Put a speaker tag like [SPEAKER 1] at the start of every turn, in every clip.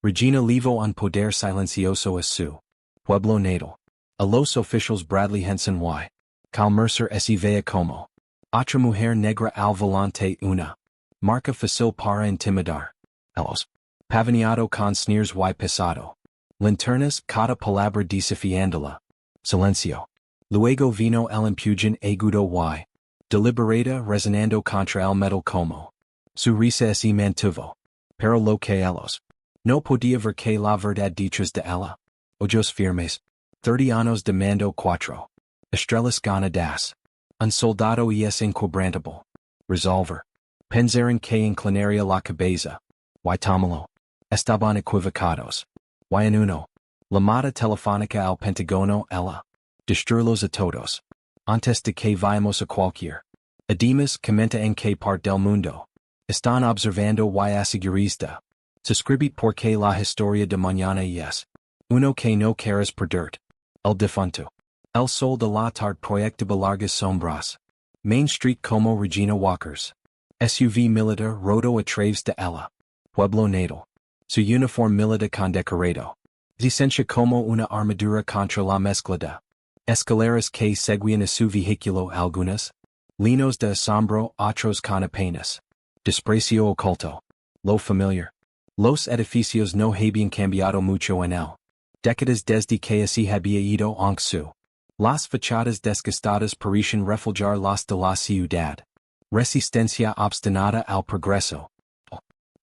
[SPEAKER 1] Regina Levo on poder silencioso es su pueblo natal. A los oficials Bradley Henson y Cal Mercer se vea como otra mujer negra al volante una marca fácil para intimidar. Los pavoniado con sneers y pesado. Linternas cada palabra desafiándola. Silencio. Luego vino el empujón agudo y deliberada resonando contra el metal como su risa se mantuvo. Pero lo que ellos no podía ver que la verdad detrás de ella. Ojos firmes. 30 años de mando 4 estrellas ganadas. Un soldado es inquebrantable. Resolver. Pensaron que inclinaría la cabeza. Y tomalo. Estaban equivocados. Y en uno. Llamada telefónica al Pentágono ella. Destruirlos a todos. Antes de que vayamos a cualquier. Además comenta en que parte del mundo. Están observando y asegurista. Suscribit porque la historia de mañana es. Uno que no quieres perderte. El difunto. El sol de la tarde proyectaba largas sombras. Main Street como Regina Walkers. SUV militar rodo a través de ella. Pueblo natal. Su uniforme militar condecorado. Disencia como una armadura contra la mezclada. Escaleras que seguían a su vehículo algunas. Linos de asombro otros con apenas. Desprecio oculto. Lo familiar. Los edificios no habían cambiado mucho en él. Décadas desde que se había ido en su. Las fachadas desgastadas parecían reflejar las de la ciudad. Resistencia obstinada al progreso.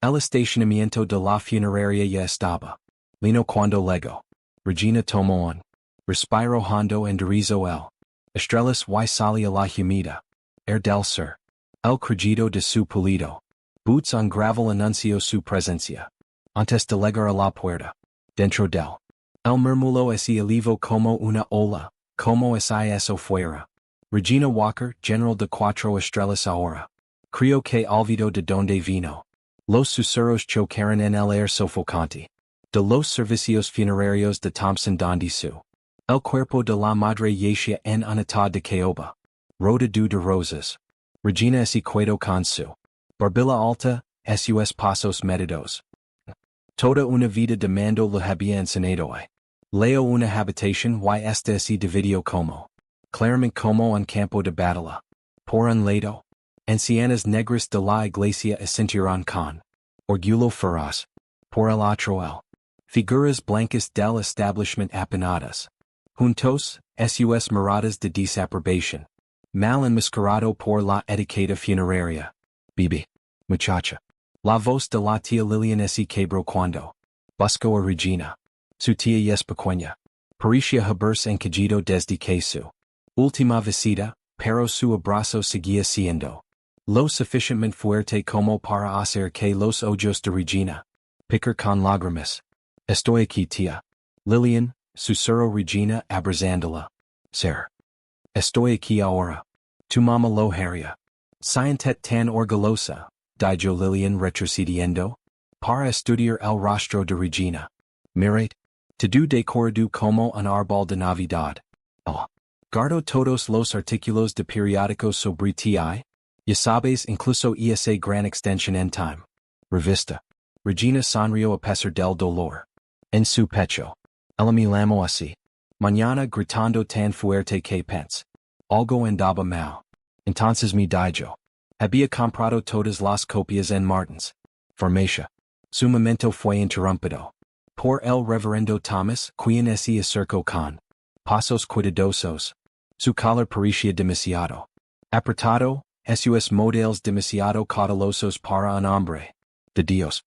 [SPEAKER 1] El estacionamiento de la funeraria ya estaba. Lino cuando llegó. Regina tomó un respiro hondo enderezó el. Estrellas y salía la humida. Del sur. El crujido de su pulido. Boots on gravel anunció su presencia. Antes de llegar a la puerta. Dentro del. El murmullo se elevó como una ola, como si eso fuera. Regina Walker, General de 4 estrellas ahora. Creo que olvidó de donde vino. Los susurros chocaron en el aire sofocante. De los servicios funerarios de Thompson donde su. El cuerpo de la madre yacía en un estado de caoba. Roda de rosas. Regina se quedó con su. Barbilla alta, sus pasos medidos. Toda una vida de mando lo había enseñado y. Leo una habitación y esta se dividió como. Claramente como un campo de batalla. Por un lado. Ancianas negras de la iglesia asintieron con. Orgullo feroz. Por el otro el. Figuras blancas del establishment apinadas. Juntos, sus miradas de desaprobación. Mal enmascarado por la etiqueta funeraria. Bibi. Muchacha. La voz de la tía Lilian se quebró cuando. Buscó a Regina. Su tía es pequeña. Parecía haberse encajido desde que su. Última visita, pero su abrazo seguía siendo. Lo suficientemente fuerte como para hacer que los ojos de Regina. Picar con lágrimas. Estoy aquí tía. Lilian, susurró Regina abrazándola. Ser. Estoy aquí ahora. Tu mamá lo haría. Sientet tan orgullosa, dijo Lilian retrocediendo. Para estudiar el rostro de Regina. Mirate. Te do decorado como un árbol de Navidad. Oh. Guardo todos los artículos de periódicos sobre ti. Ya sabes incluso esa gran extension en time. Revista. Regina sonrió a pesar del dolor. En su pecho. Ella me llamó así. Mañana gritando tan fuerte que pense. Algo andaba mal. Entonces me dijo. Había comprado todas las copias en Martins. Farmacia. Su momento fue interrumpido. Por el reverendo Thomas, quien se acercó con pasos cuidadosos. Su collar parecía demasiado apretado, sus modelos demasiado cautelosos para un hombre de Dios.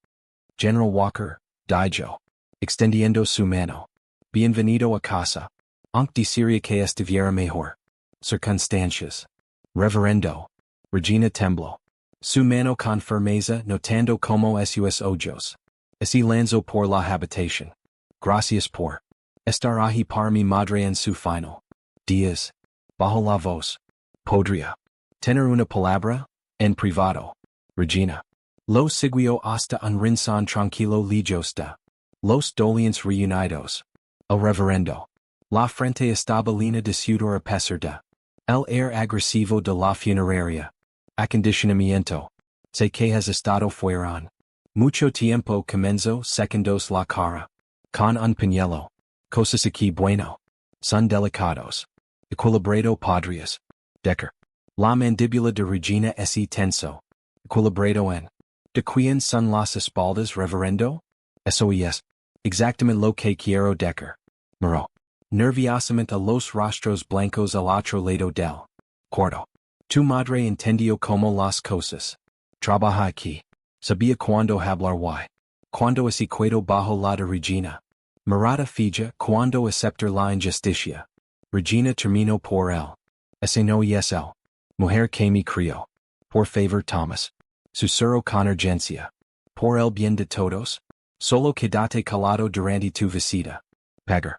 [SPEAKER 1] General Walker, dijo, extendiendo su mano. Bienvenido a casa. Aunque desearía que estuviera mejor. Circunstancias. Reverendo. Regina tembló. Su mano con firmeza notando como sus ojos. Se lanzó por la habitación. Gracias por estar ahí para mi madre en su final días. Bajo la voz. Podría tener una palabra en privado. Regina. Lo siguió hasta un rincón tranquilo lejos de los dolientes reunidos. El reverendo. La frente estaba llena de sudor a pesar de el aire agresivo de la funeraria. Acondicionamiento. Sé que has estado fuera Mucho tiempo comenzo segundos la cara. Con un pañuelo. Cosas aquí bueno. Son delicados. Equilibrado padres. Decker. La mandíbula de Regina se tenso. Equilibrado en. ¿De quién son las espaldas, reverendo? Eso es. Exactamente lo que quiero Decker. Miró. Nerviosamente a los rostros blancos al otro lado del cuarto. Tu madre entendió como las cosas. Trabaja aquí. Sabía cuando hablar why. Cuando es equado bajo la de Regina. Mirada fija cuando aceptar la injusticia. Regina terminó por él. Ese no es él. Mujer que me crió. Por favor Thomas. Susurro con urgencia. Por el bien de todos. Solo quédate calado durante tu visita. Pagar.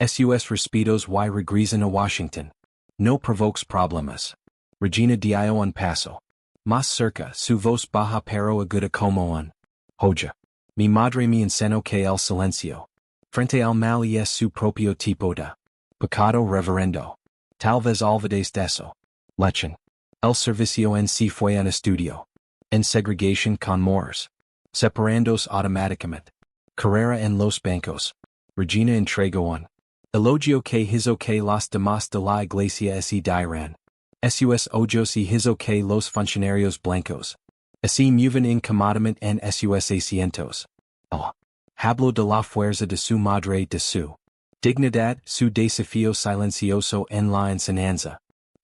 [SPEAKER 1] Sus respiros y regresan a Washington. No provokes problemas. Regina dio un paso. Más cerca, su voz baja pero aguda como un joya. Mi madre me enseñó que el silencio. Frente al mal es su propio tipo de pecado reverendo. Tal vez olvides de eso. Lechen. El servicio en sí fue un estudio. En segregación con Moors. Separandos automáticamente. Carrera en los bancos. Regina entregó un elogio que hizo que los demás de la iglesia se dieran. Sus ojos y hizo que los funcionarios blancos. Se mueven incómodamente en sus asientos. Habló de la fuerza de su madre de su dignidad, su desafío silencioso en la enseñanza.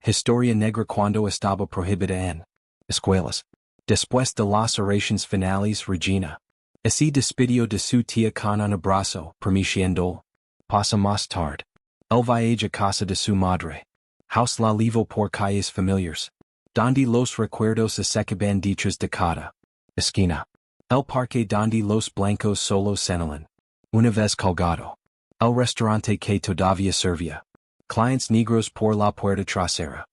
[SPEAKER 1] Historia negra cuando estaba prohibida en escuelas. Después de las oraciones finales Regina. Se despidió de su tía con un abrazo, prometiendo. Pasa más tarde. El viaje a casa de su madre. House la levo por calles familiars. Donde los recuerdos se acaban detrás de cada esquina. El parque donde los blancos solo señalan. Una vez colgado. El restaurante que todavía servía. Clients negros por la puerta trasera.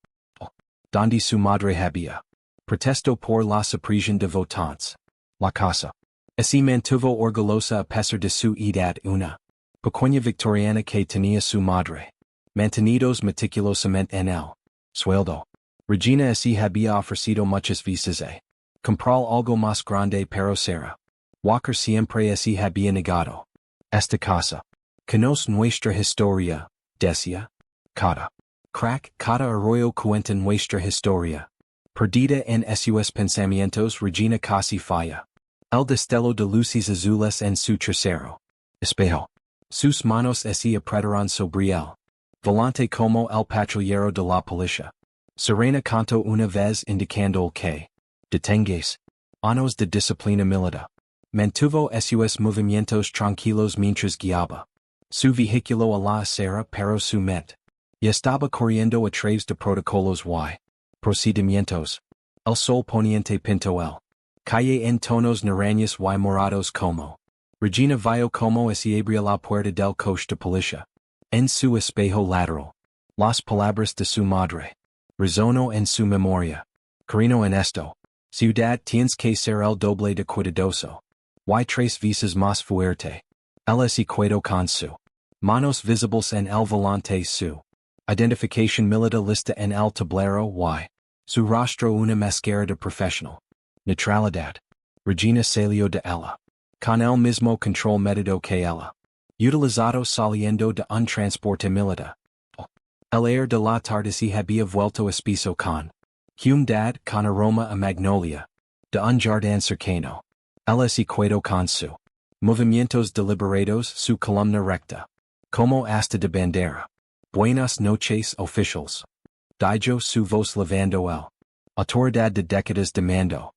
[SPEAKER 1] Donde su madre había. Protesto por la supresión de votantes. La casa. Se mantuvo orgullosa a pesar de su edad una. Pequeña victoriana que tenía su madre. Mantenidos meticulosamente en el sueldo. Regina se había ofrecido muchas veces a comprar algo más grande pero Sarah. Walker siempre se había negado. Esta casa. Conoce nuestra historia, decía. Cada crack, cada arroyo cuenta nuestra historia. Perdida en sus pensamientos Regina casi falla. El destello de luces azules en su trasero. Espejo. Sus manos se apretaron sobre él. Volante como el patrullero de la policía. Serena cantó una vez indicando que detengues. Anos de disciplina militar. Mantuvo sus movimientos tranquilos mientras guiaba. Su vehículo a la acera pero su mente. Y estaba corriendo a través de protocolos y procedimientos. El sol poniente pintó el calle en tonos naranjas y morados como. Regina vio como se abría la puerta del coche de policía. En su espejo lateral. Las palabras de su madre. Resonó en su memoria. Carino en esto. Ciudad tienes que ser el doble de cuidadoso. Y tres veces más fuerte. El es equado con su manos visibles en el volante su identificación militar lista en el tablero y su rostro una máscara de profesional. Neutralidad. Regina salió de ella. Con el mismo control método que ella. Utilizado saliendo de un transporte militar. El aire de la tarde se había vuelto espeso con humedad con aroma a magnolia. De un jardín cercano. El es equado con su movimientos deliberados su columna recta. Como hasta de bandera. Buenas noches oficials. Dijo su voz levando el autoridad de décadas de mando.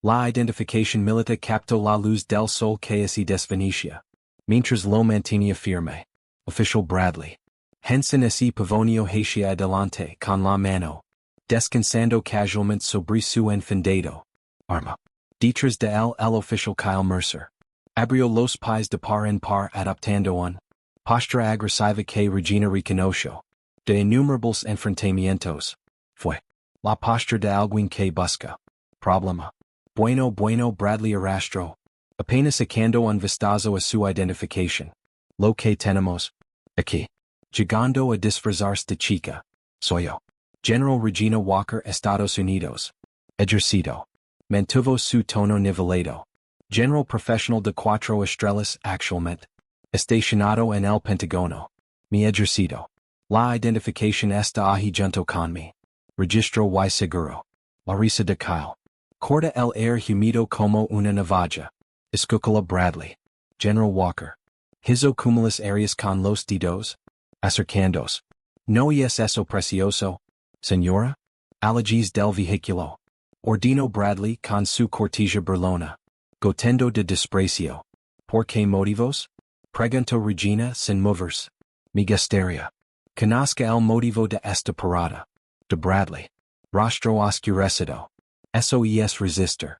[SPEAKER 1] La identificación militar captó la luz del sol que se desvanecía. Mientras lo mantenía firme. Official Bradley. Henson se pavonio hacia adelante con la mano. Descansando casualmente sobre su enfundado arma. Detrás de él el oficial Kyle Mercer. Abrió los pies de par en par adoptando un postura agresiva que Regina reconoció. De innumerables enfrentamientos. Fue la postura de alguien que busca problema. Bueno Bradley arrastró. Apenas sacando un vistazo a su identificación. Lo que tenemos aquí. Llegando a disfrazarse de chica. Soy yo. General Regina Walker, Estados Unidos. Ejercido. Mantuvo su tono nivelado. General Profesional de Cuatro Estrellas actualmente. Estacionado en el Pentágono. Mi ejercito. La identificación está ahí junto con mi registro y seguro. La risa de Kyle. Corta el aire humido como una navaja. Escúchala Bradley. General Walker. Hizo cúmulas áreas con los dedos. Acercandos. No es eso precioso, señora? Allergies del vehículo. Ordino Bradley con su cortija burlona. Gotendo de desprecio. ¿Por qué motivos? Preguntó Regina sin moverse. Mi gustaría. Conozca el motivo de esta parada. De Bradley. Rostro oscurecido. Eso es resistir.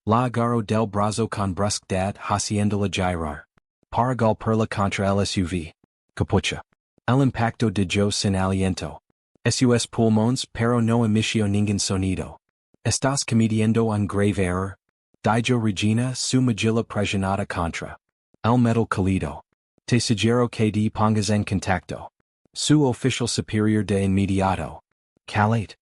[SPEAKER 1] La agarro del brazo con brusquedad haciéndola girar. Para golpearla contra el SUV. Capucha. El impacto de yo sin aliento. Sus pulmones pero no emitió ningún sonido. Estás cometiendo un grave error. Dijo Regina su mejilla presionada contra el metal cálido. Te sugiero que te pongas en contacto. Su oficial superior de inmediato. Calate.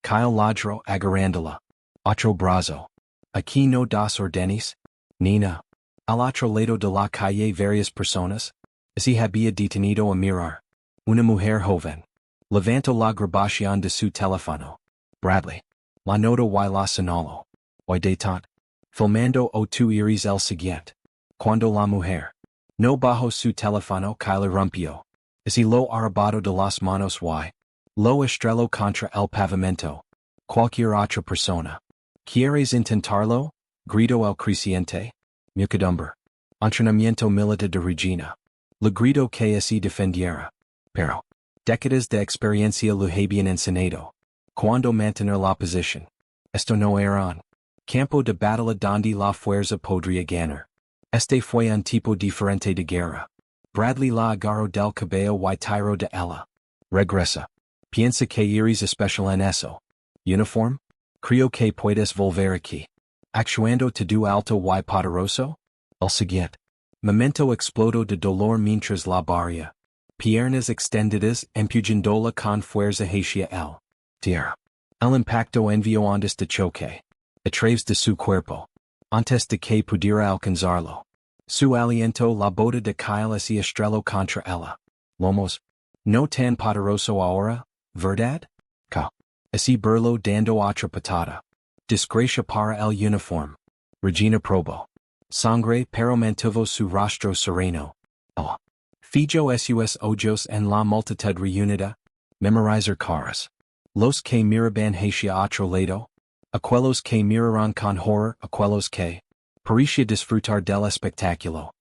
[SPEAKER 1] Kyle ladro agarrándola. Otro brazo. Aquí no das órdenes. Nina. Al otro lado de la calle varias personas. Se había detenido a mirar. Una mujer joven. Levantó la grabación de su teléfono. Bradley. La nota y la señaló. Hoy de tant. Filmando o tu iris el siguiente. Cuando la mujer. No bajó su teléfono Kyle rompió. Si lo arrebató de las manos y. Lo estrelló contra el pavimento. Cualquier otra persona. ¿Quieres intentarlo? Gritó el creciente. Mucadumber. Entrenamiento militar de Regina. Le grito que se defendiera. Pero. Décadas de experiencia lo habían enseñado. Cuando mantener la posición. Esto no era un campo de batalla donde la fuerza podría ganar. Este fue un tipo diferente de guerra. Bradley la agarró del cabello y tiró de ella. Regresa. Piensa que eres especial en eso. Uniform? Creo que puedes volver aquí. Actuando todo alto y poderoso? El siguiente momento explotó de dolor mientras la barría. Piernas extendidas empujándola con fuerza hacia el tierra. El impacto envió ondas de choque. A través de su cuerpo. Antes de que pudiera alcanzarlo. Su aliento la bota de Kyle se estrelló contra ella. Lomos. No tan poderoso ahora, ¿verdad? Ka. Así burló dando otra patada. Desgracia para el uniforme. Regina probó. Sangre pero mantuvo su rostro sereno. El. Fijo sus ojos en la multitud reunida. Memorizer caras. Los que miraban hacia otro lado. Aquellos que miraron con horror. Aquellos que parecía disfrutar del espectáculo.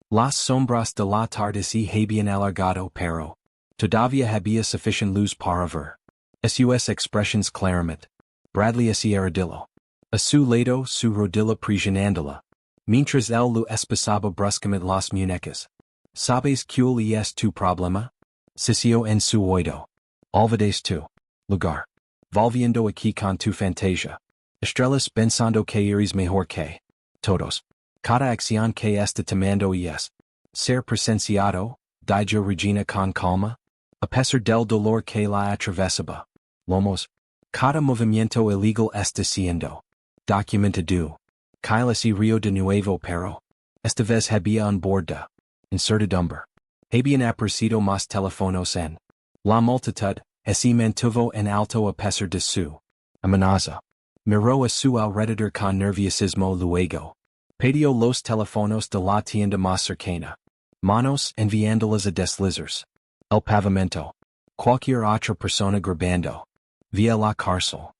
[SPEAKER 1] Las sombras de la tarde se habían alargado pero. Todavía había sufficient luz para ver. Sus expresiones claramente. Bradley se arrodilló. A su lado su rodilla presionándola. Mientras él lo espesaba bruscamente las muñecas. ¿Sabes cuál es tu problema? Sisió en su oído. Olvides tu lugar. Volviendo aquí con tu fantasia. Estrellas pensando que eres mejor que todos. Cada acción que está tomando es ser presenciado, dijo Regina con calma. A pesar del dolor que la atravesaba. Lomos. Cada movimiento illegal está siendo documentado. Kyle se rió de nuevo pero. Esta vez había on board de incertidumbre. Habían aparecido más teléfonos en la multitud, se mantuvo en alto a pesar de su amenaza. Miró a su alrededor con nerviosismo luego. Pidió los teléfonos de la tienda más cercana. Manos enviándolas a deslizarse. El pavimento. Cualquier otra persona grabando. Via la cárcel.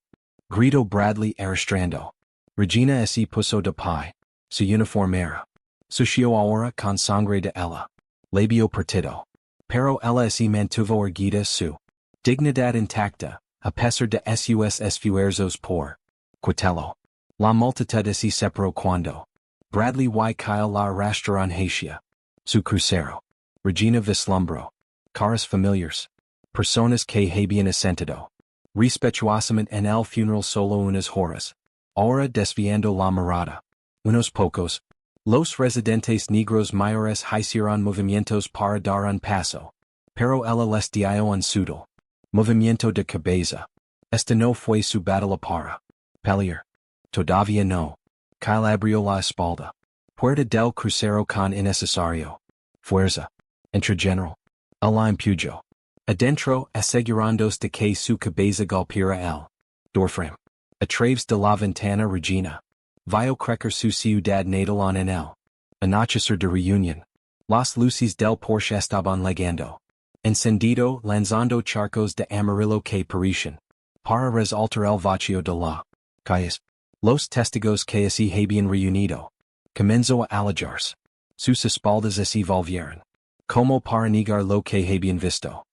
[SPEAKER 1] Gritó Bradley arrastrando. Regina se puso de pie. Su uniforme era. Sucio ahora con sangre de ella. Labio partido. Pero ella se mantuvo erguida su dignidad intacta, a pesar de sus esfuerzos por quitarlo. La multitud se separó cuando Bradley y Kyle la arrastraron hacia su crucero. Regina vislumbró caras familiares. Personas que habían asentado respetuosamente en el funeral solo unas horas. Ahora desviando la mirada. Unos pocos. Los residentes negros mayores hicieron movimientos para dar un paso. Pero ella les dio un sutil movimiento de cabeza. Este no fue su batalla para pelear. Todavía no. Kyle abrió la espalda. Puerta del crucero con innecesario. Fuerza. Entra general. El impujo. Adentro, asegurándose de que su cabeza golpeara el doorframe. A través de la ventana Regina. Vio crecer su ciudad natal en el anochecer de reunión. Las luces del Porsche estaban legando. Encendido, lanzando charcos de amarillo que parecían para resaltar el vacío de la calles. Los testigos que se habían reunido comenzó a alejarse. Sus espaldas se volvieron como para negar lo que habían visto.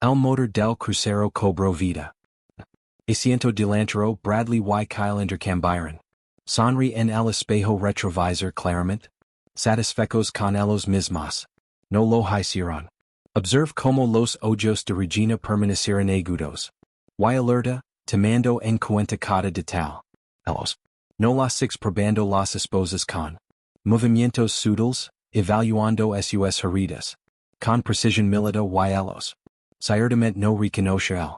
[SPEAKER 1] El motor del crucero cobró vida. Asiento delantero Bradley y Kyle intercambiaron. Sonri en el espejo retrovisor claramente. Satisfechos con ellos mismos. No lo hicieron. Observe como los ojos de Regina permanecieron agudos. Y alerta, tomando en cuenta cada detalle. Ellos. No las six probando las esposas con movimientos sutiles, evaluando sus heridas. Con precisión militar y ellos. Ciertamente no reconoce el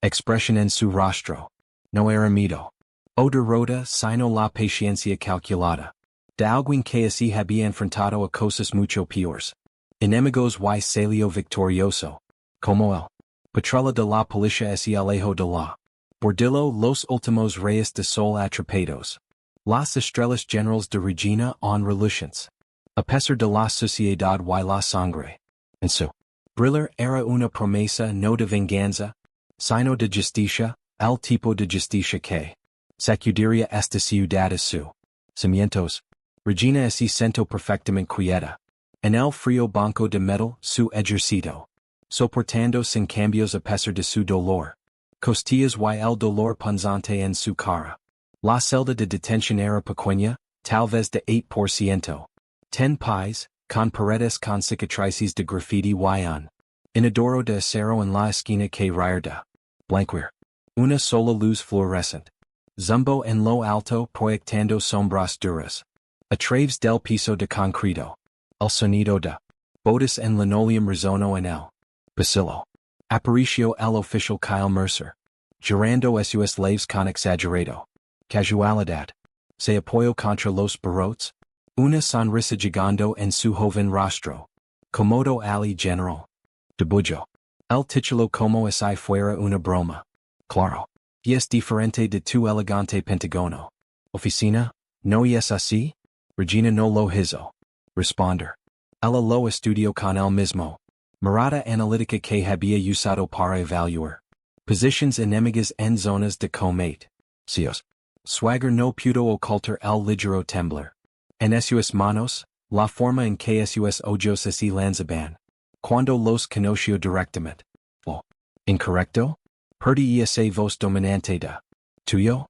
[SPEAKER 1] expresión en su rostro. No era miedo. O derrota, sino la paciencia calculada. De alguien que se había enfrentado a cosas mucho peores. Enemigos y salió victorioso. Como el patrullo de la policía se alejó de la bordillo los últimos rayos de sol atrapados. Las estrellas generales de Regina en relucientes. A pesar de la sociedad y la sangre. En su brillar era una promesa no de venganza, sino de justicia, el tipo de justicia que sacudiría esta ciudad a su cimientos. Regina se sentó perfectamente quieta. En el frío banco de metal, su ejercito. Soportando sin cambios a pesar de su dolor. Costillas y el dolor punzante en su cara. La celda de detención era pequeña, tal vez de 8%. 10 pies, con paredes con cicatrices de graffiti y un inodoro de acero en la esquina que raerda. Blanquear. Una sola luz fluorescente. Zumbo en lo alto proyectando sombras duras. A través del piso de concreto. El sonido de botas en linoleum resonó en el pasillo. Apareció el oficial Kyle Mercer. Girando sus labios con exagerado casualidad. Se apoyó contra los barrotes. Una sonrisa llegando en su joven rostro. Comodo ali general. Debullo. El titulo como si fuera una broma. Claro. Y es diferente de tu elegante Pentágono. Oficina, ¿no es así? Regina no lo hizo. Responder. Ella lo estudió con él mismo. Mirada analítica que había usado para evaluar. Positions enemigas en zonas de combate. Cios. Swagger no pudo ocultar el ligero temblar. En sus manos, la forma en que sus ojos se lanzaban. Cuando los conoció directamente. O. Incorrecto? Perdí ese voz dominante de. Tuyo?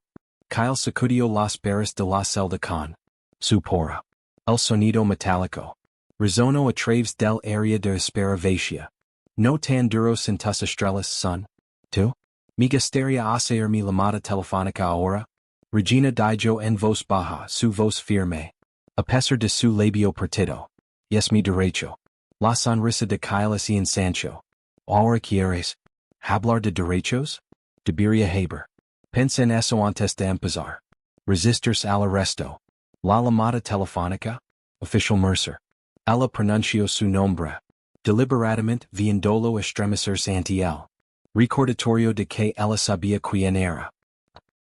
[SPEAKER 1] Kyle sacudió las barras de la celda con su porra. El sonido metálico. Resonó a través del área de espera vacía. No tan duro sin tus estrellas son. ¿Tú? Me gustaría hacer mi llamada telefónica ahora. Regina dijo en voz baja, su voz firme. A pesar de su labio partido. Es mi derecho. La sonrisa de Kyle se ensanchó. Ahora quieres hablar de derechos? Debería haber. Pensa en eso antes de empezar. Resistirse al arresto. La llamada telefónica. Official Mercer. Ella pronunció su nombre. Deliberadamente viéndolo estremecerse ante él. Recordatorio de que ella sabía quién era.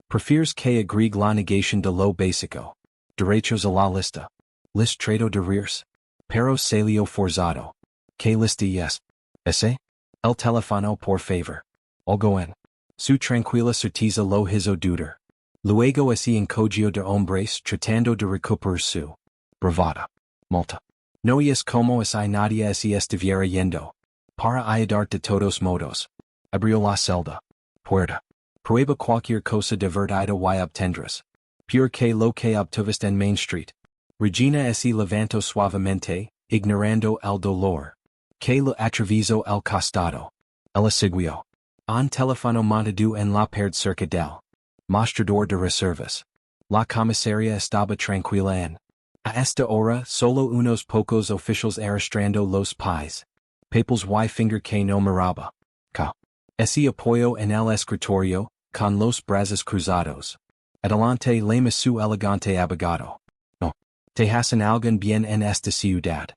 [SPEAKER 1] Prefieres que agregue la negación de lo básico. Derechos a la lista. List trato de reers. Pero salió forzado. ¿Qué lista es? Ese? El teléfono por favor. Algo en. Su tranquila certeza lo hizo dudar. Luego se encogió de hombres tratando de recuperar su bravada. Multa. No es como si nadie se estuviera yendo. Para ayudar de todos modos. Abrió la celda. Puerta. Prueba cualquier cosa divertida y obtendrás. Pure que lo que obtuviste en Main Street. Regina se levantó suavemente, ignorando el dolor. Que lo atravesó el costado. Ella siguió. Un teléfono montado en la pared cerca del mostrador de reservas. La comisaria estaba tranquila en. A esta hora solo unos pocos oficiales arrastrando los pies. Papers y finger que no miraba. Se apoyó en el escritorio, con los brazos cruzados. Adelante lema su elegante abogado. No. Te hacen algún bien en esta ciudad.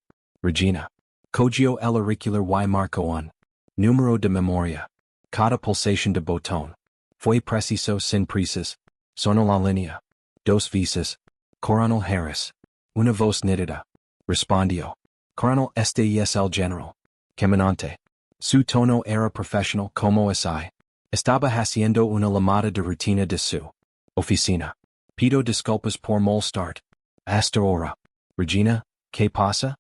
[SPEAKER 1] Regina. Cogio el auricular y marco un número de memoria. Cada pulsación de botón. Fue preciso sin prisas. Sonó la línea. Dos veces. Coronel Harris. Una voz nítida. Respondió. Coronel este es el general. Caminante. Su tono era profesional como así. Estaba haciendo una llamada de rutina de su oficina. Pido disculpas por molestar. Hasta ahora. Regina, ¿qué pasa?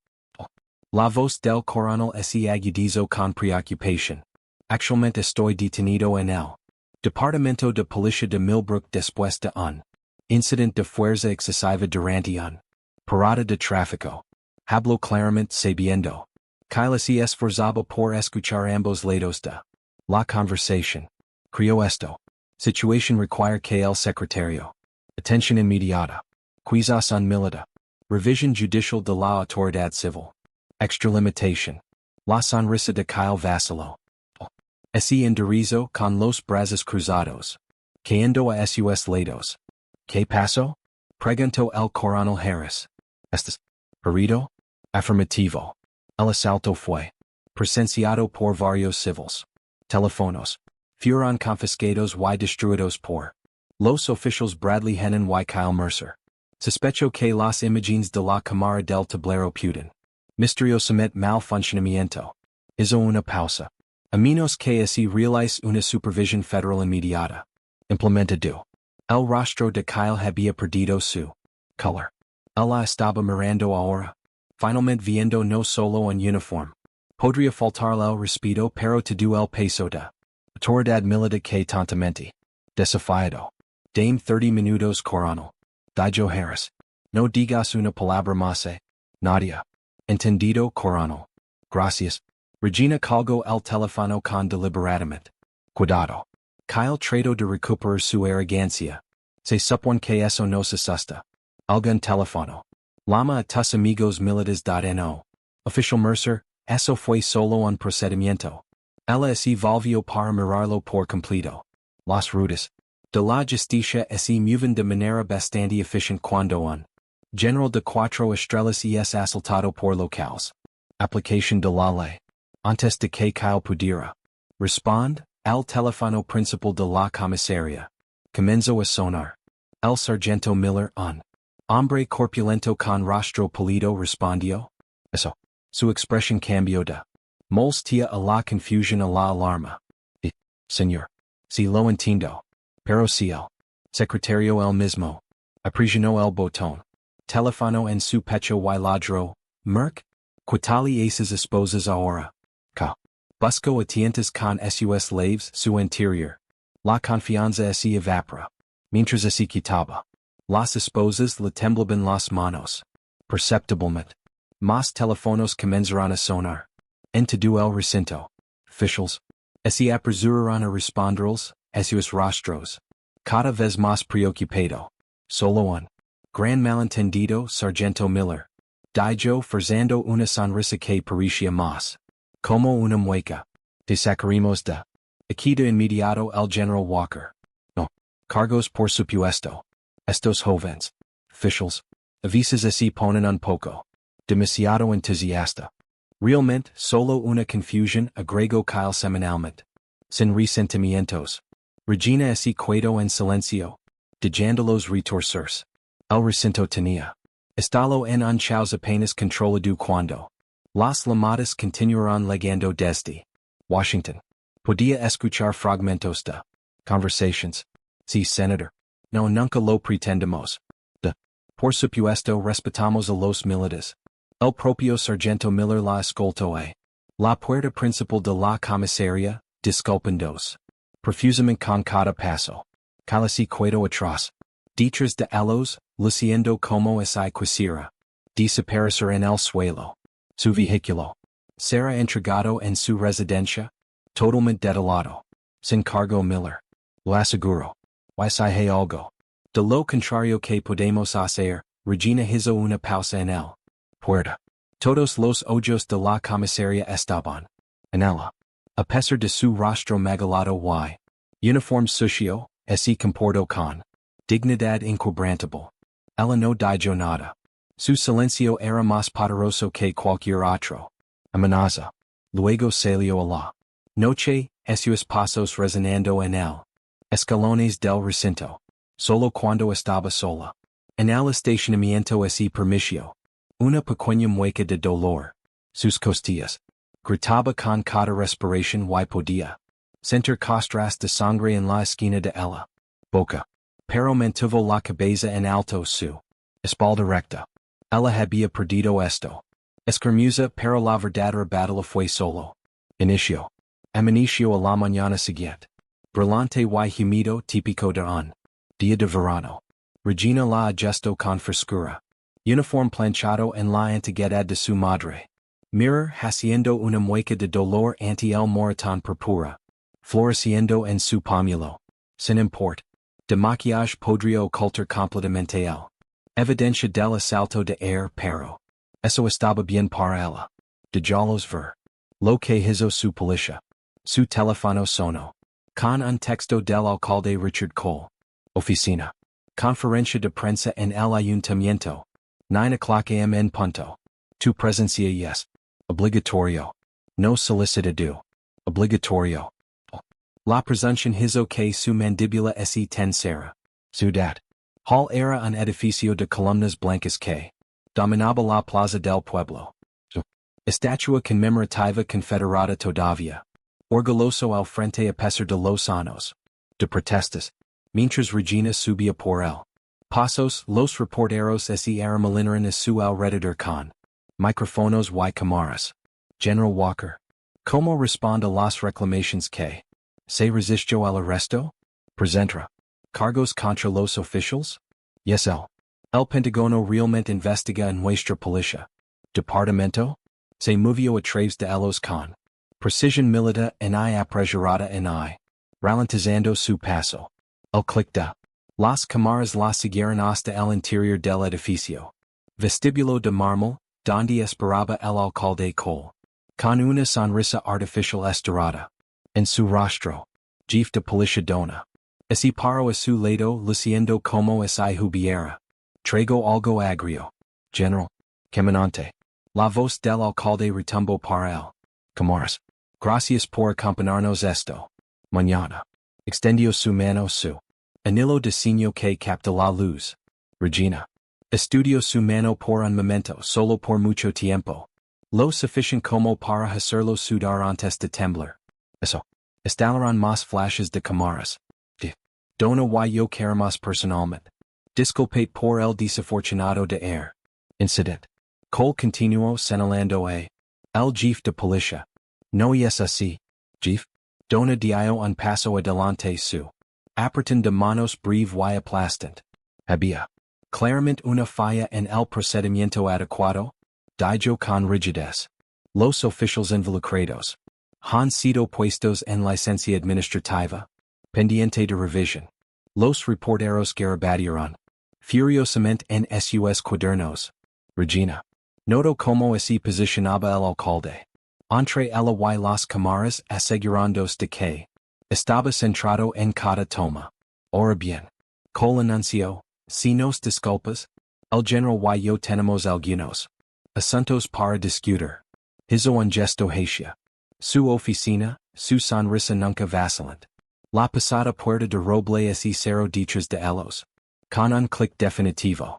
[SPEAKER 1] La voz del coronel se agudizó con preocupación. Actualmente estoy detenido en el Departamento de Policía de Millbrook después de un incident de fuerza excesiva durante un parada de tráfico. Hablo claramente sabiendo que se esforzaba por escuchar ambos lados de la conversación. Creo esto. Situación require que el secretario. Atención inmediata. Quizás un milita. Revision judicial de la autoridad civil. Extralimitación. La sonrisa de Kyle vaciló. Se enderezó con los brazos cruzados. Cayendo a sus lados. ¿Qué pasó? Preguntó el coronel Harris. ¿Estás herido? Afirmativo. El asalto fue presenciado por varios civiles. Teléfonos fueron confiscados y destruidos por los oficiales Bradley Hennon y Kyle Mercer. Sospecho que las imágenes de la cámara del tablero pueden misteriosamente malfuncionamiento. Hizo una pausa. A menos que se realice una supervisión federal inmediata. Implementado. El rostro de Kyle había perdido su color. Él la estaba mirando ahora. Finalmente viendo no solo un uniforme. Podría faltarle el respeto pero todo el peso de autoridad militar que tontamente desafiado. Dame 30 minutos coronel. Dijo Harris. No digas una palabra más. Nadia. Entendido coronel. Gracias. Regina colgó el teléfono con deliberadamente. Cuidado. Kyle trató de recuperar su arrogancia. Se supone que eso no se asusta. Algún teléfono. Llama a tus amigos militares.no. Official Mercer, eso fue solo un procedimiento. Ella se volvió para mirarlo por completo. Las rutas de la justicia se mueven de manera bastante eficiente cuando un general de 4 estrellas es asaltado por locales. Aplicación de la ley. Antes de que Kyle pudiera respond, el teléfono principal de la comisaría comenzó a sonar. El sargento Miller, un hombre corpulento con rostro pálido, respondió. Eso. Su expresión cambió de molestia a la confusión a la alarma. Señor. Si lo entiendo. Pero si el secretario el mismo apresionó el botón teléfono en su pecho y ladró, Merck, quitali esas esposas ahora. Ka. Busco atientas con sus laves su interior. La confianza se evapora. Mientras se quitaba. Las esposas le temblaban las manos. Perceptiblemente. Más teléfonos comenzaron a sonar. En todo el recinto. Officials. Se apresuraron a responderles, sus rostros. Cada vez más preocupado. Solo un gran malentendido, Sargento Miller. Dijo forzando una sonrisa que parecía más como una mueca. Te sacaremos de aquí de inmediato el General Walker. No. Cargos por supuesto. Estos jóvenes. Officials. A veces se ponen un poco demasiado entusiasta. Realmente, solo una confusión, agregó Kyle semanalmente. Sin resentimientos. Regina se quedó en silencio. Dejándolos retorcerse. El recinto tenía estalo en un caos apenas controlado cuando las llamadas continuaron llegando desde Washington. Podía escuchar fragmentos de conversations. Sí, senator. No, nunca lo pretendemos. Por supuesto respetamos a los militares. El propio Sargento Miller la escoltó a la puerta principal de la comisaría, disculpándose profusamente con cada paso. Casi quedó atrás. Detrás de ellos, luciendo como si quisiera desaparecer en el suelo. Su vehículo será entregado en su residencia, totalmente desolado. Sin cargo Miller. Lo aseguro. Y si hay algo de lo contrario que podemos hacer, Regina hizo una pausa en el puerta. Todos los ojos de la comisaría estaban en ella. A pesar de su rostro magalado y uniforme sucio, se comportó con dignidad inquebrantable. Ella no dijo nada. Su silencio era más poderoso que cualquier otro. Amenaza. Luego salió a la noche, esos pasos resonando en el escalones del recinto. Solo cuando estaba sola. En el estacionamiento ese permiso. Una pequeña mueca de dolor. Sus costillas. Gritaba con cada respiración y podía sentir costras de sangre en la esquina de la boca. Pero mantuvo la cabeza en alto su espalda recta. Ella había perdido esto. Escarmuza pero la verdadera batalla fue solo. Inicio. Amaneció a la mañana siguiente. Brillante y humido típico de un día de verano. Regina la ajustó con frescura. Uniform planchado en la antigüedad de su madre. Mirror haciendo una mueca de dolor ante el moratón purpura. Floreciendo en su pañuelo. Sin import. De maquillaje podría ocultar completamente el evidencia del asalto de air pero. Eso estaba bien para ella. De jalos ver. Lo que hizo su policía. Su teléfono sonó. Con un texto del alcalde Richard Cole. Oficina. Conferencia de prensa en el ayuntamiento. 9 o'clock am en punto. Tu presencia yes. Obligatorio. No solicitado. Obligatorio. La presunción hizo que su mandíbula se tensara. Ciudad. Hall era un edificio de columnas blancas que dominaba la plaza del pueblo. Estatua conmemorativa confederada todavía. Orgulloso al frente a pesar de los años de protestas. Mientras Regina subía por el pasos, los reporteros se arremolinaron a su alrededor con micrófonos y cámaras. General Walker. ¿Cómo responde a las reclamaciones que se resistió al arresto? Presenta cargos contra los oficiales? Yes, el Pentágono realmente investiga en nuestra policía. Departamento? Se movió a través de ellos con precisión militar en apresurada en ralentizando su paso. El clic de las cámaras la siguieron hasta el interior del edificio. Vestíbulo de mármol, donde esperaba el alcalde Cole. Con una sonrisa artificial estirada. En su rostro. Jefe de policía dona. Ese paro a su lado luciendo como si hubiera. Traigo algo agrio. General. Caminante. La voz del alcalde retumbó para él. Camaras. Gracias por acompañarnos esto. Mañana. Extendió su mano su anillo de signo que capta la luz. Regina. Estudió su mano por un momento solo por mucho tiempo. Lo suficiente como para hacerlo sudar antes de temblar. Eso. Estallaron más flashes de cámaras. Dona y yo queremos personalmente. Disculpate por el desafortunado de air. Incident. Cole continuó señalando a el jefe de policía. No es así, jefe. Dona dio un paso adelante su apretón de manos breve y aplastante. Había claramente una falla en el procedimiento adecuado. Dijo con rigidez. Los oficiales involucrados han sido puestos en licencia administrativa. Pendiente de revisión. Los reporteros garabadieron furiosamente en sus cuadernos. Regina. Notó cómo se posicionaba el alcalde. Entre ella y las cámaras asegurándose de que estaba centrado en cada toma. Ahora bien. Cole anunció, si nos disculpas, el general y yo tenemos algunos asuntos para discutir. Hizo un gesto hacia su oficina, su sonrisa nunca vacilante. La pasada puerta de roble se cerró detrás de ellos. Con un clic definitivo.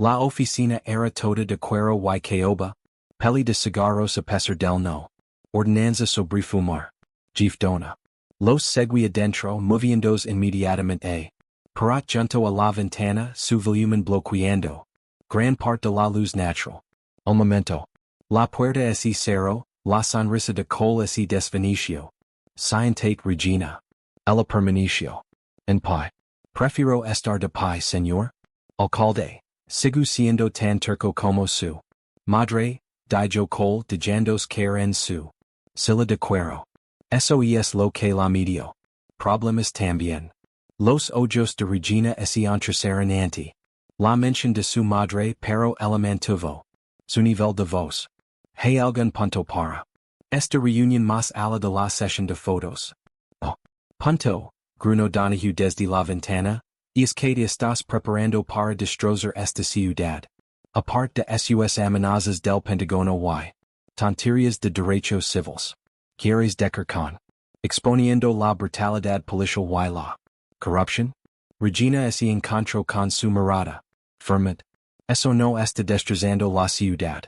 [SPEAKER 1] La oficina era toda de cuero y caoba, peli de cigarros a pesar del no. Ordenanza sobre fumar. Jefe dona. Los seguí adentro moviéndose inmediatamente. Parat junto a la ventana su volumen bloqueando. Gran parte de la luz natural. Un momento. La puerta se cerró, la sonrisa de Cole se desvaneció. Scientate Regina. Ella permaneció. En pie. Prefiero estar de pie, señor. Alcalde. Sigo siendo tan terco como su madre, dijo Cole dejándose caer en su silla de cuero. Eso es lo que la medio. Problemas también. Los ojos de Regina se entrecerraron ante la mención de su madre pero ella mantuvo su nivel de voz. Hay algún punto para esta reunión más allá de la sesión de fotos. Oh. Punto, gruñó Donahue desde la ventana. Es que te estás preparando para destrozar esta ciudad. Aparte de sus amenazas del Pentágono y tonterías de derechos civiles. ¿Quieres dejar con exponiendo la brutalidad policial y la corrupción? Regina se encontró con su mirada. Firmat. Eso no está destrozando la ciudad.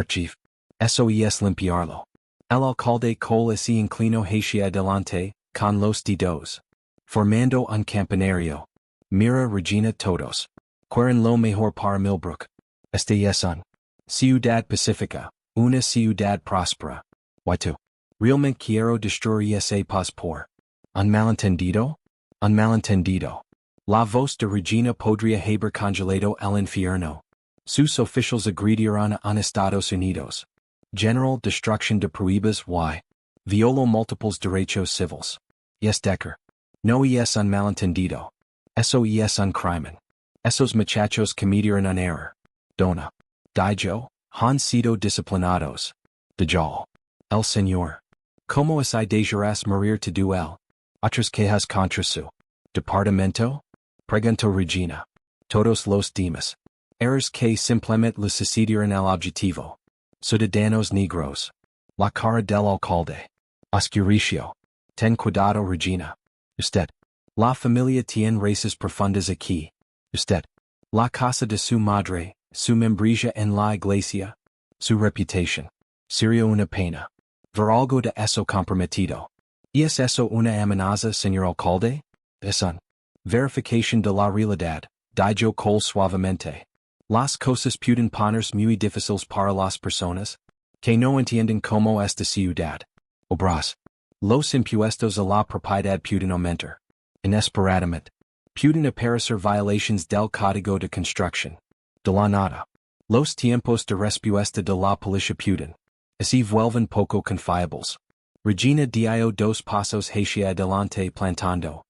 [SPEAKER 1] Chief. Eso es limpiarlo. El alcalde Cole se inclinó hacia adelante, con los dedos. Formando un campanario. Mira Regina todos. Quieren lo mejor para Millbrook. Este es un ciudad pacífica, una ciudad próspera. ¿Y tú? ¿Realmente quiero destruir ese paz por un malentendido? Un malentendido. La voz de Regina podría haber congelado el infierno. Sus oficiales agredieron a Estados Unidos. General destrucción de pruebas y violó múltiples derechos civiles. Yes Decker. No es un malentendido. Eso es un crimen. Esos muchachos cometieron un error. Dona. Dijo, han sido disciplinados. Dijal. El Señor. ¿Cómo es dejarás morir tu duel? Otras quejas contra su departamento? Preguntó Regina. Todos los demás. Errors que simplemente le sucedieron al objetivo. Ciudadanos negros. La cara del alcalde. Oscuricio. Ten cuidado Regina. Usted. La familia tiene raíces profundas aquí. Usted. La casa de su madre, su membresía en la iglesia. Su reputación. Sería una pena. Ver algo de eso comprometido. ¿Es eso una amenaza, señor alcalde? Es un verificación de la realidad, dijo Cole suavemente. Las cosas pueden ponerse muy difíciles para las personas que no entienden cómo esta ciudad obras. Los impuestos a la propiedad pueden aumentar. Inesperadamente. Pueden aparecer violations del código de construcción. De la nada. Los tiempos de respuesta de la policía pueden se vuelven poco confiables. Regina dio dos pasos hacia adelante plantando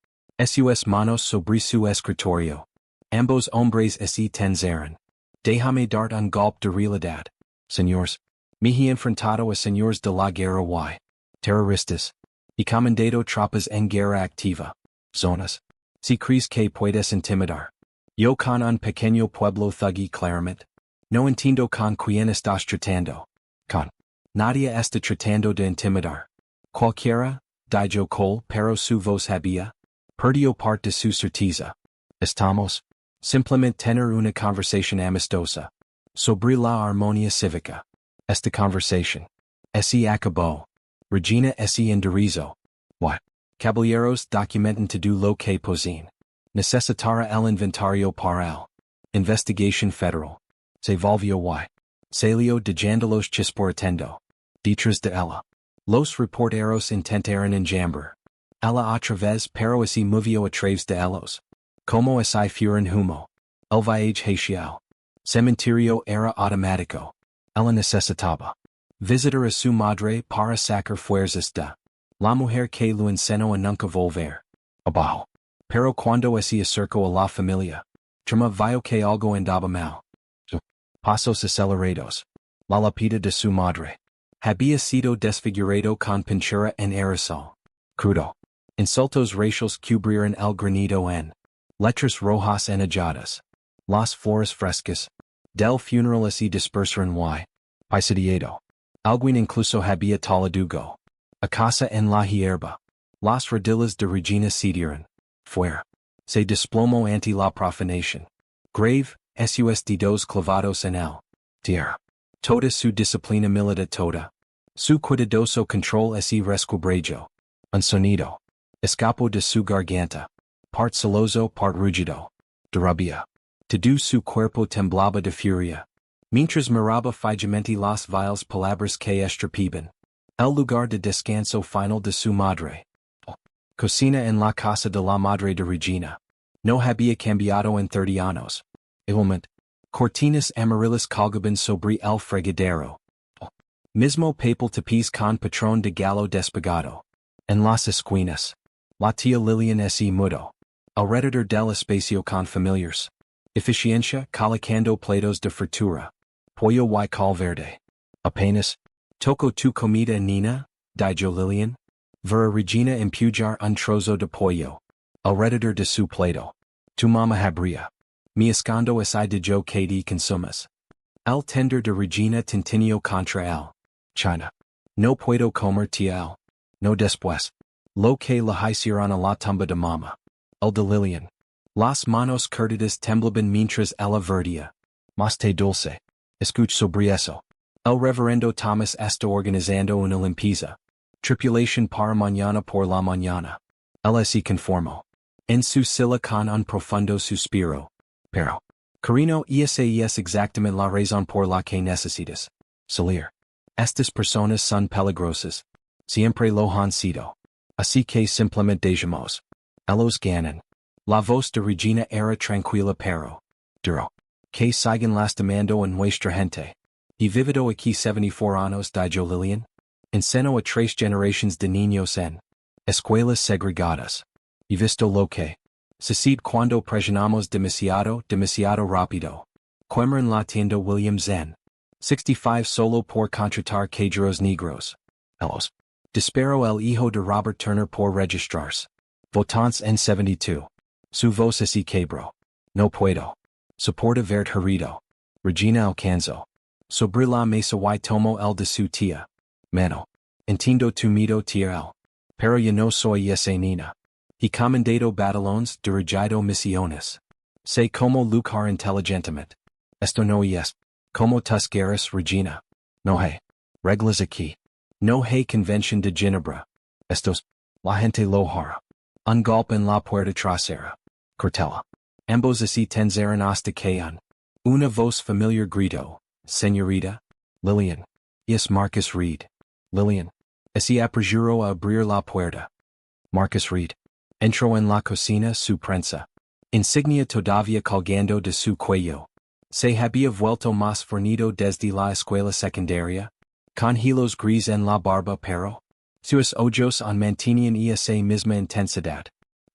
[SPEAKER 1] sus manos sobre su escritorio. Ambos hombres se tensaron. Déjame dar un golpe de realidad. Señores. Me he enfrentado a señores de la guerra y terroristas. He comandado tropas en guerra activa. Zonas. Si crees que puedes intimidar. Yo con un pequeño pueblo thuggy claramente. No entiendo con quién estás tratando. Con. Nadie está tratando de intimidar. Cualquiera, dijo Cole, pero su voz había perdido parte de su certeza. Estamos. Simplemente tener una conversación amistosa. Sobre la armonía cívica. Esta conversación. Se acabó. Regina se enderezó. What? Caballeros documenten todo lo que poseen. Necesitará el inventario para el. Investigación federal. Se volvió y. Salió de los chisportendo. Detrás de ella. Los reporteros intentaron enjambar. Ella otra vez pero se movió a través de ellos. Como si fueran humo. El viaje hacia el. Cementerio era automático. Ella necesitaba. Visitar a su madre para sacar fuerzas de. La mujer que lo enseñó a nunca volver. Abajo. Pero cuando se acercó a la familia. Trama vio que algo andaba mal. Pasos acelerados. La lápida de su madre. Había sido desfigurado con pintura en aerosol. Crudo. Insultos raciales cubrieron el granito en. Letras rojas analladas. Las flores frescas. Del funeral se dispersaron y. Paisadiado. Alguien incluso había taladugo. A casa en la hierba. Las rodillas de Regina cedieron. Fuera. Se desplomó ante la profanación. Grave, sus dedos clavados en el. Tierra. Toda su disciplina militar toda. Su cuidadoso control se resquebrajó. Un sonido. Escapó de su garganta. Part celoso, part rugido. De rabia. Todo su cuerpo temblaba de furia. Mientras miraba fijamente las viles palabras que estrepían. El lugar de descanso final de su madre. Cocina en la casa de la madre de Regina. No había cambiado en 30 años. Igualmente. Cortinas amarillas colgaban sobre el fregadero. Mismo papel tapiz con patrón de gallo despegado. En las esquinas. La tía Lilian se mudó. Alrededor del espacio con familiars. Eficiencia colocando platos de fritura. Pollo y cal verde. Apenas. Toco tu comida nina, dijo Lilian. Vera Regina empujar un trozo de pollo. Alrededor de su plato. Tu mama habría. Mi escondo es I de yo que di consumas. El tender de Regina Tintinio contra el. China. No puedo comer tía el. No después. Lo que la hicieron a la tumba de mama. El de Lilian. Las manos curtidas temblaban mientras ella vertía. Mas te dulce. Escuch sobre eso. El reverendo Thomas está organizando una limpieza. Tripulación para mañana por la mañana. Él se conformó. En su silla con un profundo suspiro. Pero. Carino esa es exactamente la razón por la que necesitas salir. Estas personas son peligrosas. Siempre lo han sido. Así que simplemente dejemos. Ellos ganan. La voz de Regina era tranquila pero duro. Que siguen lastimando en nuestra gente. Y vivido aquí 74 años dijo Lilian. Enseño a 3 generaciones de niños en escuelas segregadas. Y visto lo que sucede cuando presionamos demasiado rápido. Quemer en la tienda Williams en 65 solo por contratar cajeros negros. Ellos. Disparo el hijo de Robert Turner por registrarse. Votants en 72. Su voz es quebro. No puedo. Soporta vert herido. Regina alcanzó. Sobre la mesa y tomo el de su tía. Mano. Entiendo tu miedo tía el. Pero yo no soy esa nina. Y comandado batallones dirigido misiones. Sé como luchar inteligentemente. Esto no es. Como tus guerras, Regina. No hay. Reglas aquí. No hay convention de Ginebra. Estos. La gente lo hará. Un golpe en la puerta trasera. Cortella. Ambos así tenzaren hasta que una voz familiar gritó. Señorita. Lilian. Es Marcus Reed. Lilian. Así apresuró a abrir la puerta. Marcus Reed. Entró en la cocina su prensa. Insignia todavía colgando de su cuello. Se había vuelto más fornido desde la escuela secundaria. Con hilos gris en la barba pero sus ojos mantenían esa misma intensidad.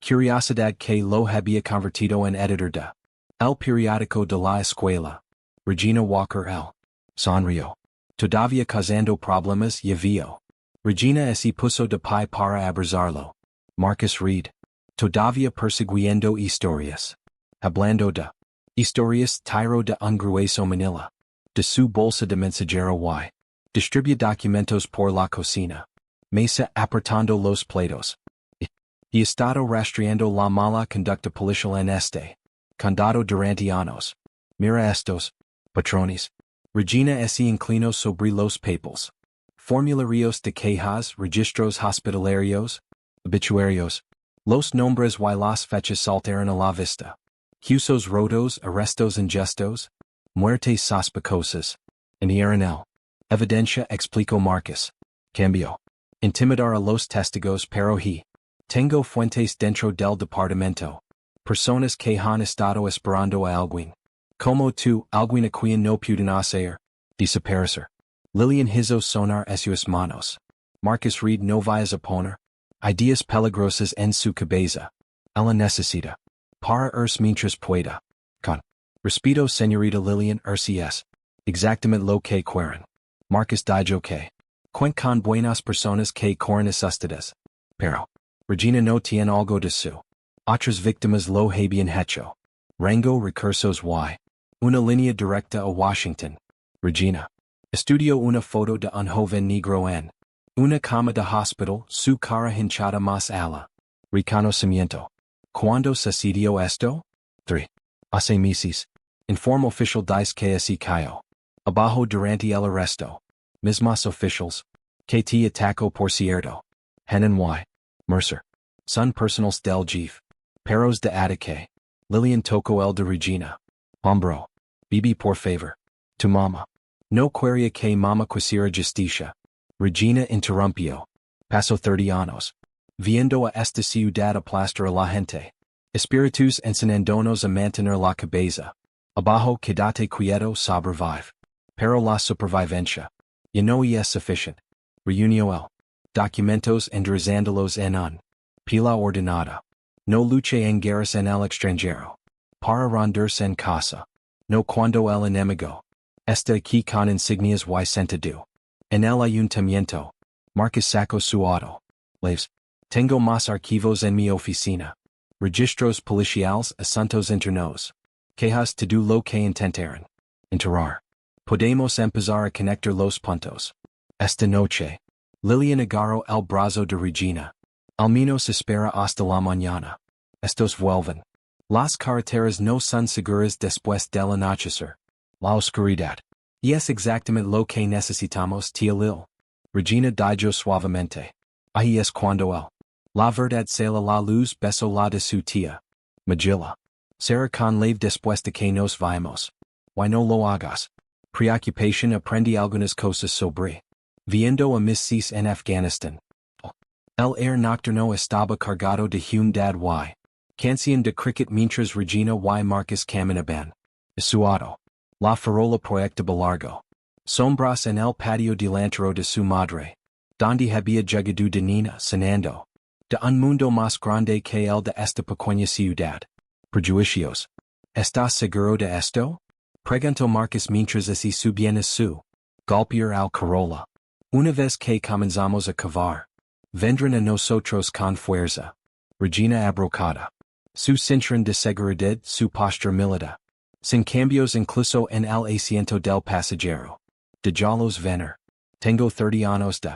[SPEAKER 1] Curiosidad que lo había convertido en editor de el periódico de la escuela. Regina Walker el. Sonrió. Todavía causando problemas y vio. Regina se puso de pie para abrazarlo. Marcus Reed. Todavía persiguiendo historias. Hablando de historias tiro de un grueso Manila. De su bolsa de mensajero y distribuye documentos por la cocina. Mesa apretando los platos. Y estado rastreando la mala conducta policial en este condado durante años. Mira estos, patrones. Regina se inclinó sobre los papeles. Formularios de quejas, registros hospitalarios, obituarios. Los nombres y las fechas saltaron a la vista. Huesos rotos, arrestos injustos, muertes sospechosas. En el. Evidencia explicó Marcus. Cambio. Intimidar a los testigos pero he. Tengo fuentes dentro del departamento. Personas que han estado esperando a alguien. Como tú, alguien a quien no pudieron hacer. Desaparecer. Lilian hizo sonar sus manos. Marcus Reed no vayas a poner. Ideas peligrosas en su cabeza. Ella necesita. Para mientras pueda. Con. Respeto señorita Lilian es. Exactamente lo que quieren. Marcus dijo que. Cuent con buenas personas que corren asustadas. Pero. Regina no tiene algo de su. Otras víctimas lo habían hecho. Rango recursos y. Una línea directa a Washington. Regina. Estudió una foto de un joven negro en. Una cama de hospital, su cara hinchada más ala. Reconocimiento. ¿Cuándo sucedió esto? 3. Hace meses. Informe oficial dice que se cayó. Abajo durante el arresto. Mismas officials. Que te atacó por cierto. Henan y. Mercer. Son personals del jefe. Perros de ataque. Lilian tocó el de Regina. Hombro. Bibi por favor. Tu mama. No quería que mama quisiera justicia. Regina interrumpió. Paso 30 años. Viendo a esta ciudad aplastar a la gente. Espíritus encendiéndonos a mantener la cabeza. Abajo quédate quieto sobrevive. Pero la supervivencia. Ya no es suficiente. Reunió el. Documentos enderezándolos en un. Pila ordenada. No luche en guerras en el extranjero. Para rendirse en casa. No cuando el enemigo. Está aquí con insignias y sentido. En el ayuntamiento. Marcus sacó su auto. Leves. Tengo más archivos en mi oficina. Registros policiales asuntos internos. Quejas de lo que intentaron. Enterrar. Podemos empezar a conectar los puntos. Esta noche. Lilian agarró el brazo de Regina. Al menos espera hasta la mañana. Estos vuelven. Las carreteras no son seguras después del anochecer. La oscuridad. Y es exactamente lo que necesitamos, tía Lil. Regina dijo suavemente. Ahí es cuando la verdad sale a la luz, besó la de su tía. Magilla. Será con leve después de que nos vayamos. Why no lo hagas? Preocupación aprendí algunas cosas sobre. Viendo a Miss Cis en Afganistán. El air nocturno estaba cargado de humedad y canción de cricket mientras Regina y Marcus caminaban. Suado. La farola proyectaba largo. Sombras en el patio delantero de su madre. Donde había llegado de nina cenando. De un mundo más grande que el de esta pequeña ciudad. Prejuicios. ¿Estás seguro de esto? Preguntó Marcus mientras así subían a su golpear al Corolla. Una vez que comenzamos a cavar. Vendrán a nosotros con fuerza. Regina abrocada. Su cinturón de seguridad, su postura militar. Sin cambios incluso en el asiento del pasajero. De jalos venir. Tengo 30 años de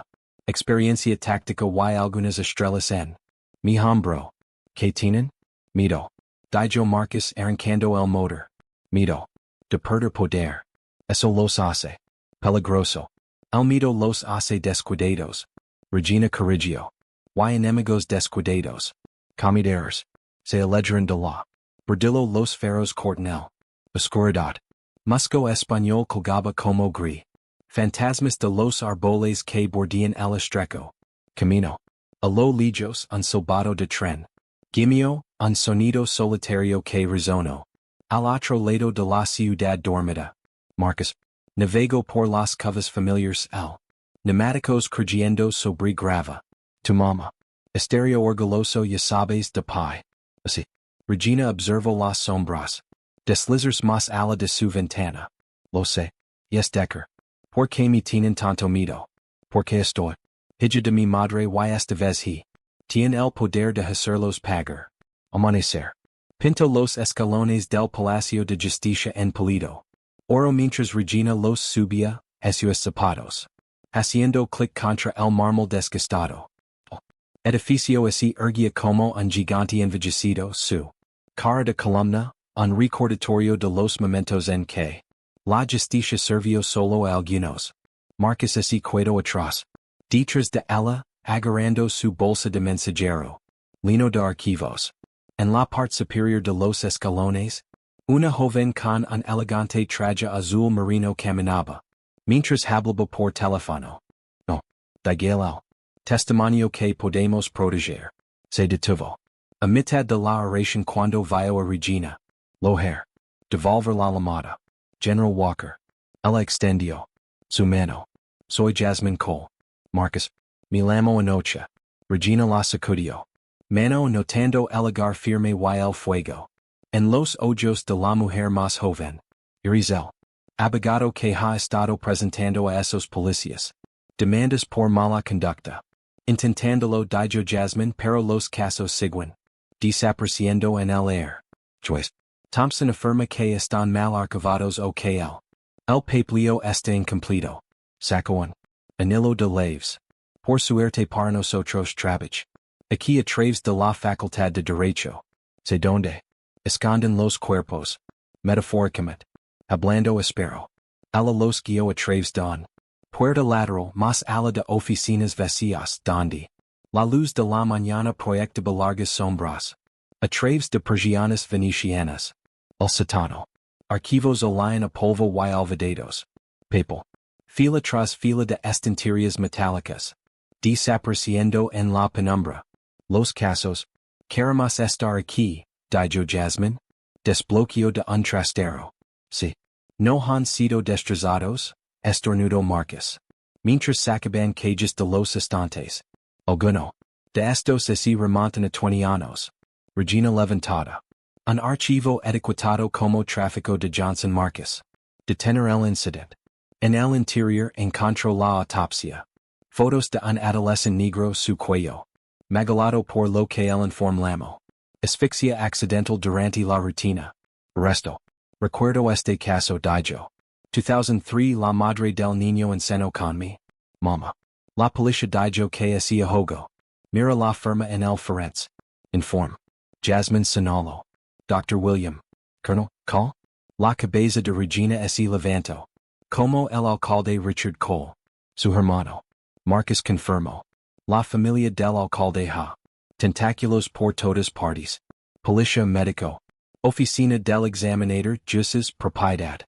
[SPEAKER 1] experiencia táctica y algunas estrellas en mi hombro. ¿Qué tienen? Miedo. Dijo Marcus arrancando el motor. Miedo. De perder poder. Eso los hace peligroso. El miedo los hace descuidados. Regina corrigió. Y enemigos descuidados. Comideros. Se alegran de la. Bordillo los feros cortinel. Oscuridad. Musco español colgaba como gris. Fantasmas de los árboles que bordean el estrecho. Camino. A lo lejos un silbato de tren. Gimio, un sonido solitario que resonó. Al otro lado de la ciudad dormida. Marcus. Navego por las covas familiares el. Neumáticos creyendo sobre grava. Tu mamá. Estereo orgulloso ya sabes de pai. Así. Regina observó las sombras. Deslizers más ala de su ventana. Lo sé. Yes Decker. ¿Por qué me tienen tanto miedo? Porque estoy. Hija de mi madre y esta vez he. Tiene el poder de hacerlos pagar. Amanecer. Pinto los escalones del Palacio de Justicia en Pulido. Oro mientras Regina los subía, a sus zapatos. Haciendo clic contra el mármol desgastado. Edificio así erguía como un gigante envejecido su cara de columna, un recordatorio de los momentos en que la justicia sirvió solo a algunos. Marcus así quedó atrás. Detrás de ella, agarrando su bolsa de mensajero. Lino de archivos. En la parte superior de los escalones, una joven con un elegante traje azul marino caminaba. Mientras hablaba por teléfono. No. Diga el testimonio que podemos proteger. Se detuvo. A mitad de la oración cuando vio a Regina. Loher. Devolver la llamada. General Walker. Ella extendió. Su mano. Soy Jasmine Cole. Marcus. Me llamo Anoche. Regina la sacudió. Mano notando el hogar firme y el fuego. En los ojos de la mujer más joven. Irizel. Abogado que ha estado presentando a esos policías. Demandas por mala conducta. Intentándolo dijo Jasmine pero los casos siguen. Desapareciendo en el air. Joyce. Thompson afirma que están mal archivados o que el papeleo está incompleto. Saco un anillo de leves. Por suerte para nosotros trabaj. Aquí a través de la facultad de derecho. Se donde esconden los cuerpos. Metafóricamente. Hablando espero. Ala los guio a través don. Puerta lateral más ala de oficinas vacías donde. La luz de la mañana proyectaba largas sombras. A través de persianas venecianas. El sótano. Archivos olían a polvo y olvidados. Papel. Fila tras fila de estanterías metálicas. Desapareciendo en la penumbra. Los casos. Queremos estar aquí, dijo Jasmine. Desbloqueo de un trastero. Sí. No han sido destrozados, estornudó Marcus. Mientras sacaban cajas de los estantes. Alguno. De estos así remontan a 20 años. Regina levantada. Un archivo etiquetado como tráfico de Johnson Marcus. Detener el incidente. En el interior encontró la autopsia. Fotos de un adolescente negro su cuello. Magalado por lo que el informe llamó. Asfixia accidental durante la rutina. Arrestó. Recuerdo este caso dijo. 2003 La madre del niño en seno con mi mama. La policía dijo que hacía juego. Mira la firma en el forense. Inform. Jasmine Sinalo. Dr. William. Colonel, call. La cabeza de Regina se levantó. Como el alcalde Richard Cole. Su hermano. Marcus confirmó. La familia del alcalde ha. Tentáculos por todas partes. Policía médico. Oficina del examinador jueces propiedad.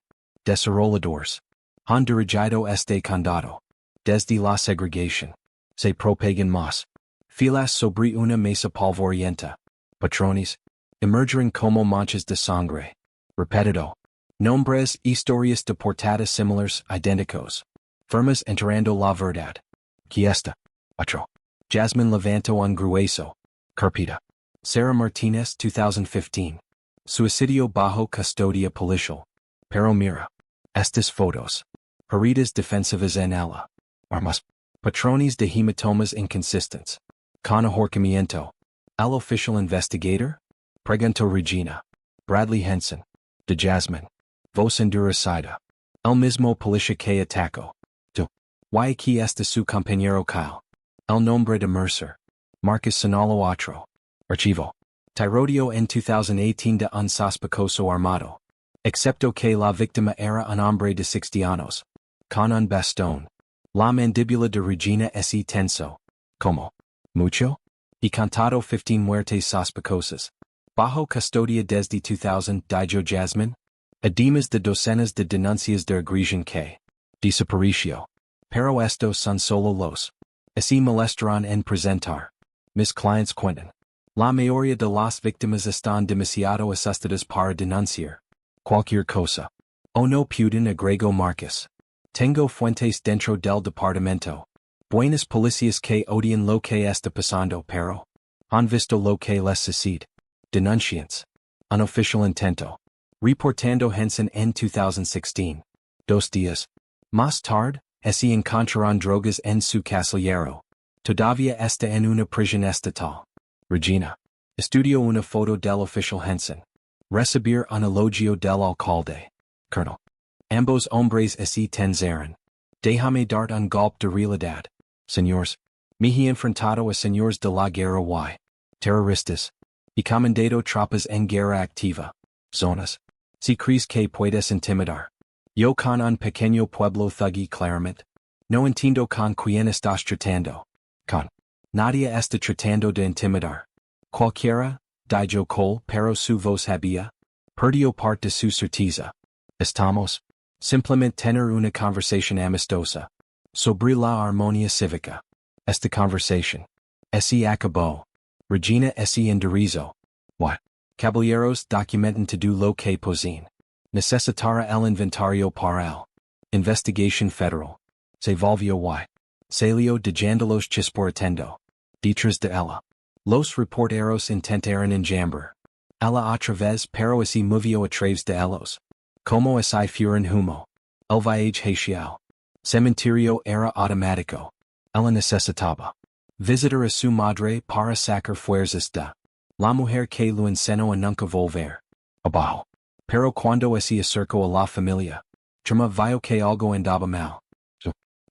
[SPEAKER 1] Desarrolladores. Han dirigido este condado. Desde la segregación. Se propagan más. Filas sobre una mesa polvorienta. Patrones. Emergen como manchas de sangre. Repetido. Nombres, historias de portada similares, idénticos. Firmas enterando la verdad. Quiesta. Otro. Jasmine Levanto un grueso. Carpeta. Sarah Martinez 2015. Suicidio bajo custodia policial. Pero mira. Estas fotos. Heridas defensivas en ala. Armas. Patrones de hematomas inconsistentes. Con ahorcamiento. El official investigator? Preguntó Regina. Bradley Henson. De Jasmine. Voz endurecida. El mismo policía que atacó. Tu. Y aquí está su compañero Kyle. El nombre de Mercer. Marcus Sinalo otro. Archivo. Tirodio en 2018 de un sospechoso armado. Excepto que la víctima era un hombre de 60 años. Con un bastón. La mandíbula de Regina se tensó. Como. Mucho? Y contado 15 muertes sospechosas. Bajo custodia desde 2000 dijo Jasmine. Además de docenas de denuncias de agresión que. Desaparicio. Pero estos son solo los. Se molestarán en presentar. Mis clients cuentan. La mayoría de las víctimas están demasiado asustadas para denunciar. Cualquier cosa. O no pueden agregó Marcus. Tengo fuentes dentro del departamento. Buenas policías que odian lo que está pasando pero. Han visto lo que les sucede. Denunciantes. Un oficial intento. Reportando Henson en 2016. 2 días. Más tarde, se encontraron drogas en su casillero. Todavía está en una prisión estatal. Regina. Estudió una foto del oficial Henson. Recibir un elogio del alcalde. Colonel. Ambos hombres se tenzaron. Déjame dar un golpe de realidad. Señores. Me he enfrentado a señores de la guerra y. Terroristas. Y comandado tropas en guerra activa. Zonas. Si crees que puedes intimidar. Yo con un pequeño pueblo thuggy claramente. No entiendo con quién estás tratando. Con. Nadie está tratando de intimidar. Cualquiera, dijo Cole, pero su voz había. Perdió parte de su certeza. Estamos. Simplemente tener una conversación amistosa. Sobre la armonía cívica. Esta conversación. Se acabó. Regina se enderezó. What? Caballeros documenten todo lo que poseen. Necesitará el inventario para el. Investigación federal. Se volvió y. Salió de jandalos chisportendo. Detrás de ella. Los reporteros intentaron enjambar. Ella otra vez pero se movió a través de ellos. Como si fueran humo. El viaje hacia. Cementerio era automático. Ella necesitaba. Visitar a su madre para sacar fuerzas de. La mujer que lo enseñó a nunca volver. Abajo. Pero cuando se acercó a la familia. Chama vio que algo andaba mal.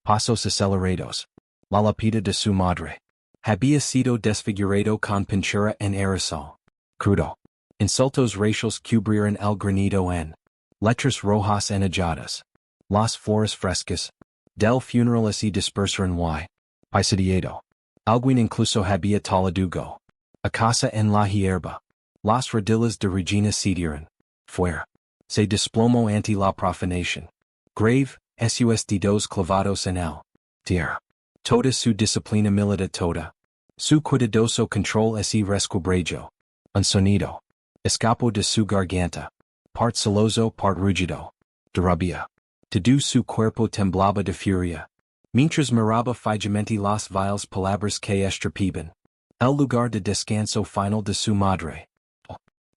[SPEAKER 1] Pasos acelerados. La lápida de su madre. Había sido desfigurado con pintura en aerosol. Crudo. Insultos raciales cubrieron el granido en. Letras rojas enojadas. Las flores frescas. Del funeral se dispersaron y. Paisadiado. Alguien incluso había taladugo. A casa en la hierba. Las rodillas de Regina cedieron. Fuera. Se desplomó ante la profanación. Grave, sus clavados en el. Tierra. Toda su disciplina militar toda. Su cuidadoso control se resquebrajó. Un sonido. Escapó de su garganta. Part celoso, part rugido. De rabia. Todo su cuerpo temblaba de furia. Mientras miraba fijamente las viles palabras que estrepían. El lugar de descanso final de su madre.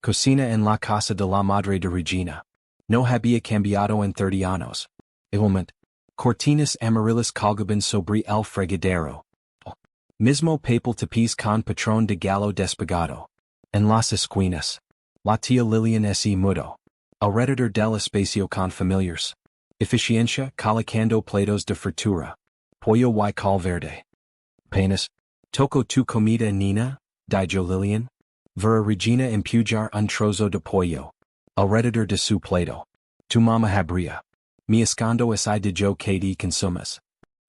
[SPEAKER 1] Cocina en la casa de la madre de Regina. No había cambiado en 30 años. Igualmente. Cortinas amarillas colgaban sobre el fregadero. Mismo papel tapiz con patrón de gallo despegado. En las esquinas. La tía Lilian se mudó. Alrededor del espacio con familiars. Eficiencia colocando platos de fritura. Pollo y cal verde. Penas. Toco tu comida nina, dijo Lilian. Vera Regina empujar un trozo de pollo. Alrededor de su plato. Tu mama habría. Mi escondo así de yo que di consumas.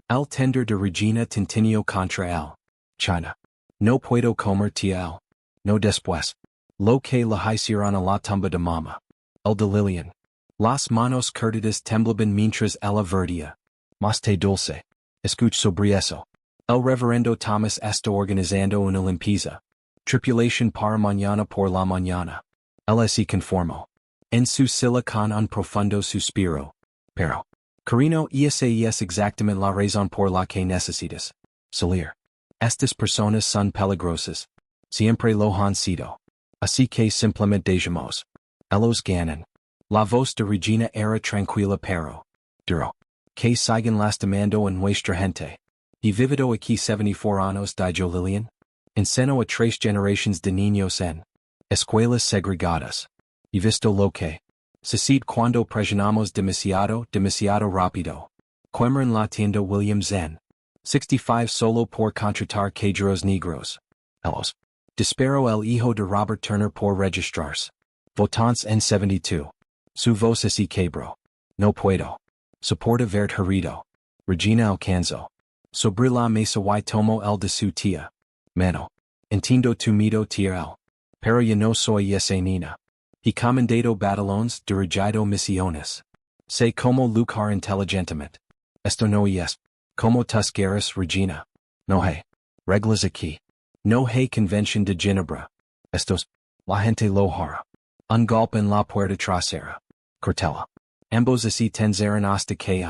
[SPEAKER 1] El tender de Regina tintinio contra el. China. No puedo comer tía el. No después. Lo que la hicieron a la tumba de mama. El de Lilian. Las manos curtidas temblaban mientras ella vertía. Más te dulce. Escuch sobre eso. El reverendo Thomas está organizando una limpieza. Tripulación para mañana por la mañana. Él se conformó. En su silla con un profundo suspiro. Pero. Carino esa es exactamente la razón por la que necesitas. Salir. Estas personas son peligrosas. Siempre lo han sido. Así que simplemente dejemos. Ellos ganan. La voz de Regina era tranquila pero. Duro. Que sigan lastimando en nuestra gente. He vivido aquí 74 años dijo Lilian. Enseñó a 3 generaciones de niños en escuelas segregadas. He visto lo que sucede cuando presionamos demasiado rápido. Quemer en la tienda Williams en 65 solo por contratar cajeros negros. Ellos. Disparó el hijo de Robert Turner por registrarse. Votants en 72. Su voz se quebró. No puedo. Soporta vert herido. Regina alcanzó. Sobre la mesa y tomo el de su tía. Mano. Entiendo tu miedo tía el. Pero yo no soy esa nina. He comandado batallones dirigido misiones. Sé cómo luchar inteligentemente. Esto no es. Como tus guerras, Regina. No hay. Reglas aquí. No hay convention de Ginebra. Estos. La gente lo hará. Un golpe en la puerta trasera. Cortella. Ambos así tensieron hasta que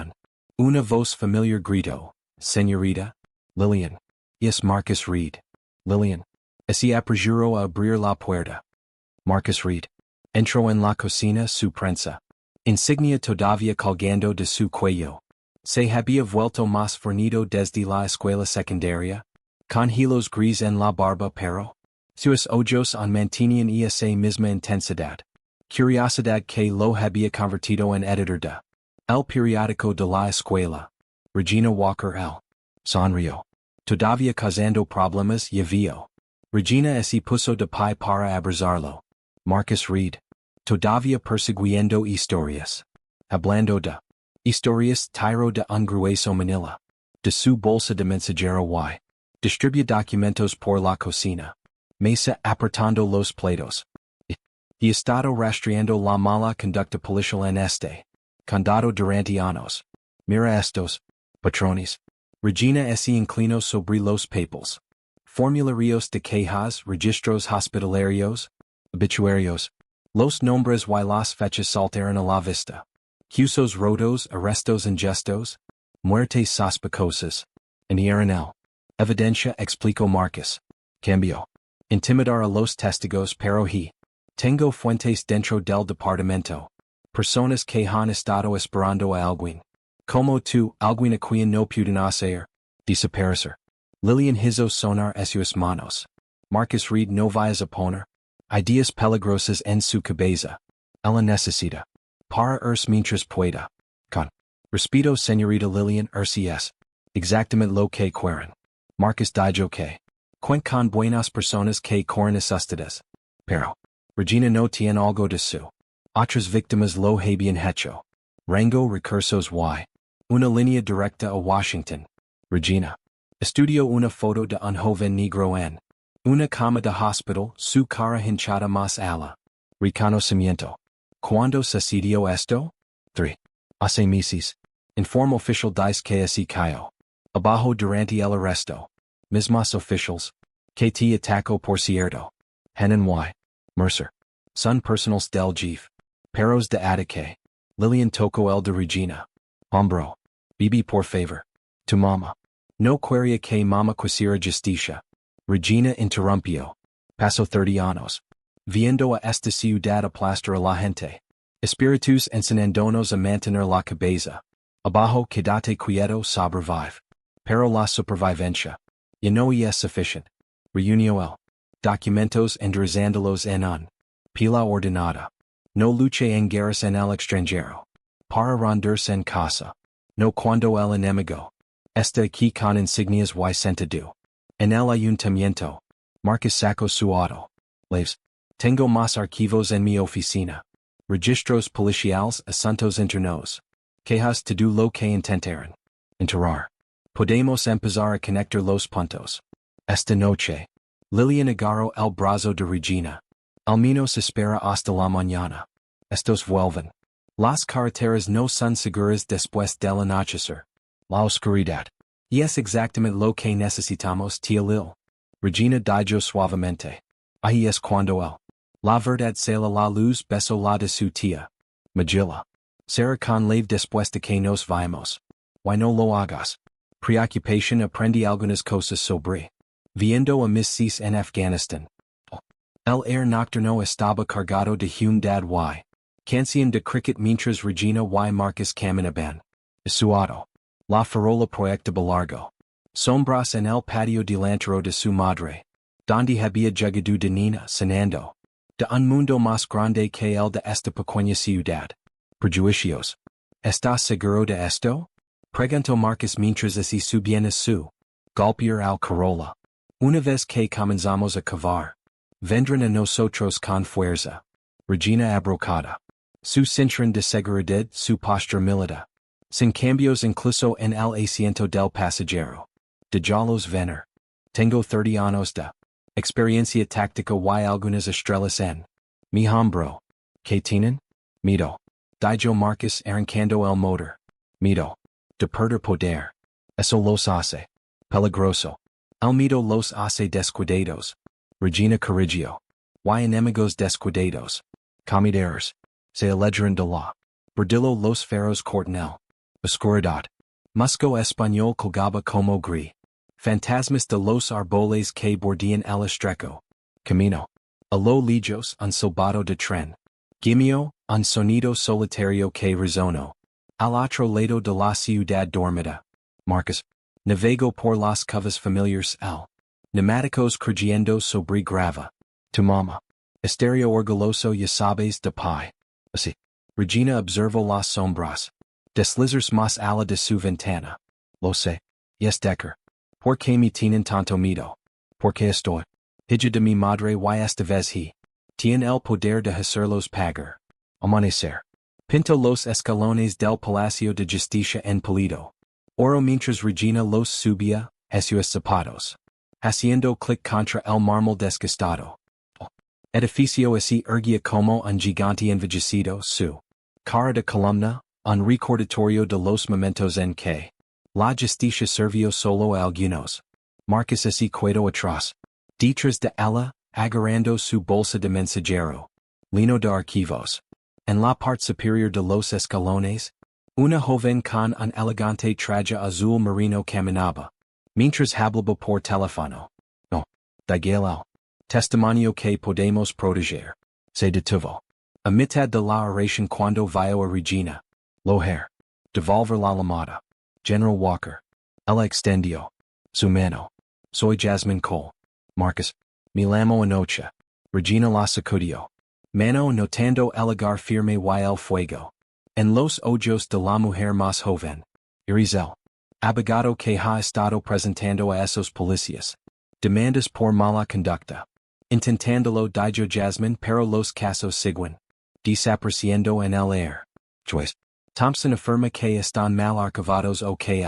[SPEAKER 1] una voz familiar gritó. Señorita. Lilian. Es Marcus Reed. Lilian. Así apresuró a abrir la puerta. Marcus Reed. Entró en la cocina su prensa. Insignia todavía colgando de su cuello. Se había vuelto más fornido desde la escuela secundaria. Con hilos gris en la barba pero. Sus ojos mantenían esa misma intensidad. Curiosidad que lo había convertido en editor de el periódico de la escuela. Regina Walker el. Sonrió. Todavía causando problemas y vio. Regina se puso de pie para abrazarlo. Marcus Reed. Todavía persiguiendo historias. Hablando de historias tiro de un grueso manila. De su bolsa de mensajero y. Distribuye documentos por la cocina. Mesa apretando los platos. He estado rastreando la mala conducta policial en este condado durante años. Mira estos patrones. Regina se inclinó sobre los papeles. Formularios de quejas, registros hospitalarios, obituarios. Los nombres y las fechas saltaron a la vista. Juicios rotos, arrestos injustos, muertes sospechosas. En el. Evidencia explicó Marcus. Cambio. Intimidar a los testigos pero he. Tengo fuentes dentro del departamento. Personas que han estado esperando a alguien. Como tú, alguien a quien no pudieron hacer. Desaparecer. Lilian hizo sonar sus manos. Marcus Reed no vayas a poner. Ideas peligrosas en su cabeza. Ella necesita. Para mientras pueda. Con. Respeto señorita Lilian es. Exactamente lo que quieren. Marcus dijo que. Cuent con buenas personas que corren asustadas. Pero. Regina no tiene algo de su. Otras víctimas lo habían hecho. Rango recursos y. Una línea directa a Washington. Regina. Estudió una foto de un joven negro en. Una cama de hospital, su cara hinchada más ala. Reconocimiento. ¿Cuándo sucedió esto? 3. Hace meses. Informe oficial dice que se cayó. Abajo durante el arresto. Mismas oficials. Que te atacó por cierto. Henan y. Mercer. Son personals del jefe. Peros de ataque. Lilian tocó el de Regina. Hombro. Bibi por favor. Tu mama. No quería que mama quisiera justicia. Regina interrumpió. Pasó 30 años. Viendo a esta ciudad aplastar a la gente. Espíritus encendiéndonos a mantener la cabeza. Abajo quédate quieto sobrevive. Pero la supervivencia. Ya no es suficiente. Reunió el documentos enderezándolos en un pila ordenada. No luche en guerras en el extranjero. Para rendirse en casa. No cuando el enemigo está aquí con insignias y sentado. En el ayuntamiento. Marcus saco su auto. Leves. Tengo más archivos en mi oficina. Registros policiales asuntos internos. Quejas todo lo que intentaron. Enterrar. Podemos empezar a conectar los puntos. Esta noche. Lilian agarró el brazo de Regina. Al menos espera hasta la mañana. Estos vuelven. Las carreteras no son seguras después del anochecer. La oscuridad. Y es exactamente lo que necesitamos, tía Lil. Regina dijo suavemente. Ahí es cuando la verdad sale a la luz, besó la de su tía. Magilla. Será con leve después de que nos vayamos. Why no lo hagas? Preocupación aprendí algunas cosas sobre. Viendo a Miss Cis en Afganistán. El air nocturno estaba cargado de humedad y canción de cricket mientras Regina y Marcus caminaban. Suado. La farola proyectaba largo. Sombras en el patio delantero de su madre. Donde había llegado de Nina cenando. De un mundo más grande que el de esta pequeña ciudad. Prejuicios. ¿Estás seguro de esto? Preguntó Marcus mientras así subían a su golpear al Corolla. Una vez que comenzamos a cavar. Vendrán a nosotros con fuerza. Regina abrocada. Su cinturón de seguridad, su postura militar. Sin cambios incluso en el asiento del pasajero. De los venir. Tengo 30 años de experiencia táctica y algunas estrellas en mi hombro. ¿Qué tienen? Miedo. Dijo Marcus arrancando el motor. Miedo. De perder poder. Eso los hace peligroso. El miedo los hace descuidados. Regina corrigió. Y enemigos descuidados. Comideros. Se alegran de la. Bordillo los feros cortinel. Oscuridad. Musco español colgaba como gris. Fantasmas de los árboles que bordean el estrecho. Camino. A lo lejos un silbato de tren. Gimio, un sonido solitario que resonó. Al otro lado de la ciudad dormida. Marcus. Navego por las covas familiares el. Neumáticos crujiendo sobre grava. Tu mamá. Estéreo orgulloso ya sabes de pai. Así. Regina observó las sombras. Deslizers más ala de su ventana. Lo sé. Yes Decker. ¿Por qué me tienen tanto miedo? Porque estoy. Hija de mi madre y esta vez he. Tiene el poder de hacerlos pagar. Amanecer. Pinto los escalones del Palacio de Justicia en Pulido. Oro mientras Regina los subía, sus zapatos. Haciendo clic contra el mármol desgastado. Edificio así erguía como un gigante envejecido su cara de columna, un recordatorio de los momentos en que la justicia sirvió solo a algunos. Marcus así quedó atrás. Detrás de ella, agarrando su bolsa de mensajero. Lino de archivos. En la parte superior de los escalones, una joven con un elegante traje azul marino caminaba. Mientras hablaba por teléfono. No. Diga el testimonio que podemos proteger. Se detuvo. A mitad de la oración cuando vio a Regina. Loher. Devolver la llamada. General Walker. Ella extendió. Su mano. Soy Jasmine Cole. Marcus. Me llamo Anocha. Regina la sacudió. Mano notando el agar firme y el fuego. En los ojos de la mujer más joven. Irizel. Abogado que ha estado presentando a esos policías. Demandas por mala conducta. Intentándolo dijo Jasmine pero los casos siguen. Desapareciendo en el air. Joyce. Thompson afirma que están mal archivados o que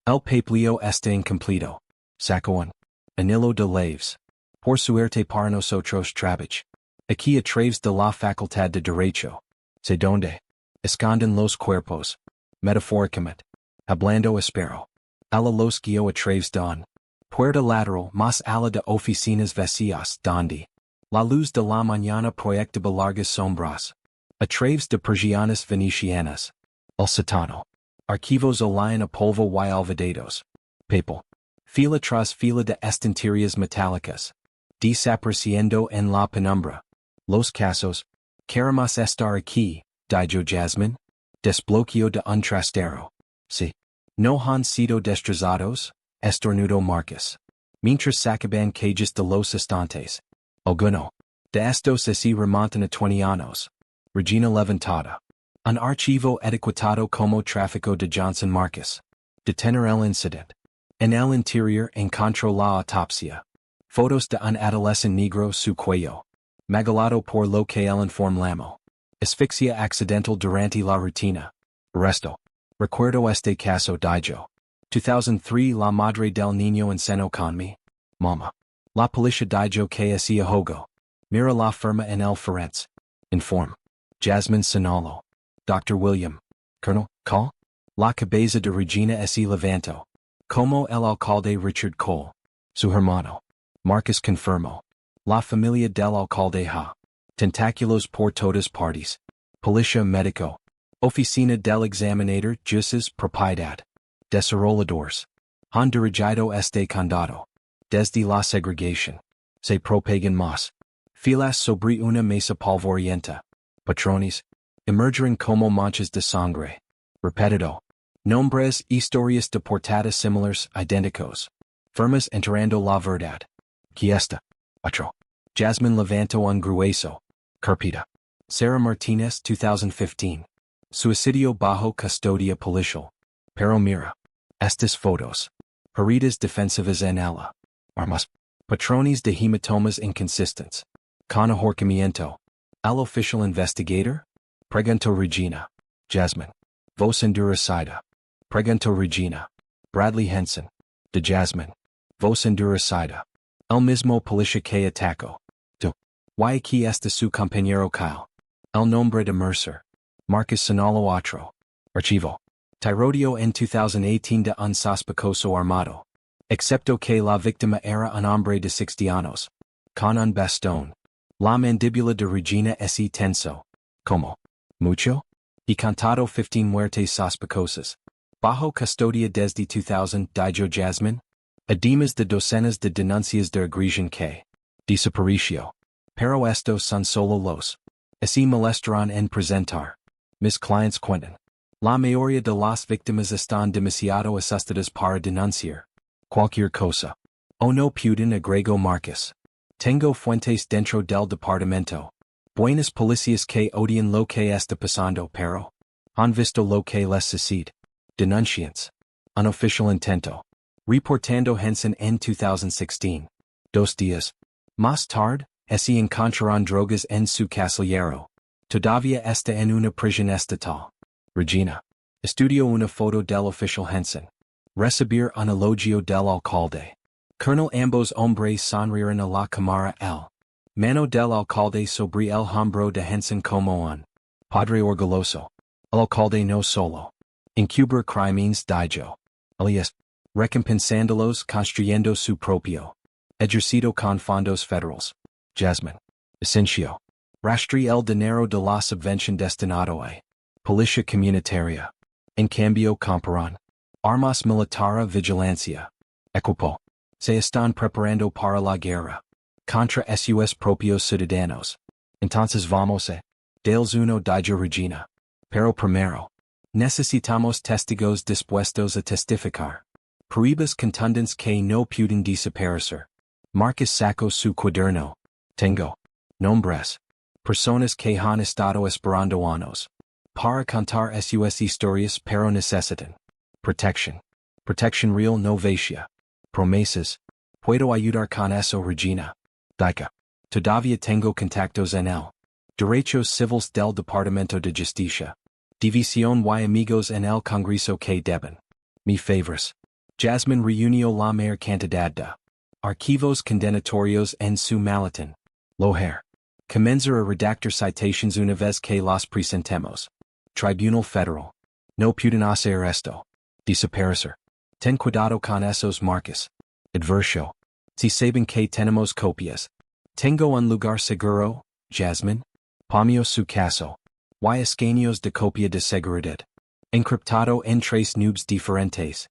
[SPEAKER 1] el papeleo está incompleto. Saco un anillo de leves. Por suerte para nosotros trabaj. Aquí a través de la facultad de Derecho. Se donde esconden los cuerpos. Metafóricamente. Hablando espero. Ella los guió a través de un puerta lateral más ala de oficinas vacías donde la luz de la mañana proyectaba largas sombras. A través de persianas venecianas. El sótano. Archivos olían a polvo y olvidados. Papel. Fila tras fila de estanterías metálicas. Desapareciendo en la penumbra. Los casos. Queremos estar aquí, dijo Jasmine. Desbloqueo de un trastero. Sí. No han sido destrozados, estornudó Marcus. Mientras sacaban cajas de los estantes. Alguno. De estos se remontan a 20 años. Regina levantada. Un archivo etiquetado como tráfico de Johnson Marcus. Detener el incident. En el interior encontró la autopsia. Fotos de un adolescente negro su cuello. Magalado por lo que el informe llamó. Asfixia accidental durante la rutina. Arrestó. Recuerdo este caso dijo. 2003 La madre del niño encenó con mi mama. La policía dijo que hacía juego. Mira la firma en el forense. Informe. Jasmine Sinalo. Dr. William. Colonel, call. La cabeza de Regina levantó. Como el alcalde Richard Cole. Su hermano. Marcus confirmó. La familia del alcalde ha. Tentáculos por todas partes. Policía médico. Oficina del examinador jueces propiedad. Desarrolladores. Han dirigido este condado. Desde la segregación. Se propagan más. Filas sobre una mesa polvorienta. Patrones. Emergen como manchas de sangre. Repetido. Nombres, historias de portadas similares, idénticos. Firmas enterando la verdad. Quiesta. Otro. Jasmine levantó un grueso. Carpeta. Sarah Martinez 2015. Suicidio bajo custodia policial. Pero mira. Estas fotos. Heridas defensivas en ella. Armas. Patrones de hematomas inconsistentes. Con ahorcamiento. El official investigator? Preguntó Regina. Jasmine. Voz endurecida. Preguntó Regina. Bradley Henson. De Jasmine. Voz endurecida. El mismo policía que atacó. Do. Y aquí está su compañero Kyle. El nombre de Mercer. Marcus Sinalo otro. Archivo. Tirodio en 2018 de un sospechoso armado. Excepto que la víctima era un hombre de 60 años. Con un bastón. La mandíbula de Regina tenso. Como. Mucho? Y contado 15 muertes sospechosas. Bajo custodia desde 2000, dijo Jasmine. Además de docenas de denuncias de agresión que. Desaparicio. Pero estos son solo los. Así molestarán en presentar. Mis clients cuentan. La mayoría de las víctimas están demasiado asustadas para denunciar. Cualquier cosa. O no pueden agrego Marcus. Tengo fuentes dentro del departamento. Buenas policías que odian lo que está pasando pero. Han visto lo que les sucede. Denunciantes. Un oficial intento. Reportando Henson en 2016. 2 días. Más tarde, se encontraron drogas en su casillero. Todavía está en una prisión estatal. Regina. Estudió una foto del oficial Henson. Recibir un elogio del alcalde. Colonel ambos hombres sonrieron a la cámara el. Mano del alcalde sobre el hombro de Henson como un. Padre orgulloso. El alcalde no solo. Encubrir crímenes dijo. Alias. Recompensándolos construyendo su propio. Ejercido con fondos federales. Jasmine. Esencio. Rastri el dinero de la subvención destinado a. Policía comunitaria. En cambio comparan. Armas militara vigilancia. Equipo. Se están preparando para la guerra. Contra sus propios ciudadanos. Entonces vamos a. Dels uno dijo Regina. Pero primero. Necesitamos testigos dispuestos a testificar. Pruebas contundentes que no pueden desaparecer. Marcus sacó su cuaderno. Tengo. Nombres. Personas que han estado esperando años. Para contar sus historias pero necesitan. Protection. Protection real no vacía. Promesas. Puedo ayudar con eso Regina. Dica. Todavía tengo contactos en el. Derechos civiles del Departamento de Justicia. División y amigos en el Congreso que deben. Mi favores. Jasmine reunió la mayor cantidad de. Archivos condenatorios en su maletín. Loher. Comenzar a redactar citations una vez que las presentemos. Tribunal Federal. No pueden hacer esto. Desaparecer. Ten cuidado con esos Marcus. Adverso. Si saben que tenemos copias. Tengo un lugar seguro, Jasmine. Pomio su caso. Y escaneos de copia de seguridad. Encriptado en 3 nubes diferentes.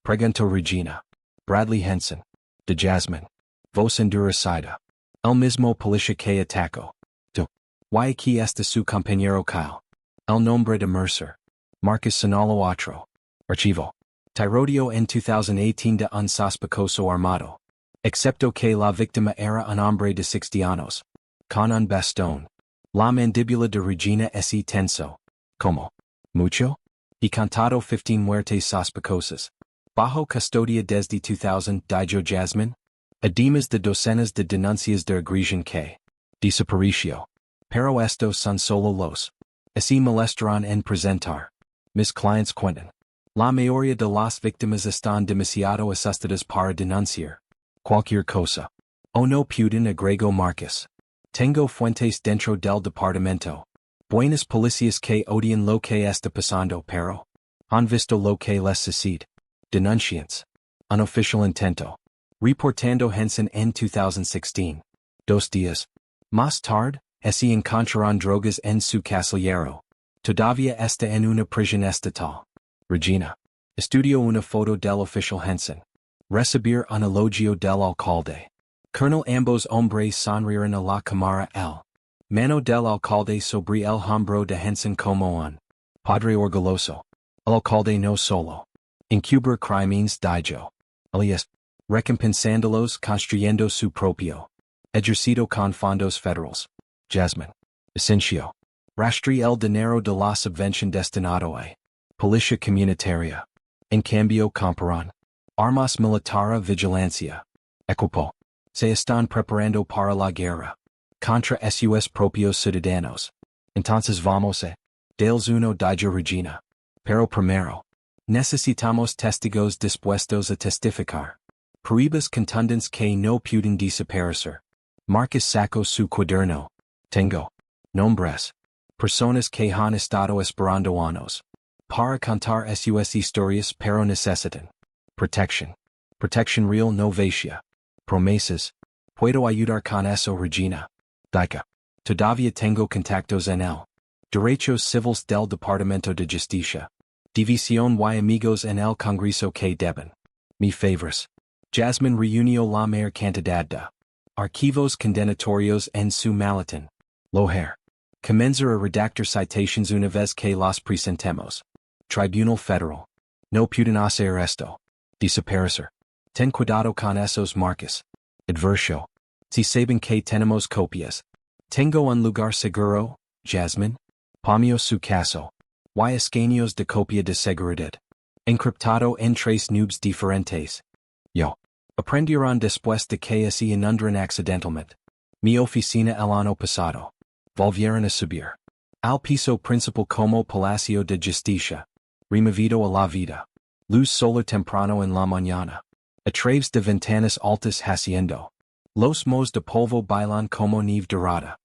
[SPEAKER 1] Preguntó Regina. Bradley Henson. De Jasmine. Voz endurecida. El mismo policía que atacó. Do. Y aquí está su compañero Kyle. El nombre de Mercer. Marcus Sinalo otro. Archivo. Tirodio en 2018 de un sospechoso armado. Excepto que la víctima era un hombre de 60 años. Con un bastón. La mandíbula de Regina se tensó. Como. Mucho? Y contado 15 muertes sospechosas. Bajo custodia desde 2000, dijo Jasmine. Además de docenas de denuncias de agresión que. Desapareció. Pero estos son solo los. Se molestarán en presentar. Mis clients cuentan. La mayoría de las víctimas están demasiado asustadas para denunciar. Cualquier cosa. O no pueden agrego Marcus. Tengo fuentes dentro del departamento. Buenas policías que odian lo que está pasando pero. Han visto lo que les sucede. Denunciantes. Un oficial intento. Reportando Henson en 2016. 2 días. Más tarde, se encontraron drogas en su casillero. Todavía está en una prisión estatal. Regina. Estudió una foto del oficial Henson. Recibir un elogio del alcalde. Colonel ambos hombres sonrieron a la cámara el. Mano del alcalde sobre el hombro de Henson como un. Padre orgulloso. El alcalde no solo. Encubrir crímenes dijo. Alias. Recompensándolos construyendo su propio. Ejercido con fondos federales. Jasmine. Esencio. Rastri el dinero de la subvención destinado a. Policía comunitaria. En cambio comparan. Armas militara vigilancia. Equipo. Se están preparando para la guerra. Contra sus propios ciudadanos. Entonces vamos a. Dels uno dijo Regina. Pero primero. Necesitamos testigos dispuestos a testificar. Pruebas contundentes que no pueden desaparecer. Marcus sacó su cuaderno. Tengo. Nombres. Personas que han estado esperando años. Para contar sus historias pero necesitan. Protection. Protection real no vacia. Promesas. Puedo ayudar con eso Regina. Dica. Todavía tengo contactos en el. Derechos civiles del Departamento de Justicia. División y amigos en el Congreso que deben. Mi favores. Jasmine reunió la mayor cantidad de. Archivos condenatorios en su maletín. Loher. Comenzar a redactar citations una vez que las presentemos. Tribunal Federal. No pueden hacer esto. Desaparecer. Ten cuidado con esos Marcus. Adverso. Si saben que tenemos copias. Tengo un lugar seguro, Jasmine. Pomio su caso. Y escaneos de copia de seguridad. Encriptado en 3 nubes diferentes. Yo. Aprendieron después de que se inundaron accidentalmente. Mi oficina el año pasado. Volvieron a subir. Al piso principal como Palacio de Justicia. Removido a la vida. Luz solar temprano en la mañana. A través de ventanas altas haciendo. Los mos de polvo bailan como nieve dorada.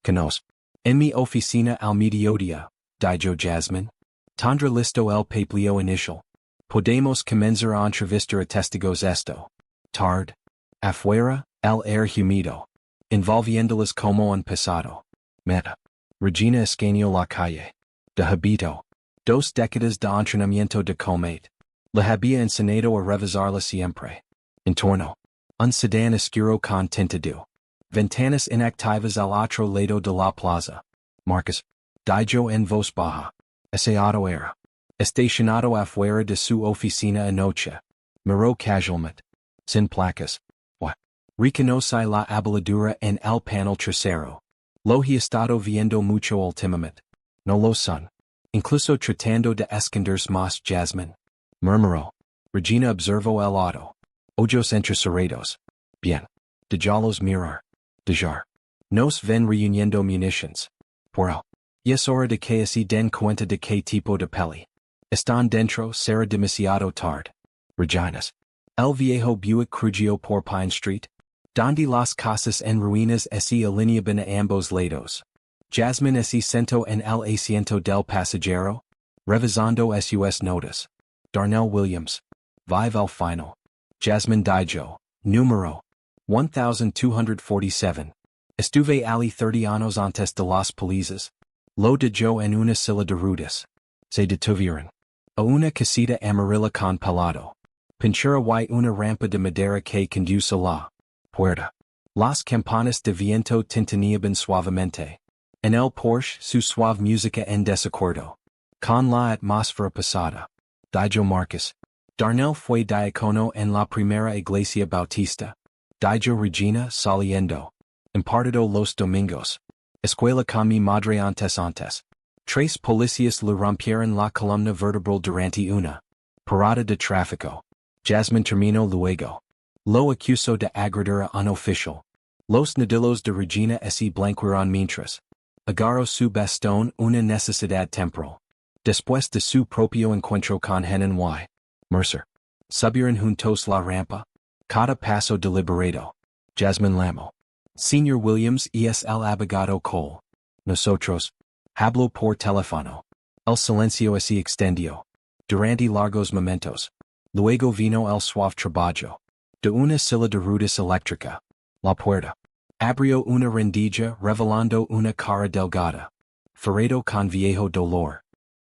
[SPEAKER 1] Canos. En mi oficina al mediodía, dijo Jasmine. Tendrá listo el papeleo inicial. Podemos comenzar a entrevistar a testigos esto. Tard. Afuera, el aire húmedo. Envolviéndoles como un pasado. Meta. Regina escaneó la calle. De habito. 2 décadas de entrenamiento de comate. La había enseñado a revisarla siempre. Entorno. Un sedán oscuro con tintado. Ventanas inactivas al otro lado de la plaza. Marcus. Dijo en voz baja. Ese auto era. Estacionado afuera de su oficina anoche. Miró casualmente. Sin placas. What? Reconoce la aboladura en el panel trasero. Lo he estado viendo mucho últimamente. No lo son. Incluso tratando de esconderse más Jasmine. Murmuró. Regina observó el auto. Ojos entrecerrados. Bien. Dejalos mirar. Dejar. Nos ven reuniendo munitions. Por el. Y es hora de que se den cuenta de qué tipo de peli. Están dentro, será demasiado tarde. Reginas. El viejo Buick Crugio por Pine Street. Donde las casas en ruinas se alineaban a ambos lados. Jasmine se sentó en el asiento del pasajero. Revisando sus notas. Darnell Williams. Vive el final. Jasmine dijo. Número. 1247. Estuve allí 30 años antes de las polizas. Lo dijo en una silla de ruedas. Se detuvieron. A una casita amarilla con pelado. Pintura y una rampa de madera que conduce a la puerta. Las campanas de viento tintineaban suavemente. En el Porsche su suave música en desacuerdo. Con la atmósfera pasada. Dijo Marcus. Darnell fue diácono en la primera iglesia bautista. Dijo Regina saliendo. Impartido los domingos. Escuela con mi madre antes. Tres policías le rompieron la columna vertebral durante una parada de tráfico. Jasmine terminó luego. Lo acusó de agredir a un oficial. Los nudillos de Regina se blanquearon mientras agarró su bastón una necesidad temporal. Después de su propio encuentro con Henan y Mercer. Subieron juntos la rampa. Cada paso deliberado. Jasmine Lamo. Señor Williams es el abogado Cole. Nosotros. Habló por teléfono. El silencio se extendió. Durante largos momentos. Luego vino el suave trabajo. De una silla de ruedas eléctrica. La puerta. Abrió una rendija revelando una cara delgada. Ferrado con viejo dolor.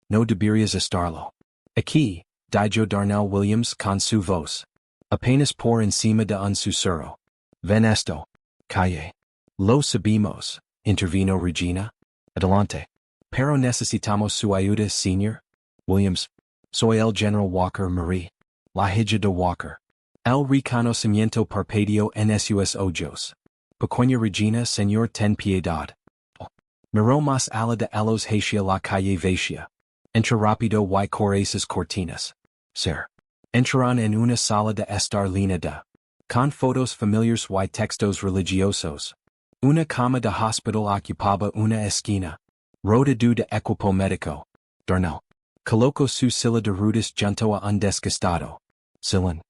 [SPEAKER 1] No deberías estarlo. Aquí, dijo Darnell Williams con su voz. Apenas por encima de un susurro. Ven esto. Calle. Lo sabemos, intervino Regina. Adelante. Pero necesitamos su ayuda, señor. Williams. Soy el General Walker Marie. La hija de Walker. El reconocimiento parpadeó en sus ojos. Pequeña Regina, señor, ten piedad. Miró más allá de ellos hacia la calle vacía. Entra rápido y corre esas cortinas. Sir. Entraron en una sala de estar linda. Con fotos familiares y textos religiosos. Una cama de hospital ocupaba una esquina. Rodeado de equipo médico. Darnell. Colocó su silla de ruedas junto a un desgastado. Silén.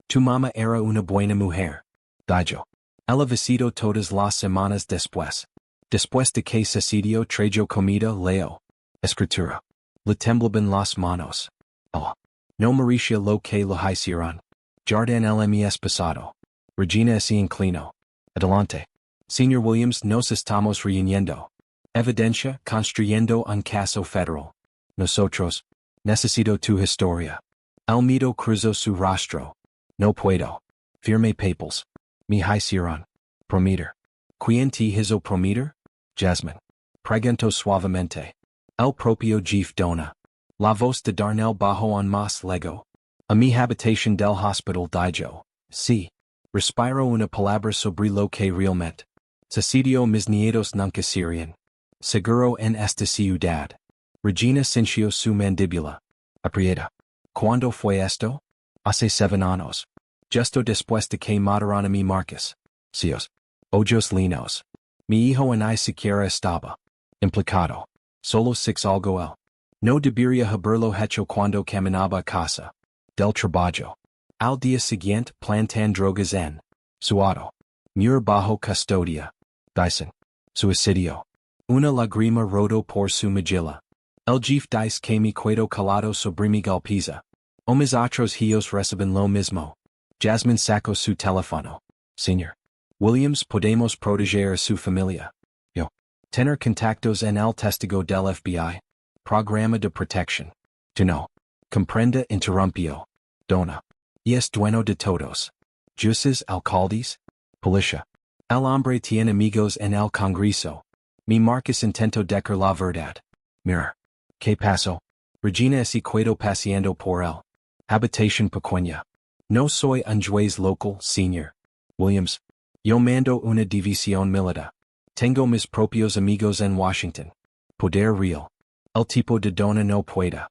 [SPEAKER 1] Tu mamá era una buena mujer. Dijo. Ella visitó todas las semanas después. Después de que sucedió trajo comida, leo. Escritura. Le temblaban las manos. Oh. No merecía lo que le hicieron. Jardín el mes pasado. Regina se inclinó. Adelante. Señor Williams, nos estamos reuniendo. Evidencia, construyendo un caso federal. Nosotros. Necesito tu historia. El miedo cruzó su rostro. No puedo. Firme papers. Me hicieron. Prometer. ¿Quién te hizo prometer? Jasmine. Preguntó suavemente. El propio Jeff Dona. La voz de Darnell bajó en más lego. A mi habitación del hospital dijo. Sí. Respiro una palabra sobre lo que realmente sucedió. Mis nietos nunca serían seguro en esta ciudad. Regina cinció su mandíbula. Aprieta. ¿Cuándo fue esto? Hace 7 años. Justo después de que mataron a mi Marcus. Cios. Ojos linos. Mi hijo en siquiera estaba implicado. Solo 6 algo él. No debería haberlo hecho cuando caminaba a casa del trabajo. Al día siguiente plantan drogas en su auto. Muere bajo custodia. Dicen. Suicidio. Una lágrima rodó por su mejilla. El jefe dice que me quedo calado sobre mi golpiza. O mis otros hijos reciben lo mismo. Jasmine sacó su teléfono. Señor Williams, podemos proteger a su familia. Yo. Tener contactos en el testigo del FBI. Programa de protección. Tu no. Comprenda, interrumpió. Dona. Y es dueño de todos. Jueces, alcaldes. Policía. El hombre tiene amigos en el Congreso. Mi Marcus intentó decir la verdad. Mira. ¿Qué pasó? Regina se quedó paseando por él. Habitación pequeña. No soy un juez local, señor Williams. Yo mando una división militar. Tengo mis propios amigos en Washington. Poder real. El tipo de dona no pueda.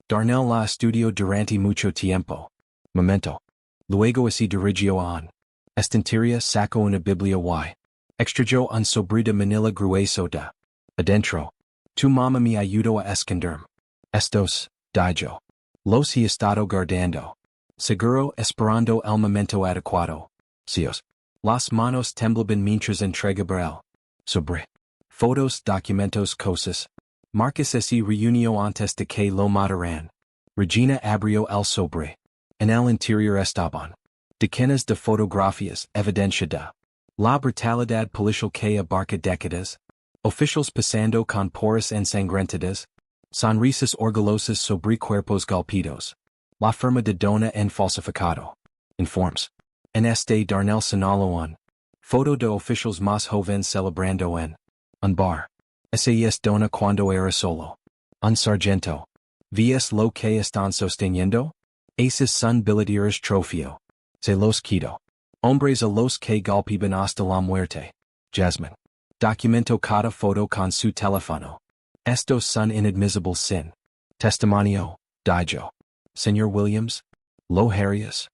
[SPEAKER 1] Darnell la estudió durante mucho tiempo. Momento. Luego se dirigió a un estantería, sacó una Biblia y extrayó un sobre de Manila grueso de adentro. Tu mamá me ayudó a esconderme. Estos, dijo. Los he estado guardando. Seguro esperando el momento adecuado. Cios. Las manos temblaban mientras entregaba el sobre. Fotos, documentos, cosas. Marcus se reunió antes de que lo mataran. Regina abrió el sobre. En el interior estaban decenas de fotografías, evidencia de la brutalidad policial que abarca décadas. Oficials pasando con poras ensangrentadas. Sonrisas orgullosas sobre cuerpos golpeados. La firma de dona en falsificado. Informes. En este Darnell señaló un foto de oficials más jóvenes celebrando en un bar. Ese es dona cuando era solo. Un sargento. ¿Ves lo que están sosteniendo? Esos son billeteras trofeo. Se los quito. Hombres a los que golpeaban hasta la muerte. Jasmine. Documento cada foto con su teléfono. Estos son inadmissibles sin testimonio, dijo. Señor Williams. Lo Harrias.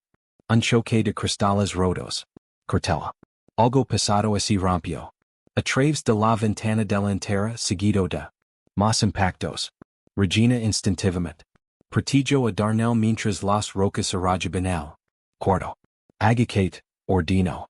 [SPEAKER 1] Un choque de cristales rotos. Cortella. Algo pasado así rompió. A través de la ventana delantera seguido de más impactos. Regina instintivamente. Protegió a Darnell mientras las rocas arrojaban el cuarto. Agicate, ordino.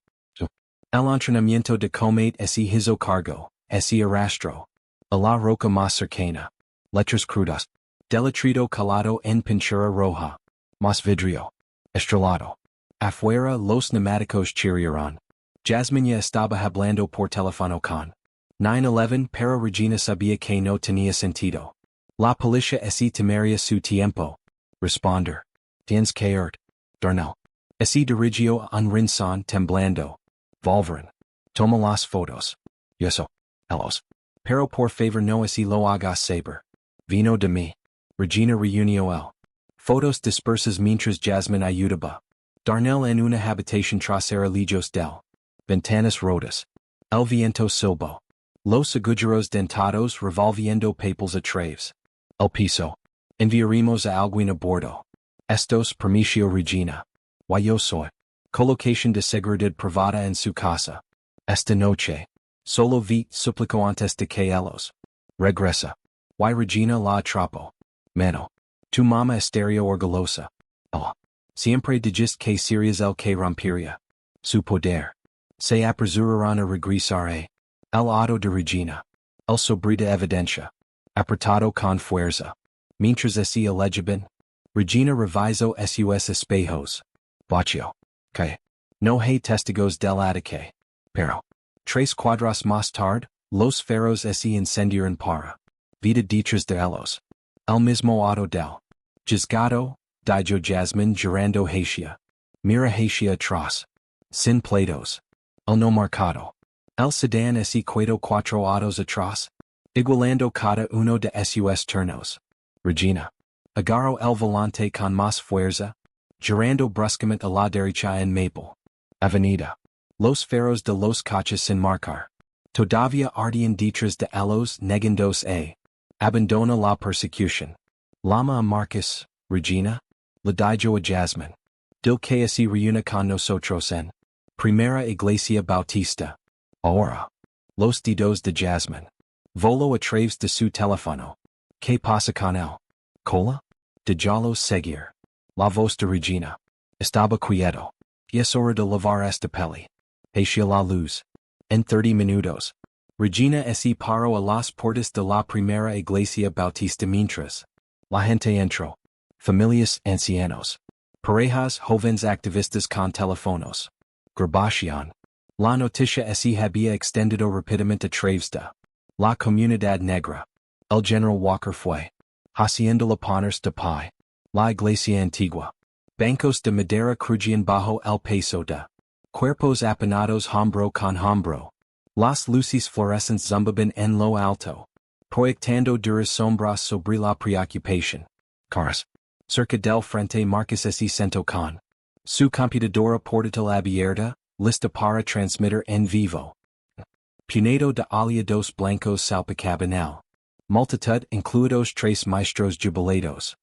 [SPEAKER 1] El entrenamiento de combate ese hizo cargo, ese arrastro. A la roca más cercana. Letras crudas. Deletrito calado en pintura roja. Más vidrio. Estrelado. Afuera los neumáticos chirriaron. Jasmine ya estaba hablando por teléfono con 911 pero Regina sabía que no tenía sentido. La policía ese temaria su tiempo. Responder. Tienes que ir. Darnell. Ese dirigió a un rincón temblando. Wolverine. Toma las fotos. Yeso. Elos. Pero por favor no así lo hagas saber. Vino de mí. Regina reunió el. Fotos dispersas mientras Jasmine ayudaba. Darnell en una habitación trasera lejos del. Ventanas rotas. El viento silbó. Los agujeros dentados revolviendo papels a través. El piso. Enviaremos a alguien a bordo. Estos permiso Regina. Yo soy. Colocación de seguridad privada en su casa. Esta noche. Solo vi suplicó antes de que ellos. Regresa. Regina la atrapó. Mano. Tu mama estéreo orgullosa. Siempre dijiste que serías el que rompería. Su poder. Se apresurarán a regresar a. El auto de Regina. El sobrida evidencia. Apretado con fuerza. Mientras así elegiben. Regina revisó sus espejos. Bacio. Que. No hay testigos del ataque. Pero. 3 cuadras más tarde, los faros se incendiaron para. Vida detrás de ellos. El mismo auto del. Juzgado, dijo Jasmine girando hacia. Mira hacia atrás. Sin pleitos. El no marcado. El sedán ese quedó 4 autos atrás. Igualando cada uno de sus turnos. Regina. Agarró el volante con más fuerza. Girando bruscamente a la derecha en Maple. Avenida. Los faros de los coches sin marcar. Todavía ardían detrás de ellos negándose a. Abandona la persecución. Llama a Marcus, Regina. Le dijo a Jasmine. Dil que se reúna con nosotros en. Primera Iglesia Bautista. Ahora. Los dedos de Jasmine. Voló a través de su teléfono. ¿Qué pasa con él? ¿Cola? Déjalos seguir. La voz de Regina. Estaba quieto. Es hora de lavar esta peli. Hacia la luz. En 30 minutos. Regina se paró a las puertas de la primera iglesia bautista mientras. La gente entró. Familias ancianos. Parejas jóvenes activistas con teléfonos. Grabación. La noticia se había extendido rápidamente a través de. La comunidad negra. El General Walker fue. Haciéndola ponerse de pie. La iglesia antigua. Bancos de madera crujían bajo el peso de. Cuerpos apinados hombro con hombro. Las luces fluorescentes zumbaban en lo alto. Proyectando duras sombras sobre la preocupación. Cars. Cerca del frente Marcus se sentó con. Su computadora portátil abierta, lista para transmitir en vivo. Puñado de aliados blancos salpicaban el. Multitud incluidos 3 maestros jubilados.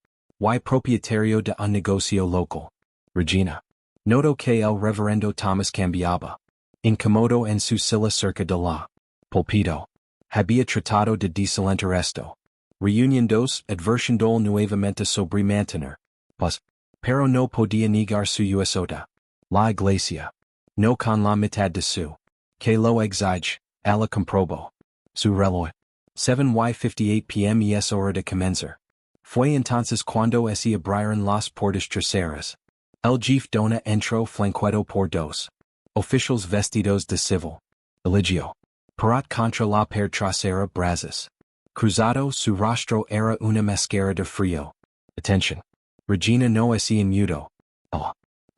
[SPEAKER 1] Propietario de un negocio local. Regina. Notó que el reverendo Thomas cambiaba. Incómodo en su silla cerca de la. Pulpito. Había tratado de desalentar esto. Reunión 2 advirtiendo nuevamente sobre mantener. Pues. Pero no podía negar su usota. La iglesia. No con la mitad de su. Que lo exige. Ella comprobó. Su reloj. 7:58 p.m. y es hora de comenzar. Fue entonces cuando se abrieron las puertas traseras. El jefe dona entró flanqueado por 2 oficials vestidos de civil. Eligio. Parat contra la pared trasera brazos. Cruzado su rostro era una máscara de frío. Attention. Regina no se inmutó.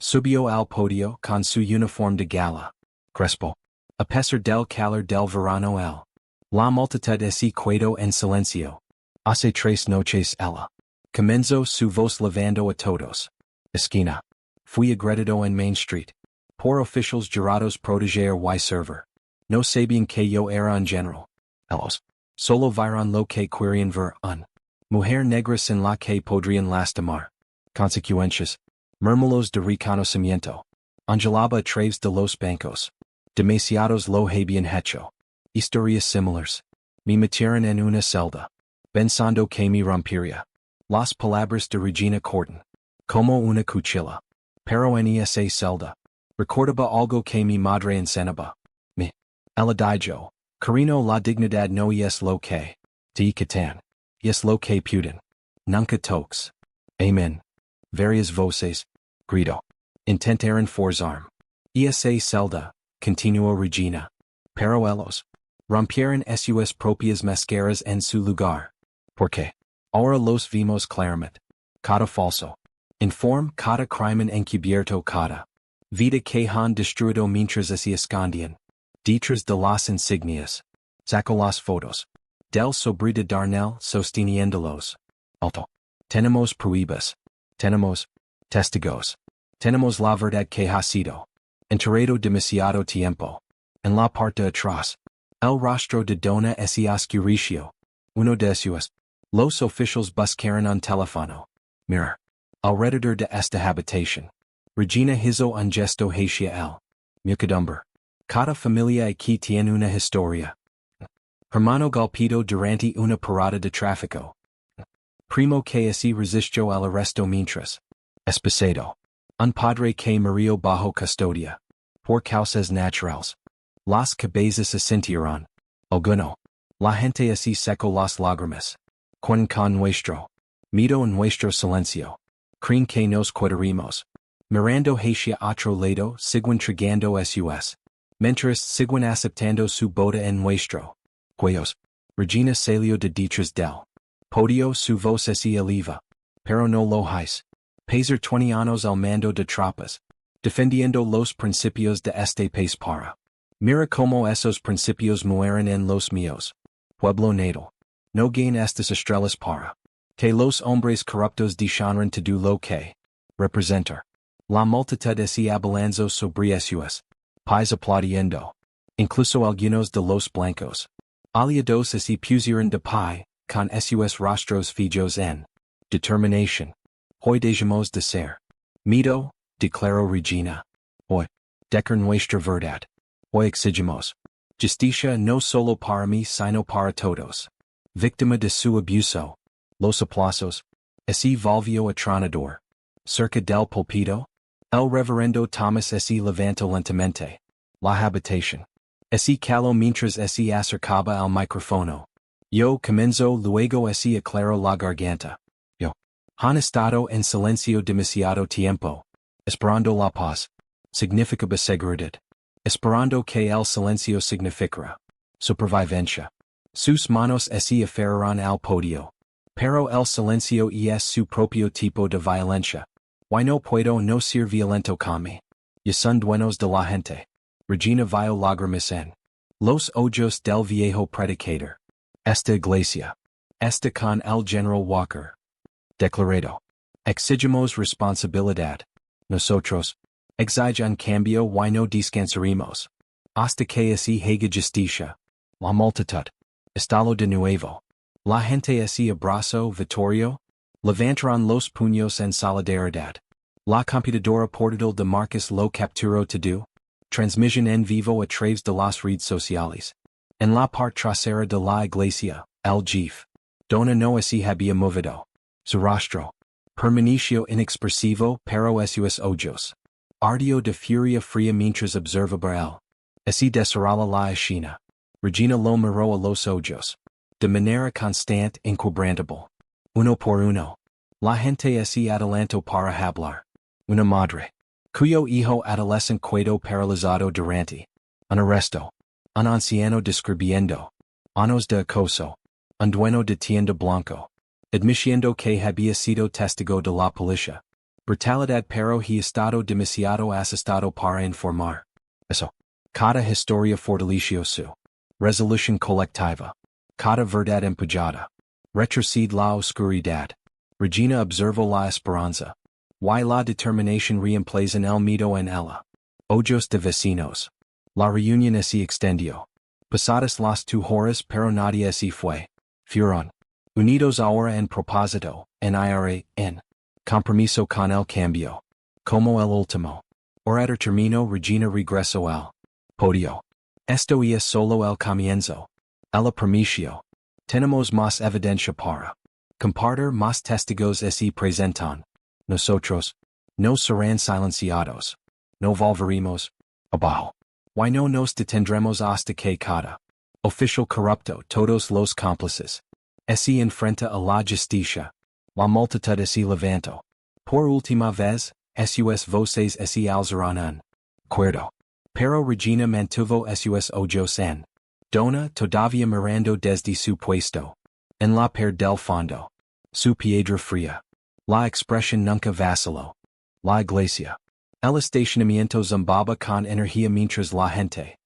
[SPEAKER 1] Subió al podio con su uniforme de gala. Crespo. A pesar del calor del verano la multitud se quedó en silencio. Hace 3 noches ella. Comenzó su voz lavando a todos. Esquina. Fui agredido en Main Street. Por oficials jurados proteger y server. No sabian que yo era un general. Ellos. Solo vieron lo que querían ver, mujer negra sin la que podrían lastimar. Consecuencias. Murmulos de reconocimiento. Angelaba a través de los bancos. Demasiados lo habían hecho. Historias similares. Me metieron en una celda. Pensando que me rompería. Las palabras de Regina cortan. Como una cuchilla. Pero en esa celda. Recordaba algo que mi madre enseñaba. Ella dijo. Carino la dignidad no es lo que. Te quitan. Es lo que pueden. Nunca toques. Amen. Varias voces. Grito. Intentaron forzarme. Esa celda. Continuó Regina. Pero ellos. Rompieron sus propias máscaras en su lugar. Porque. Ahora los vimos claramente. Cada falso. Informe cada crimen encubierto cada. Vida que han destruido mientras se escondían. Detrás de las insignias. Sacó las fotos. Del sobre de Darnell sosteniéndolos. Alto. Tenemos pruebas. Tenemos. Testigos. Tenemos la verdad que ha sido. Enterrado demasiado tiempo. En la parte atrás. El rostro de Dona ese oscuricio. Uno de esos. Los oficials buscaron un teléfono. Mira. Alrededor de esta habitación. Regina hizo un gesto hacia el. Mucadumber. Cada familia aquí tiene una historia. Hermano golpeado durante una parada de tráfico. Primo que se resistió al arresto mientras. Espesado. Un padre que murió bajo custodia. Por causas naturales. Las cabezas se sintieron. Alguno. La gente así secó las lágrimas. Con nuestro. Miedo en nuestro silencio. Creen que nos quedaremos. Mirando hacia otro lado siguen tragando sus. Mientras siguen aceptando su boda en nuestro. Cuellos. Regina salió de detrás del. Podio su voz se eleva. Pero no lo hice. Paser 20 años al mando de tropas. Defendiendo los principios de este país para. Mira como esos principios mueren en los míos. Pueblo natal. No gain estas estrellas para. Que los hombres corruptos dejaron to do lo que. Representar. La multitud se abalanzó sobre sus. Pais aplaudiendo. Incluso algunos de los blancos. Aliados se pusieron de pie, con sus rostros fijos en. Determinación. Hoy dejamos de ser. Miedo, declaró Regina. Hoy. Decar nuestra verdad. Hoy exigimos. Justicia no solo para mí sino para todos. Víctima de su abuso. Los aplausos. Se volvió atronador. Cerca del púlpito. El reverendo Thomas se levantó lentamente. La habitación. Se caló mientras se acercaba al micrófono. Yo comenzó luego se aclaró la garganta. Yo. Han estado en silencio demasiado tiempo. Esperando la paz. Significaba seguridad. Esperando que el silencio significara. Supervivencia. Sus manos se aferraron al podio. Pero el silencio es su propio tipo de violencia. Why no puedo no ser violento con me? Ya son dueños de la gente. Regina vio lágrimas en los ojos del viejo predicador. Esta iglesia. Esta con el General Walker. Declarado. Exigimos responsabilidad. Nosotros. Exige un cambio y no descansaremos. Hasta que se haga justicia. La multitud. Estalo de nuevo. La gente se abrazó Vittorio. Levantaron los puños en solidaridad. La computadora portátil de Marcus lo capturó todo. Transmisión en vivo a través de las redes sociales. En la parte trasera de la iglesia, el jefe. Dona no se había movido. Su rostro. Permaneció inexpresivo pero sus ojos. Ardió de furia fría mientras observaba él. Se desarrolla la escena. Regina lo miró a los ojos. De manera constante inquebrantable. Uno por uno. La gente se adelantó para hablar. Una madre. Cuyo hijo adolescente quedó paralizado durante. Un arresto. Un anciano describiendo. Años de acoso. Un dueño de tienda blanco. Admitiendo que había sido testigo de la policía. Brutalidad pero he estado demasiado asustado para informar. Eso. Cada historia fortaleció su. Resolución colectiva. Cada verdad empujada. Retrocede la oscuridad. Regina observó la esperanza. Y la determinación reemplazan el miedo en ella. Ojos de vecinos. La reunión se extendió. Pasadas las 2 horas pero nadie se fue. Fueron unidos ahora en propósito, en compromiso con el cambio. Como el último orador terminó, Regina regresó al podio. Esto es solo el comienzo. El promicio. Tenemos más evidencia para compartir, más testigos se presentan. Nosotros no serán silenciados. No volveremos abajo. Why no nos detendremos hasta que cada oficial corrupto, todos los cómplices, se enfrenta a la justicia. La multitud se levantó. Por última vez, sus voces se alzarán en acuerdo. Pero Regina mantuvo sus ojos en Donna, todavía mirando desde su puesto. En la pared del fondo. Su piedra fría. La expresión nunca vaciló. La iglesia. El estacionamiento zumbaba con energía mientras la gente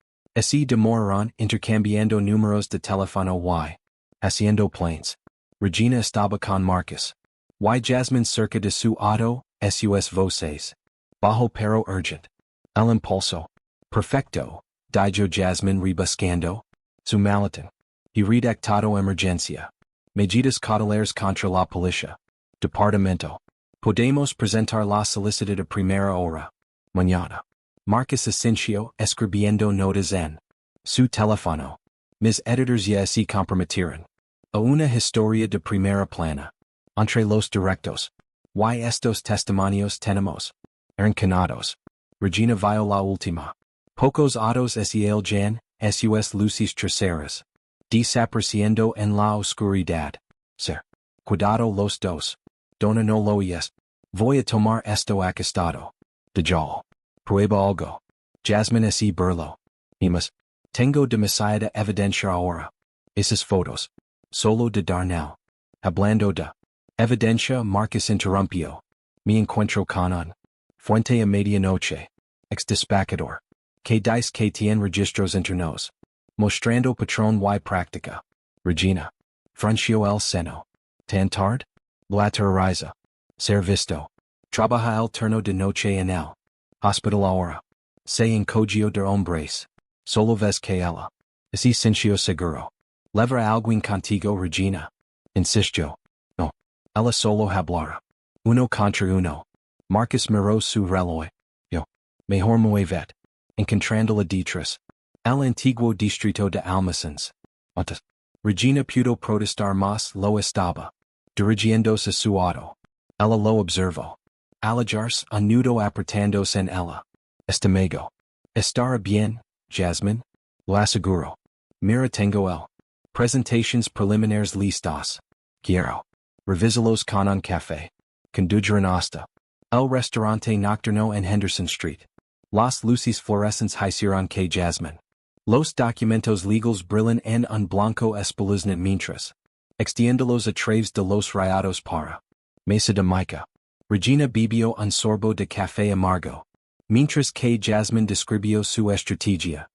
[SPEAKER 1] se demoraron intercambiando números de teléfono y haciendo planes. Regina estaba con Marcus y Jasmine cerca de su auto, sus voces bajo pero urgent. El impulso perfecto, dijo Jasmine rebuscando su maletín y redactado emergencia. Medidas cautelares contra la policía. Departamento. Podemos presentar la solicitud a primera hora. Mañana. Marcus Asensio escribiendo notas en su teléfono. Mis editors ya se comprometieron a una historia de primera plana. Entre los directos. Y estos testimonios tenemos encarnados. Regina vio la última. Pocos autos se el jan, sus luces traseras. Desapareciendo en la oscuridad. Ser. Cuidado los dos. Donna no lo es. Voy a tomar esto acostado. Dejal. Prueba algo. Jasmine se burló. Nimas. Tengo demasiada evidencia ahora. Esas fotos. Solo de Darnell. Hablando de evidencia, Marcus interrumpió. Me encuentro con un fuente a medianoche. Ex despachador. Que dice que tiene registros internos. Mostrando patrón y práctica. Regina. Frunció el seno. Tan tard? La terroriza. Ser visto. Trabaja el turno de noche en el hospital ahora. Se encogió de hombres. Solo ves que ella se sintió seguro. Levra alguien contigo, Regina. Insistió. No. Ella solo hablara. Uno contra uno. Marcus miró su reloj. Yo. Mejor muevet. Encontrando la detrás. El antiguo distrito de almacenes. Antes. Regina pudo protestar más, lo estaba dirigiéndose a su auto. Ella lo observó. Alejarse, a nudo apretándose en ella. Estómago. Estará bien, Jasmine? Lo aseguro. Mira, tengo el presentations preliminares listos. Quiero revisalos con un café. Condujeron hasta el restaurante nocturno en Henderson Street. Las luces fluorescentes hicieron que Jasmine. Los documentos legales brillan en un blanco espeluznante mientras extiéndolos a través de los rayados para mesa de mica. Regina bebió un sorbo de café amargo. Mientras que Jasmine describió su estrategia.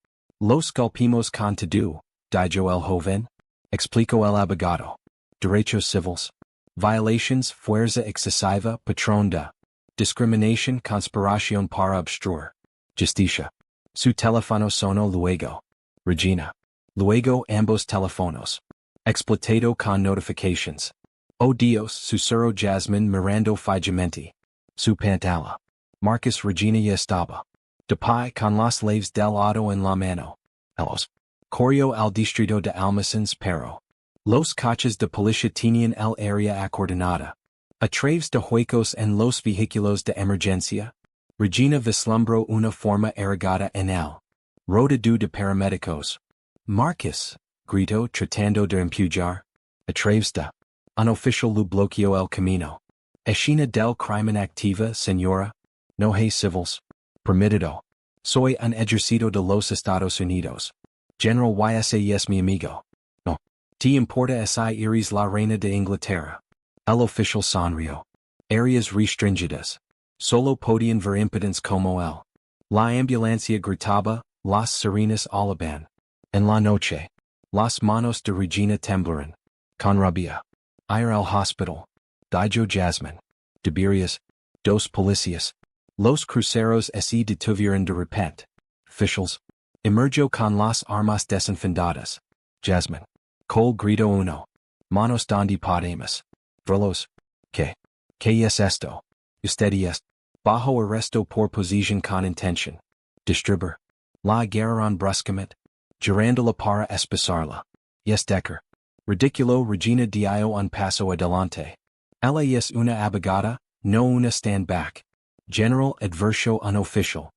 [SPEAKER 1] Los culpimos con todo, dijo el joven. Explicó el abogado. Derechos civiles. Violations, fuerza excesiva, patrón de discriminación, conspiración para obstruir justicia. Su teléfono sonó luego. Regina. Luego ambos teléfonos. Explotado con notifications. Oh Dios, susurró Jasmine mirando fijamente. Su pantalla. Marcus Regina ya estaba. De pie con las llaves del auto en la mano. Ellos. Corrió al distrito de almacenes pero. Los coches de policía tenían el área acordonada. A través de huecos en los vehículos de emergencia. Regina vislumbró una forma erigada en el rodado de paramédicos. Marcus, gritó tratando de empujar. A través de un oficial lo bloqueó el camino. Escena del crimen activa, señora. No hay civiles. Permitido. Soy un ejército de los Estados Unidos. General YS es mi amigo. No. ¿Te importa si eres la reina de Inglaterra? El oficial sonrió. Áreas restringidas. Solo podían ver impotentes como él. La ambulancia gritaba, las sirenas alaban. En la noche. Las manos de Regina temblaron. Con rabia. Ir al hospital. Dijo Jasmine. Tiberias. Dos policías. Los cruceros se detuvieron de repente. Officials. Emergió con las armas desenfundadas. Jasmine. Cole grito uno. Manos donde podemos. Verlos. ¿Qué? ¿Qué es esto? Usted es. Bajo arresto por posición con intención. Distribuir. La agarraron bruscamente. Girándola para espesarla. Yes Decker. Ridiculo Regina dio un paso adelante. Ella es una abogada, no una stand back. General adverso un oficial.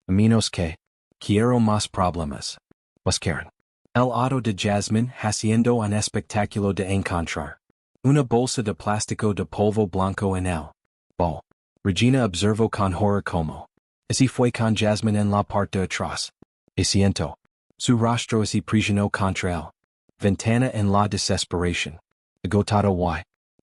[SPEAKER 1] A menos que. Quiero más problemas. Buscaron. El auto de Jasmine haciendo un espectáculo de encontrar. Una bolsa de plástico de polvo blanco en el bol. Regina observó con horror como. Así fue con Jasmine en la parte de atrás. Y siento. Su rostro así prisionó contra él. Ventana en la desesperación. Agotado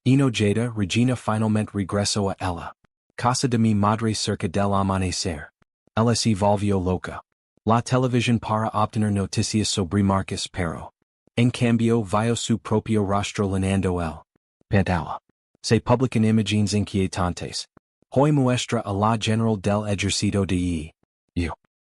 [SPEAKER 1] y enojada, Regina finalmente regresó a ella. Casa de mi madre cerca del amanecer. Ella se volvió loca. La televisión para obtener noticias sobre Marcus pero. En cambio vio su propio rostro llenando el pantalla. Se publican imágenes inquietantes. Hoy muestra a la general del ejército de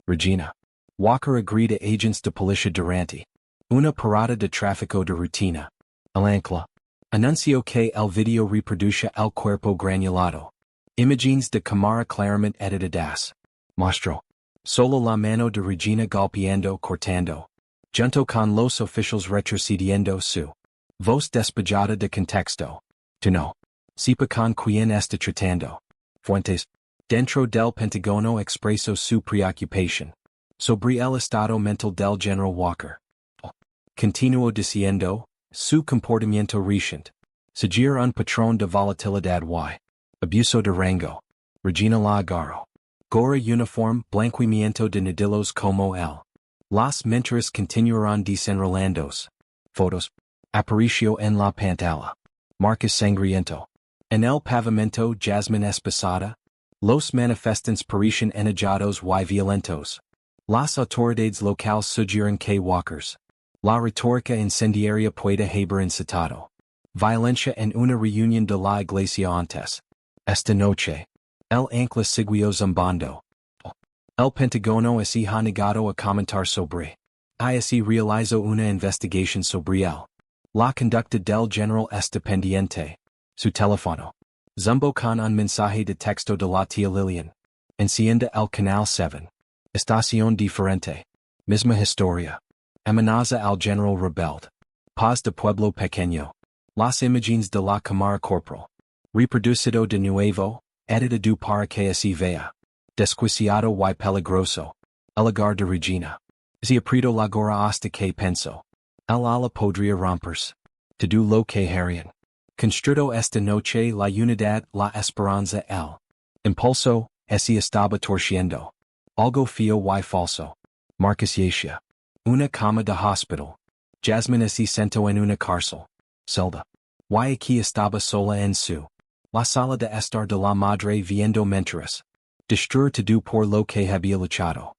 [SPEAKER 1] Regina Walker agrede agents de policía durante una parada de tráfico de rutina. El ancla anunció que el video reproduce el cuerpo granulado. Imágenes de cámara claramente editadas. Mostró solo la mano de Regina golpeando cortando. Junto con los oficiales retrocediendo su voz despejada de contexto. Tu no. Sepa con quien está tratando. Fuentes. Dentro del Pentágono expresó su preocupación sobre el estado mental del General Walker. Continuó diciendo, su comportamiento reciente. Seguir un patrón de volatilidad y abuso de rango. Regina la agarró. Gora uniform blanqueamiento de nudillos como el. Las mentiras continuarán desenrolándose. Fotos. Aparicio en la pantalla. Marcus sangriento. En el pavimento Jasmine espesada. Los manifestantes parecen enojados y violentos. Las autoridades locales sugieren que Walkers. La retórica incendiaria puede haber incitado. Violencia en una reunión de la iglesia antes. Esta noche. El ancla siguió zumbando. El Pentágono ha negado a comentar sobre. Se realizó una investigación sobre él. La conducta del general está pendiente. Su teléfono. Zumbo con un mensaje de texto de la tía Lillian. Encienda el canal 7. Estación diferente. Misma historia. Amenaza al general rebelde. Paz de pueblo pequeño. Las imágenes de la cámara corporal. Reproducido de nuevo, editado para que se vea. Desquiciado y peligroso. El hogar de Regina. Se aprieto la gora hasta que pensó. El ala podría romperse. Todo lo que harían. Construido esta noche la unidad, la esperanza, el impulso, se estaba torciendo. Algo feo y falso. Marcus Yacia. Una cama de hospital. Jasmine se sentó en una cárcel. Celda. Y aquí estaba sola en su. La sala de estar de la madre viendo mentiras. Destruir todo por lo que había luchado.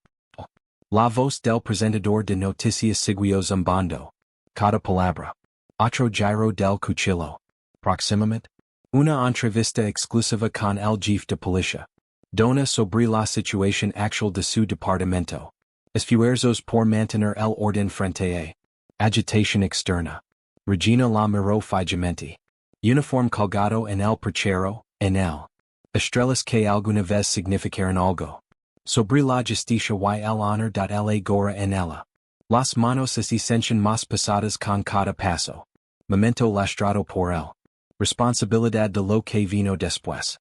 [SPEAKER 1] La voz del presentador de noticias siguió zumbando. Cada palabra. Otro giro del cuchillo. Próximamente. Una entrevista exclusiva con el jefe de policía. Dona sobre la situación actual de su departamento. Esfuerzos por mantener el orden frente a agitación externa. Regina la miró fijamente. Uniform colgado en el perchero, en el. Estrellas que alguna vez significaron algo. Sobre la justicia y el honor de la gora en ella. Las manos se sienten más pesadas con cada paso. Momento lastrado por él. Responsabilidad de lo que vino después.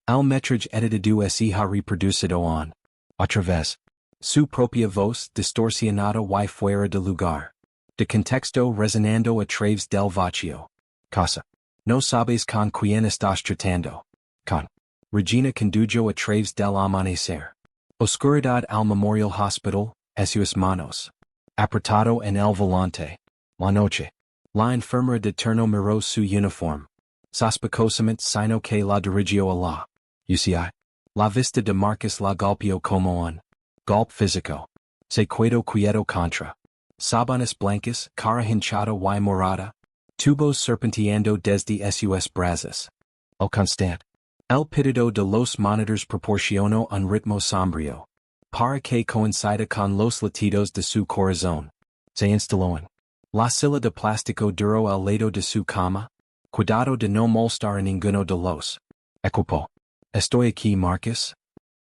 [SPEAKER 1] El metrage editado se ha reproducido on. Otra vez. Su propia voz distorsionada y fuera de lugar. De contexto resonando a través del vacío. Casa. No sabes con quién estás tratando. Con. Regina condujo a través del amanecer. Oscuridad al Memorial Hospital, sus manos. Apretado en el volante. La noche. La enfermera de turno miró su uniform. Sospechosamente sino que la dirigió a la UCI. La vista de Marcus la golpeó como un golpe físico. Se quedó contra. Sábanas blancas, cara hinchada y morada. Tubos serpenteando desde sus brazos. El constante. El pedido de los monitores proporcionó un ritmo sombrío, para que coincida con los latidos de su corazón. Se instaló en la silla de plástico duro al lado de su cama. Cuidado de no molestar a ninguno de los equipo. Estoy aquí, Marcus.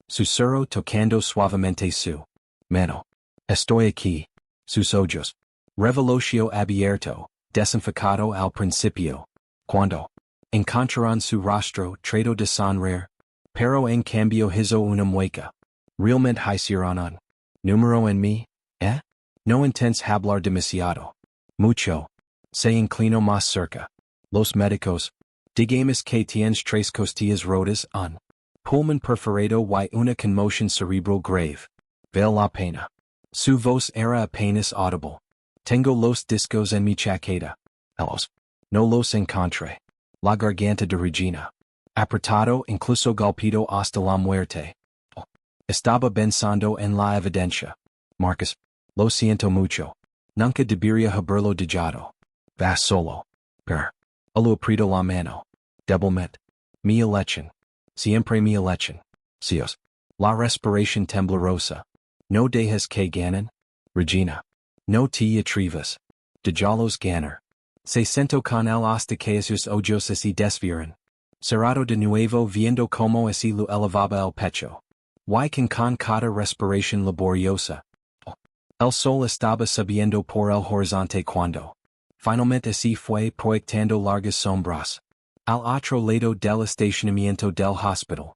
[SPEAKER 1] Susurro tocando suavemente su mano. Estoy aquí. Sus ojos. Revelotio abierto, desenfocado al principio. Cuando encontraron su rostro trato de sonreír, pero en cambio hizo una mueca. Realmente hicieron un número en mí, ¿eh? No intentes hablar demasiado. Mucho. Se inclinó más cerca. Los médicos, digamos que tienes 3 costillas rotas, un pulmón perforado y una conmoción cerebral grave. Vale la pena. Su voz era apenas audible. Tengo los discos en mi chaqueta. Ellos. No los encontré. La garganta de Regina. Apretado, incluso golpeado hasta la muerte. Oh. Estaba pensando en la evidencia. Marcus. Lo siento mucho. Nunca debería haberlo dejado. Vas solo. Per. Lo aprieto la mano. Débilmente. Mi election. Siempre mi election. Cios. La respiración temblorosa. No dejes que ganen. Regina. No te atrevas. Dejalos ganar. Se sentó con él hasta que sus ojos se desvieron. Cerrado de nuevo viendo como así lo elevaba el pecho. Y con cada respiración laboriosa. Oh. El sol estaba subiendo por el horizonte cuando finalmente así fue proyectando largas sombras. Al otro lado del estacionamiento del hospital.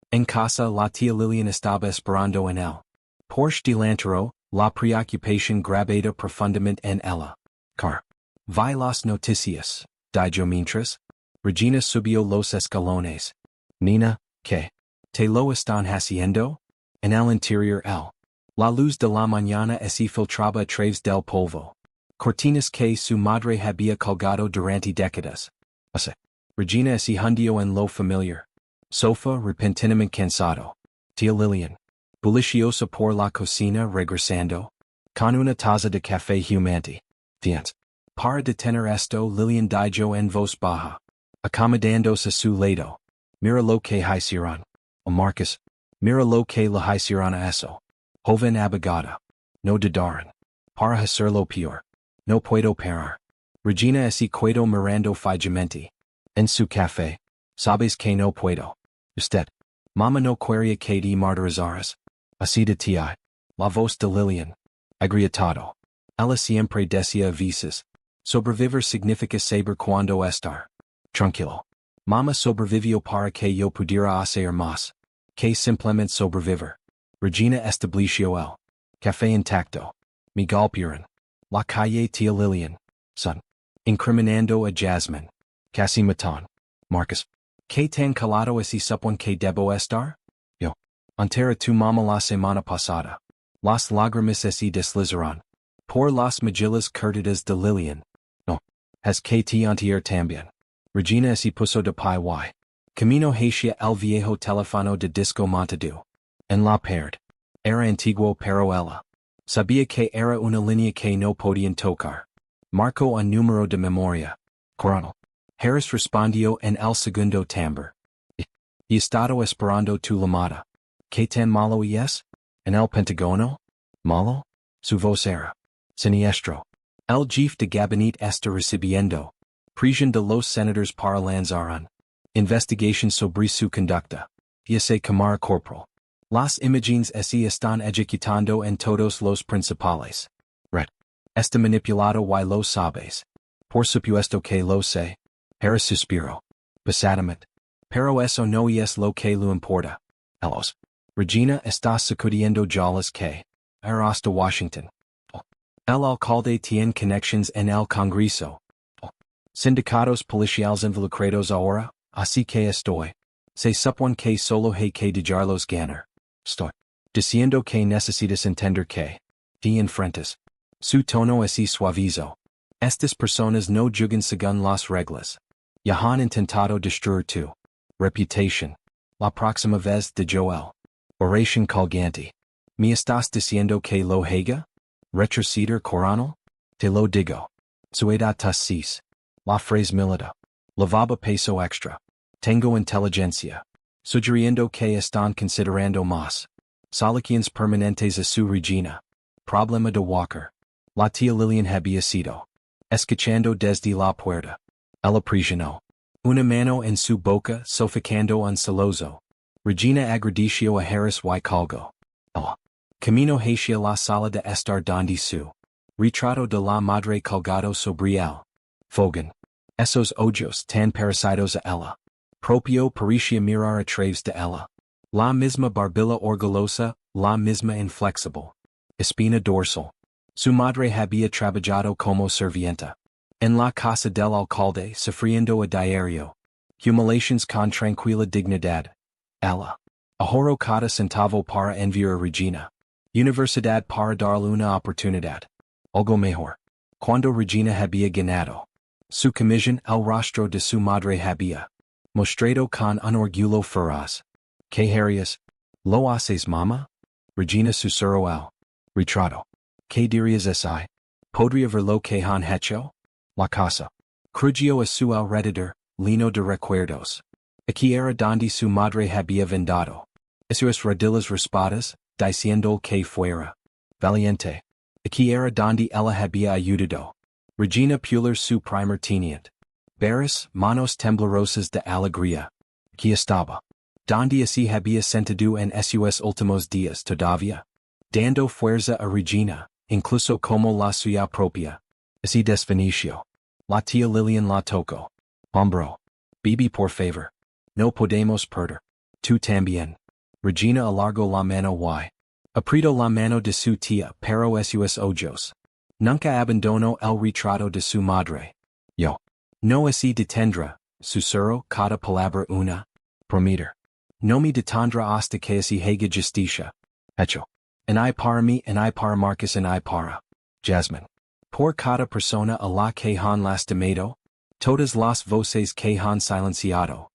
[SPEAKER 1] En casa la tía Lillian estaba esperando en él. Porsche delantero, la preocupación grabada profundamente en ella. Car. Vi las noticias, dijo mientras. Regina subió los escalones. Nina, ¿qué? ¿Te lo están haciendo? En el interior la luz de la mañana se filtraba a través del polvo. Cortinas que su madre había colgado durante décadas. Regina se hundió en lo familiar. Sofá repentinamente cansado. Tía Lillian. Bulliciosa por la cocina regresando. Con una taza de café humante. Fiat. Para detener esto Lillian dijo en voz baja. Acomodándose a su lado. Mira lo que hicieron. O Marcus. Mira lo que le hicieron a eso. Joven abogada. No dudaron. Para hacerlo peor. No puedo parar. Regina se quedó mirando fijamente. En su café. Sabes que no puedo. Usted. Mama no quería que te martirizaras. Así de ti. La voz de Lillian. Agrietado. Ella siempre decía a veces. Sobrevivir significa saber cuándo estar. Tranquilo. Mama sobrevivió para que yo pudiera hacer más. Que simplemente sobrevivir. Regina estableció el café intacto. Me golpearon. La calle tía Lillian. Son. Incriminando a Jasmine. Casi matan. Marcus. ¿Qué tan calado es y supone que debo estar? Yo. Entera tu mamá la semana pasada. Las lágrimas se deslizaron. Por las mejillas curtidas de Lillian. No. Has que te antier también. Regina se puso de pie y. Camino hacia el viejo teléfono de disco montado. En la pared. Era antiguo pero ella. Sabía que era una línea que no podían tocar. Marcó un número de memoria. Coronel. Harris respondió en el segundo timbre. Y estado esperando tu llamada. ¿Qué tan malo es? En el Pentágono? ¿Malo? Su voz era siniestro. El jefe de gabinete está recibiendo prisión de los senadores para lanzar una investigación sobre su conducta. Y se Cámara Corporal. Las imágenes se están ejecutando en todos los principales. Red. Está manipulado y lo sabes. Por supuesto que lo sé. Harris suspiró. Pesadamente. Pero eso no es lo que le importa. Elos. Regina está sacudiendo jalas que. Era hasta Washington. Oh. El alcalde tiene connections en el Congreso. Oh. Sindicatos policiales involucrados ahora, así que estoy. Se supone que solo hay que dejarlos ganar. Estoy diciendo que necesitas entender que. Te enfrentas. Su tono así suavizo. Estas personas no jugan según las reglas. Ya han intentado destruir tu reputación. La próxima vez de Joel. Oración colgante. ¿Me estás diciendo que lo haga? Retroceder coronel? Te lo digo. Su edad tasis. La frase milita. Lavaba peso extra. Tengo inteligencia. Sugiriendo que están considerando más soluciones permanentes a su Regina. Problema de Walker. La tía Lillian había sido escuchando desde la puerta. Ella presionó una mano en su boca, sofocando un celoso. Regina agradeció a Harris y colgó. El camino hacia la sala de estar donde su retrato de la madre colgado sobre el fogón. Esos ojos tan parecidos a ella. Propio parecía mirar a través de ella. La misma barbilla orgullosa, la misma inflexible espina dorsal. Su madre había trabajado como sirvienta en la casa del alcalde, sufriendo a diario humiliaciones con tranquila dignidad. Ella ahorró cada centavo para enviar a Regina Universidad para darle una oportunidad. Algo mejor. Cuando Regina había ganado su comisión, el rostro de su madre había mostrado con un orgullo feroz. ¿Qué harías? ¿Lo haces, mamá? Regina susurró al retrato. ¿Qué dirías así? ¿Podría ver lo que han hecho? La casa crujió a su alrededor, lleno de recuerdos. Aquí era donde su madre había vendado esas rodillas raspadas, diciendo que fuera valiente. Aquí era donde ella había ayudado Regina pulir su primer teniente. Veras, manos temblorosas de alegría. Aquí estaba. Donde así había sentido en esos últimos días todavía. Dando fuerza a Regina, incluso como la suya propia. Así desfinició. La tía Lillian la tocó. Hombro. Bibi, por favor. No podemos perder. Tú también. Regina alargó la mano y apretó la mano de su tía, pero esos ojos nunca abandonó el retrato de su madre. Yo no así detendrá, susurró cada palabra una prometer. No me detendrá hasta que así haga justicia. Hecho. En I para mí, en I para Marcus, en I para Jasmine. Por cada persona a la que han lastimado, todas las voces que han silenciado.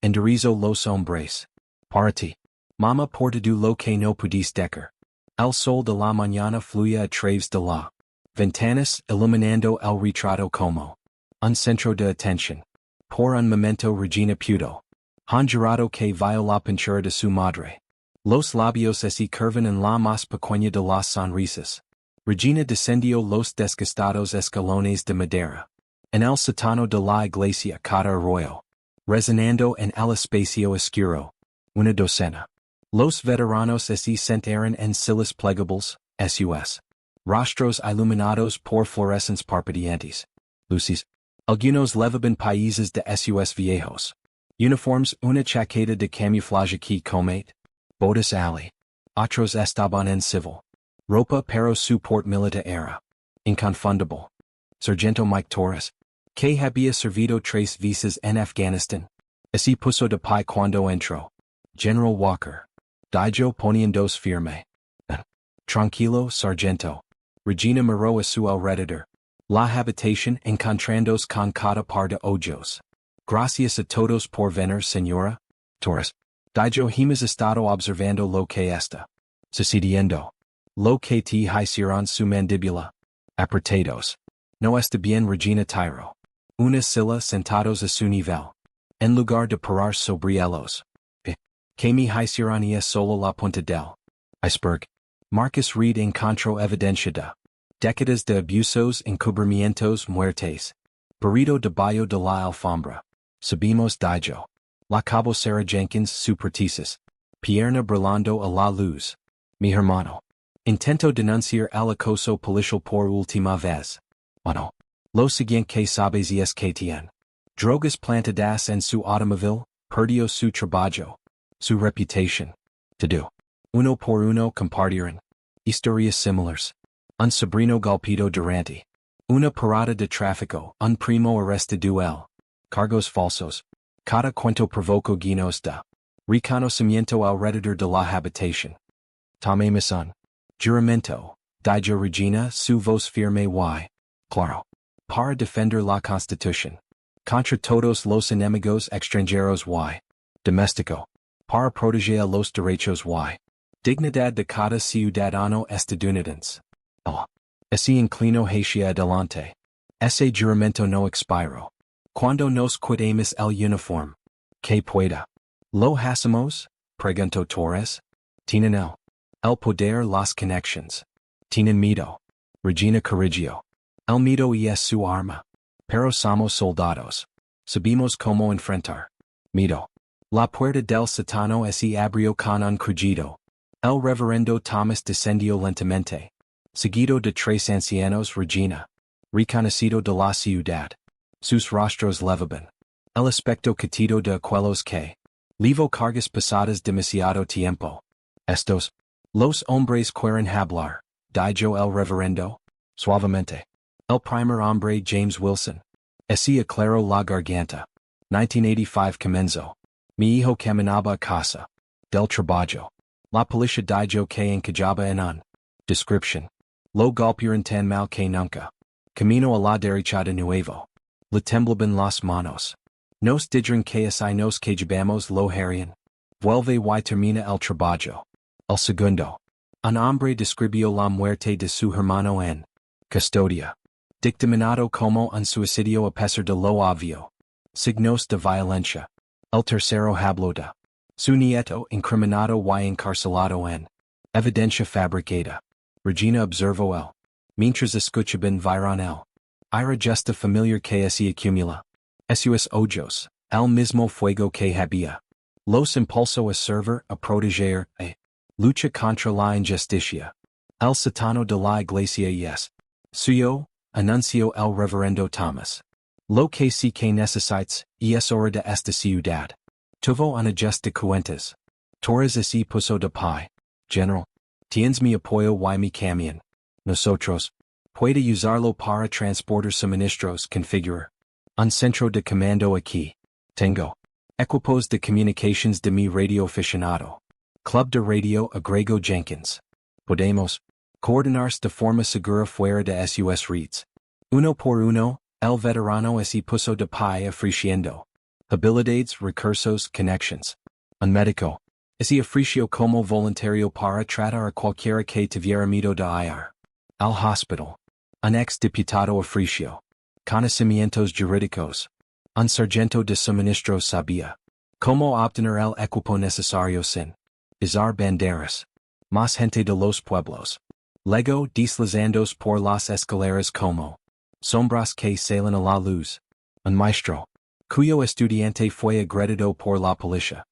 [SPEAKER 1] Enderizo los hombres. Para ti. Mama, por todo lo que no pudiste dejar. El sol de la mañana fluye a través de la ventanas, iluminando el retrato como un centro de atención. Por un momento Regina pudo han jurado que vio la pintura de su madre. Los labios se curvan en la más pequeña de las sonrisas. Regina descendió los desgastados escalones de madera. En el sótano de la iglesia cada arroyo, resonando en el espacio oscuro. Una docena. Los veteranos se sentaron en sillas plegables, sus rostros iluminados por fluorescentes parpadeantes. Luces. Algunos levaban países de sus viejos uniformes, una chaqueta de camuflaje que comete. Bodas ali. Otros estaban en civil. Ropa pero su port militar era inconfundible. Sargento Mike Torres, que había servido 3 veces en Afganistán. Así puso de pie cuando entró. General Walker. Dijo poniéndose firme. Tranquilo, sargento. Regina miró a su alrededor. La habitación encontrándose con cada par de ojos. Gracias a todos por venir, señora. Torres. Dijo hemos estado observando lo que está sucediendo. Lo que te hicieron su mandíbula. Apretados. No está bien, Regina tiró una silla sentados a su nivel. En lugar de parar sobre ellos. Que me hicieron es solo la punta del iceberg. Marcus Reed encontró evidencia de décadas de abusos, encubrimientos, muertes. Burrito de bayo de la alfombra. Subimos dijo. La cabo Sarah Jenkins, su pertices. Pierna brillando a la luz. Mi hermano. Intento denunciar el acoso policial por última vez. No. Lo siguiente que sabes es que tiene drogas plantadas en su automóvil, perdió su trabajo. Su reputación. Todo. Uno por uno compartieron historias similares. Un sobrino golpeado durante una parada de tráfico, un primo arrestado el cargos falsos. Cada cuento provocó guiños de reconocimiento alrededor de la habitación. Tomemos un juramento, dijo Regina, su voz firme y claro. Para defender la Constitución. Contra todos los enemigos extranjeros y doméstico. Para proteger a los derechos y dignidad de cada ciudadano estadounidense. Así inclino hacia adelante. Ese juramento no expiró. Cuando nos quedamos el uniforme. Que pueda. Lo hacemos, preguntó Torres. Tienen el poder las conexiones. Tienen miedo. Regina corrigió. El miedo es su arma. Pero somos soldados. Sabemos cómo enfrentar. Miedo. La puerta del sótano se abrió con un crujido. El reverendo Thomas descendió lentamente. Seguido de tres ancianos. Regina. Reconocido de la ciudad. Sus rostros levaban. El aspecto catido de aquellos que levo cargas pasadas demasiado tiempo. Estos. Los hombres quieren hablar. Dijo el reverendo. Suavemente. El primer hombre James Wilson. Ese aclaró la garganta. 1985 comenzó. Mi hijo caminaba a casa. Del trabajo. La policía dijo que encajaba en un description. Lo golpearon tan mal que nunca. Camino a la derecha de nuevo. Le temblaban las manos. Nos dijeron que así nos quejamos lo harían. Vuelve y termina el trabajo. El segundo. Un hombre describió la muerte de su hermano en custodia. Dictaminado como un suicidio a pesar de lo obvio. Signos de violencia. El tercero habló de su nieto incriminado y encarcelado en evidencia fabricada. Regina observó el. Mientras escuchaban vieron el. Ira justa familiar que se acumula. Esos ojos, el mismo fuego que había. Los impulso a servir, a proteger, a lucha contra la injusticia. El sótano de la iglesia es suyo, anunció el reverendo Thomas. Lo que sí que necesites, es hora de esta ciudad. Tuvo un ajuste de cuentas. Torres se puso de pie. General. Tienes mi apoyo y mi camión. Nosotros. Puede usarlo para transportar suministros. Configurar un centro de comando aquí. Tengo equipos de comunications de mi radio aficionado. Club de radio agrego Jenkins. Podemos coordinarse de forma segura fuera de sus redes. Uno por uno, el veterano se puso de pie ofreciendo habilidades, recursos, connections. Un médico. Se ofreció como voluntario para tratar a cualquiera que tuviera miedo de ir al hospital. Un ex-diputado ofreció conocimientos jurídicos. Un sargento de suministros sabía cómo obtener el equipo necesario sin izar banderas. Más gente de los pueblos. Luego deslizandos por las escaleras como sombras que salen a la luz. Un maestro, cuyo estudiante fue agredido por la policía.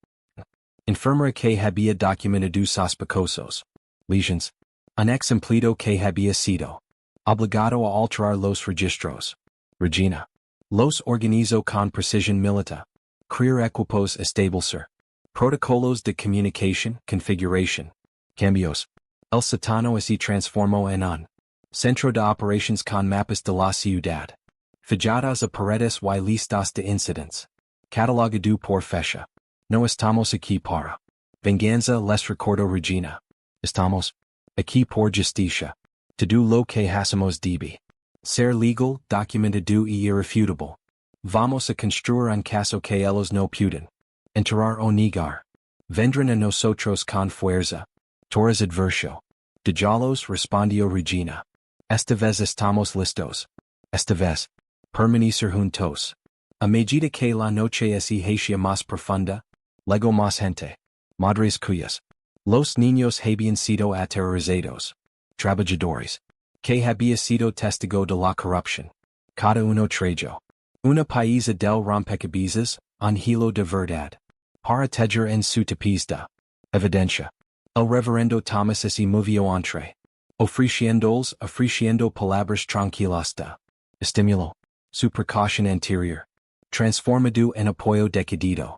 [SPEAKER 1] Enfermera que había documentado sospechosos. Lesions. Un ex empleado que había sido obligado a alterar los registros. Regina. Los organizó con precisión militar. Crear equipos establecer. Protocolos de comunicación, configuration. Cambios. El sótano se transformó en un centro de operations con mapas de la ciudad. Fijadas a paredes y listas de incidents. Catalogado por fecha. No estamos aquí para venganza, les recuerdo Regina. Estamos aquí por justicia. Todo lo que hacemos debe ser legal, documentado y irrefutable. Vamos a construir un caso que ellos no pueden enterrar o negar. Vendrán a nosotros con fuerza. Torres advirtió. Dijalos respondió Regina. Esta vez estamos listos. Esta vez. Permanecer juntos. A medida que la noche se hacía más profunda, llegó más gente. Madres cuyas. Los niños habían sido aterrorizados. Trabajadores. Que había sido testigo de la corrupción. Cada uno trayó una pieza del rompecabezas, un hilo de verdad. Para tejer en su tapiz de evidencia. El reverendo Thomas se movió entre ofreciendo palabras tranquilas de estímulo. Su precaución anterior. Transformado en apoyo decidido.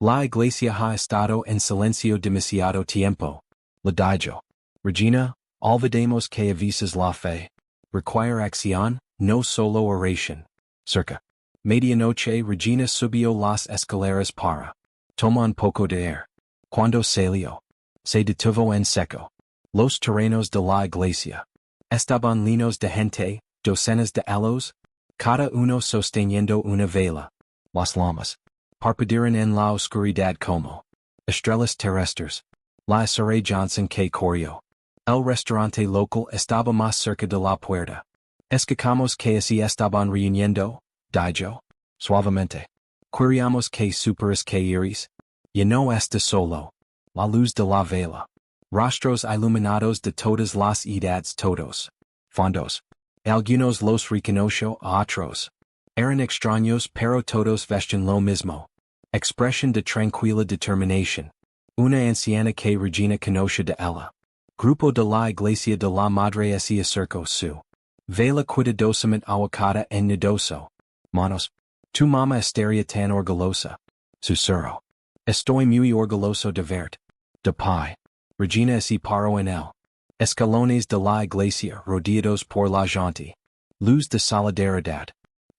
[SPEAKER 1] La iglesia ha estado en silencio demasiado tiempo. Le dijo. Regina, olvidemos que a veces la fe requiere acción, no solo oración. Cerca medianoche Regina subió las escaleras para tomar un poco de aire. Cuando salió, se detuvo en seco. Los terrenos de la iglesia estaban llenos de gente, docenas de halos, cada uno sosteniendo una vela. Las llamas parpadearon en la oscuridad como estrellas terrestres. La Sarah Johnson que corrió. El restaurante local estaba más cerca de la puerta. Escuchamos que se estaban reuniendo, dijo. Suavemente. Quiriamos que superas que iris. Y no esta solo. La luz de la vela. Rostros iluminados de todas las edades todos. Fondos. Algunos los reconoció a otros. Eran extraños pero todos vestían lo mismo. Expresión de tranquila determinación. Una anciana que Regina conoce de ella. Grupo de la Iglesia de la Madre se acercó su. Vela cuidadosamente ahuecada en nudoso. Manos. Tu mamá estaría tan orgullosa. Susurro. Estoy muy orgulloso de verte. De pai. Regina se paró en él. Escalones de la iglesia rodeados por la gente. Luz de solidaridad.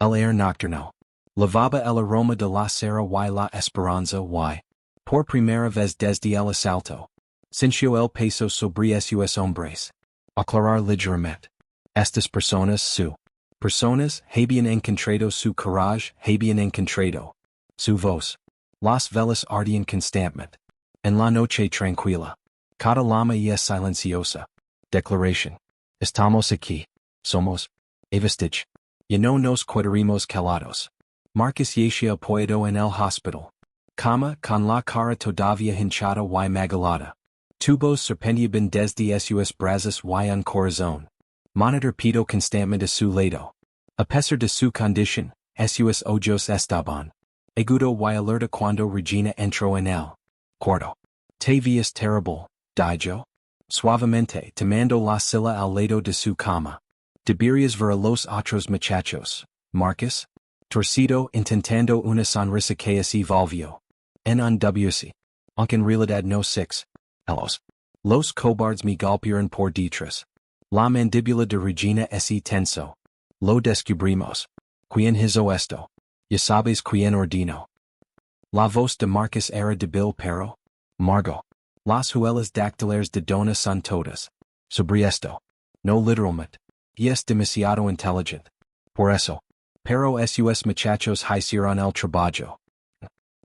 [SPEAKER 1] El aire nocturno. Lavaba el aroma de la cera y la esperanza y. Por primera vez desde el asalto. Sintió el peso sobre esos hombres. Aclarar ligeramente. Estas personas habían encontrado su coraje, habían encontrado su voz. Las velas ardían constantemente. En la noche tranquila. Cada llama y es silenciosa. Declaración. Estamos aquí. Somos. Evastich. Y no nos quedaremos calados. Marcus yació apoyado en el hospital. Cama con la cara todavía hinchada y magalada. Tubos serpenteaban desde sus brazos y un corazón. Monitor pido constantemente a su lado. A pesar de su condición, sus ojos estaban. Agudo y alerta cuando Regina entró en el cuarto. Te vías terrible, dijo. Suavemente tomando la silla al lado de su cama. Deberías ver a los otros muchachos, Marcus. Torcido intentando una sonrisa que se volvió. En un WC. Aunque en realidad no six. Los cobards me golpearon por detrás. La mandíbula de Regina se tensó. Lo descubrimos. ¿Quién hizo esto? Ya sabes quién ordinó. La voz de Marcus era débil pero. Margot. Las huellas dactilares de Donna son todas. Sobre esto. No literalmente. Y es demasiado inteligente. Por eso. Pero esos muchachos hicieron el trabajo.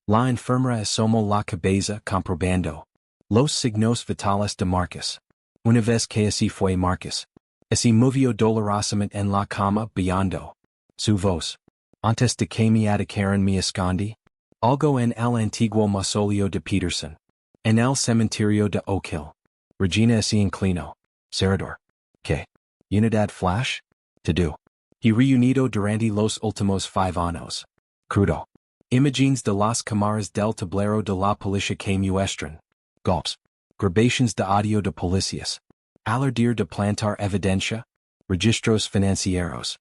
[SPEAKER 1] La enfermera asomó la cabeza comprobando. Los signos vitales de Marcus. Una vez que así fue Marcus. Se movió dolorosamente en la cama viendo. Su voz. Antes de que me atacaran me escondí. Algo en el antiguo mausoleo de Peterson. En el cementerio de Oak Hill. Regina se inclinó. Serador. ¿Qué? Unidad flash? To do. Y reunido durante los últimos 5 años. Crudo. Imágenes de las cámaras del tablero de la policía que muestran. Golpes. Grabations de audio de policías. Alardir de plantar evidencia. Registros financieros.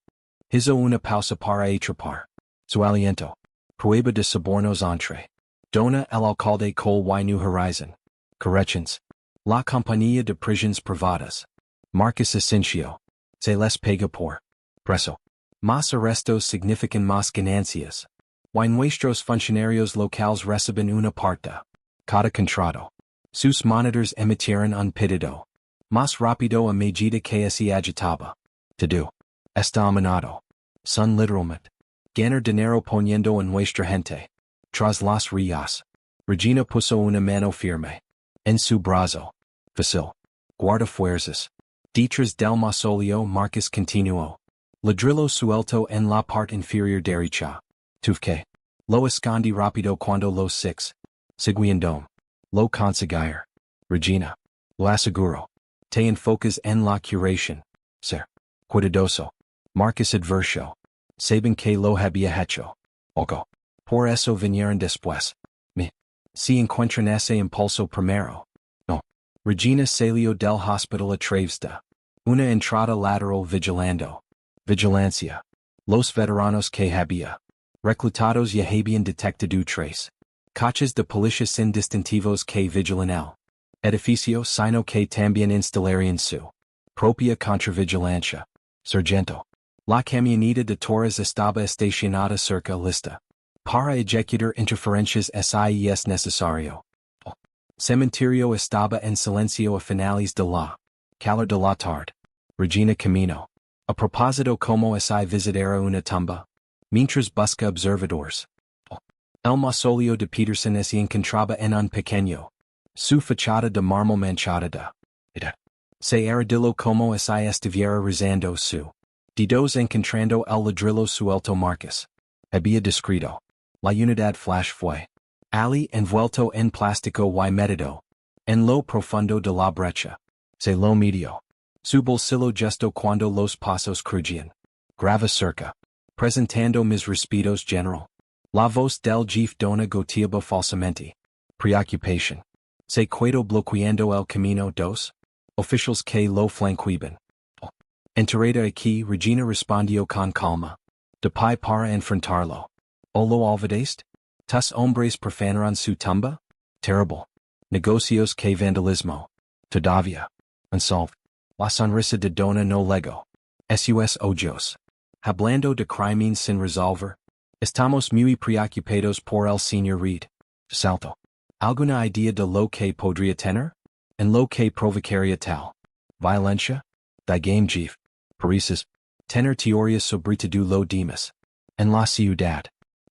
[SPEAKER 1] Hizo una pausa para atrapar. Su aliento. Prueba de sobornos entre. Dona el alcalde Cole y New Horizon. Corrections. La compañía de prisiones privadas. Marcus Asensio. Se les pega por. Preso. Más arrestos significan más ganancias. Y nuestros funcionarios locales reciben una parte. Cada contrato. Sus monitors emitieron un pedido. Más rápido a medida que se agitaba. To do. Está amenado. Son literalmente. Ganar dinero poniendo en nuestra gente. Tras las rías. Regina puso una mano firme. En su brazo. Fácil. Guarda fuerzas. Detrás del mausoleo Marcus continuó. Ladrillo suelto en la parte inferior derecha. Tufque. Lo escondí rápido cuando los six. Siguiendo. Lo conseguir. Regina. Lo aseguro. Te enfocas en la curación. Ser. Cuidadoso. Marcus adverso. Saben que lo había hecho. Ojo. Por eso vinieron después. Si encuentran ese impulso primero. No. Regina salió del hospital a través de. Una entrada lateral vigilando. Vigilancia. Los veteranos que había. Reclutados ya habían detectado tres. Coches de policía sin distintivos que vigilan el edificio sino que también instalarían su propia contravigilancia. Sargento. La camioneta de Torres estaba estacionada cerca lista. Para ejecutar interferencias si es necesario. Cementerio estaba en silencio a finales de la calor de la tarde. Regina camino. A propósito como si visitara una tumba. Mientras busca observadores. El mausoleo de Peterson se encontraba en un pequeño. Su fachada de mármol manchada de. Se arrodilló como si estuviera rezando su. Dedos encontrando el ladrillo suelto Marcus. Había descrito. La unidad flash fue. Ali envuelto en plástico y metido. En lo profundo de la brecha. Se lo midió. Su bolsillo justo cuando los pasos crujían. Grava cerca. Presentando mis respetos general. La voz del jefe dona goteaba falsamente. Preoccupation. Se quedó bloqueando el camino dos. Officials que lo flanqueaban. Enterada aquí Regina respondió con calma. De pie para enfrentarlo. ¿O lo olvidaste? ¿Tus hombres profanaron su tumba? Terrible. Negocios que vandalismo. Todavía. Unsolved. La sonrisa de Dona no lego. Sus ojos. Hablando de crímenes sin resolver. Estamos muy preocupados por el señor Reed. Salto. ¿Alguna idea de lo que podría tener? En lo que provocaría tal violencia? Digame jefe. Pareces. Tener teorías sobre todo lo demás. En la ciudad.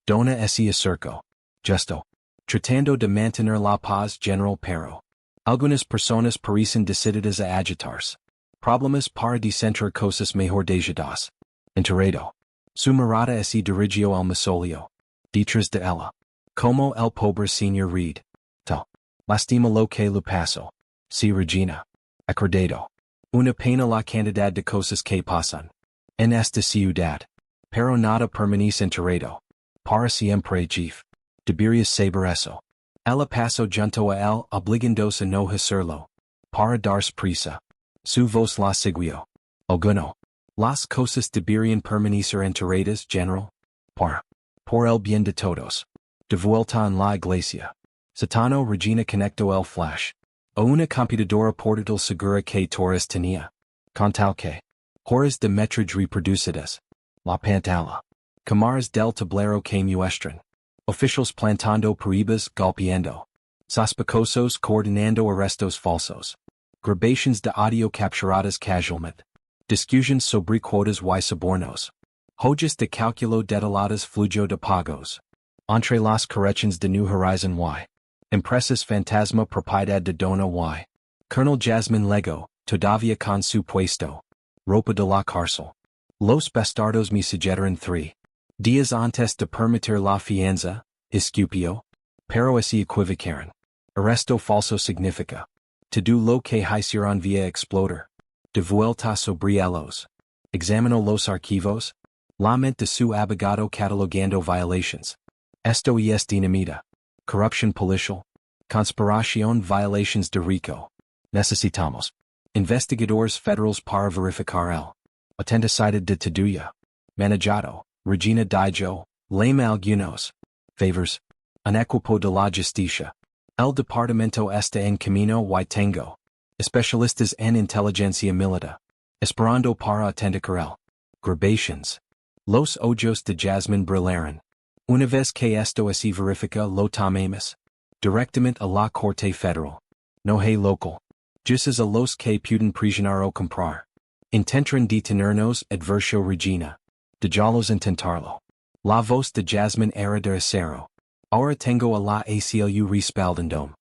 [SPEAKER 1] Dona ese acerco. Justo. Tratando de mantener la paz general pero. Algunas personas parecen decididas a agitarse. Problemas para decentrar cosas mejor dejadas. Enterado. Su mirada se dirigió al masolio. Detrás de ella. Como el pobre señor Reed. Tal. Lastima lo que le pasó. Si Regina. Acordado. Una pena la cantidad de cosas que pasan. En esta ciudad. Pero nada permanece enterado. Para siempre jefe. Deberías saber eso. Ella pasó junto a él obligándose a no hacerlo. Para darse prisa. Su voz la siguió. Alguno. Las cosas deberían permanecer enteradas general. Por el bien de todos. De vuelta en la iglesia. Satano Regina conectó el flash. A una computadora portátil segura que Torres tenía. Con tal que. Horas de metrage reproducidas. La pantalla. Cámaras del tablero que muestran. Officials plantando pruebas golpeando. Sospechosos coordinando arrestos falsos. Grabations de audio capturadas casualmente. Discusiones sobre cuotas y sobornos. Hojas de cálculo detalladas flujo de pagos. Entre las corrections de New Horizon y. Empresas fantasma propiedad de Dona y. Colonel Jasmine Lego, todavía con su puesto. Ropa de la cárcel. Los bastardos me suggerin 3 días antes de permitir la fianza, escupio. Pero se equivocaron. Arresto falso significa. Todo lo que hicieron vía exploder. De vuelta sobre ellos. Examinó los archivos. La mente de su abogado catalogando violations. Esto es dinamita. Corruption policial. Conspiración violations de RICO. Necesitamos. Investigadores federales para verificar el. Autenticidad de Taduya. Manejado. Regina Dijo. Lame algunos. Favors. Un equipo de la justicia. El departamento está en camino y tengo. Especialistas en inteligencia militar. Esperando para autenticar el. Grabations. Los ojos de Jasmine brillaron. Una vez que esto se verifica lo tomamos. Directamente a la Corte Federal. No hay local. Jueces a los que pueden presionar o comprar. Intentan detenernos adverso Regina. Dejalos intentarlo. La voz de Jasmine era de acero. Ahora tengo a la ACLU respaldandome.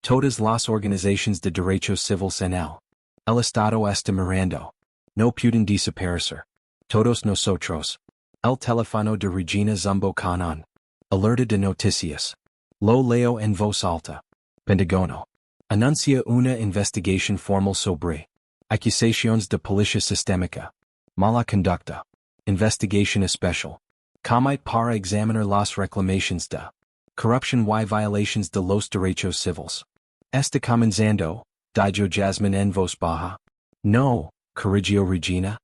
[SPEAKER 1] Todas las organizaciones de derechos civiles en el Estado está mirando. No pueden desaparecer. Todos nosotros. El teléfono de Regina Zumbo Canon. Alerta de noticias. Lo leo en voz alta. Pentágono. Anuncia una investigación formal sobre. Acusaciones de policía sistémica. Mala conducta. Investigación especial. Comite para examinar las reclamaciones de. Corruption y violations de los derechos civiles. Está comenzando, dijo Jasmine en voz baja. No, corrigió Regina.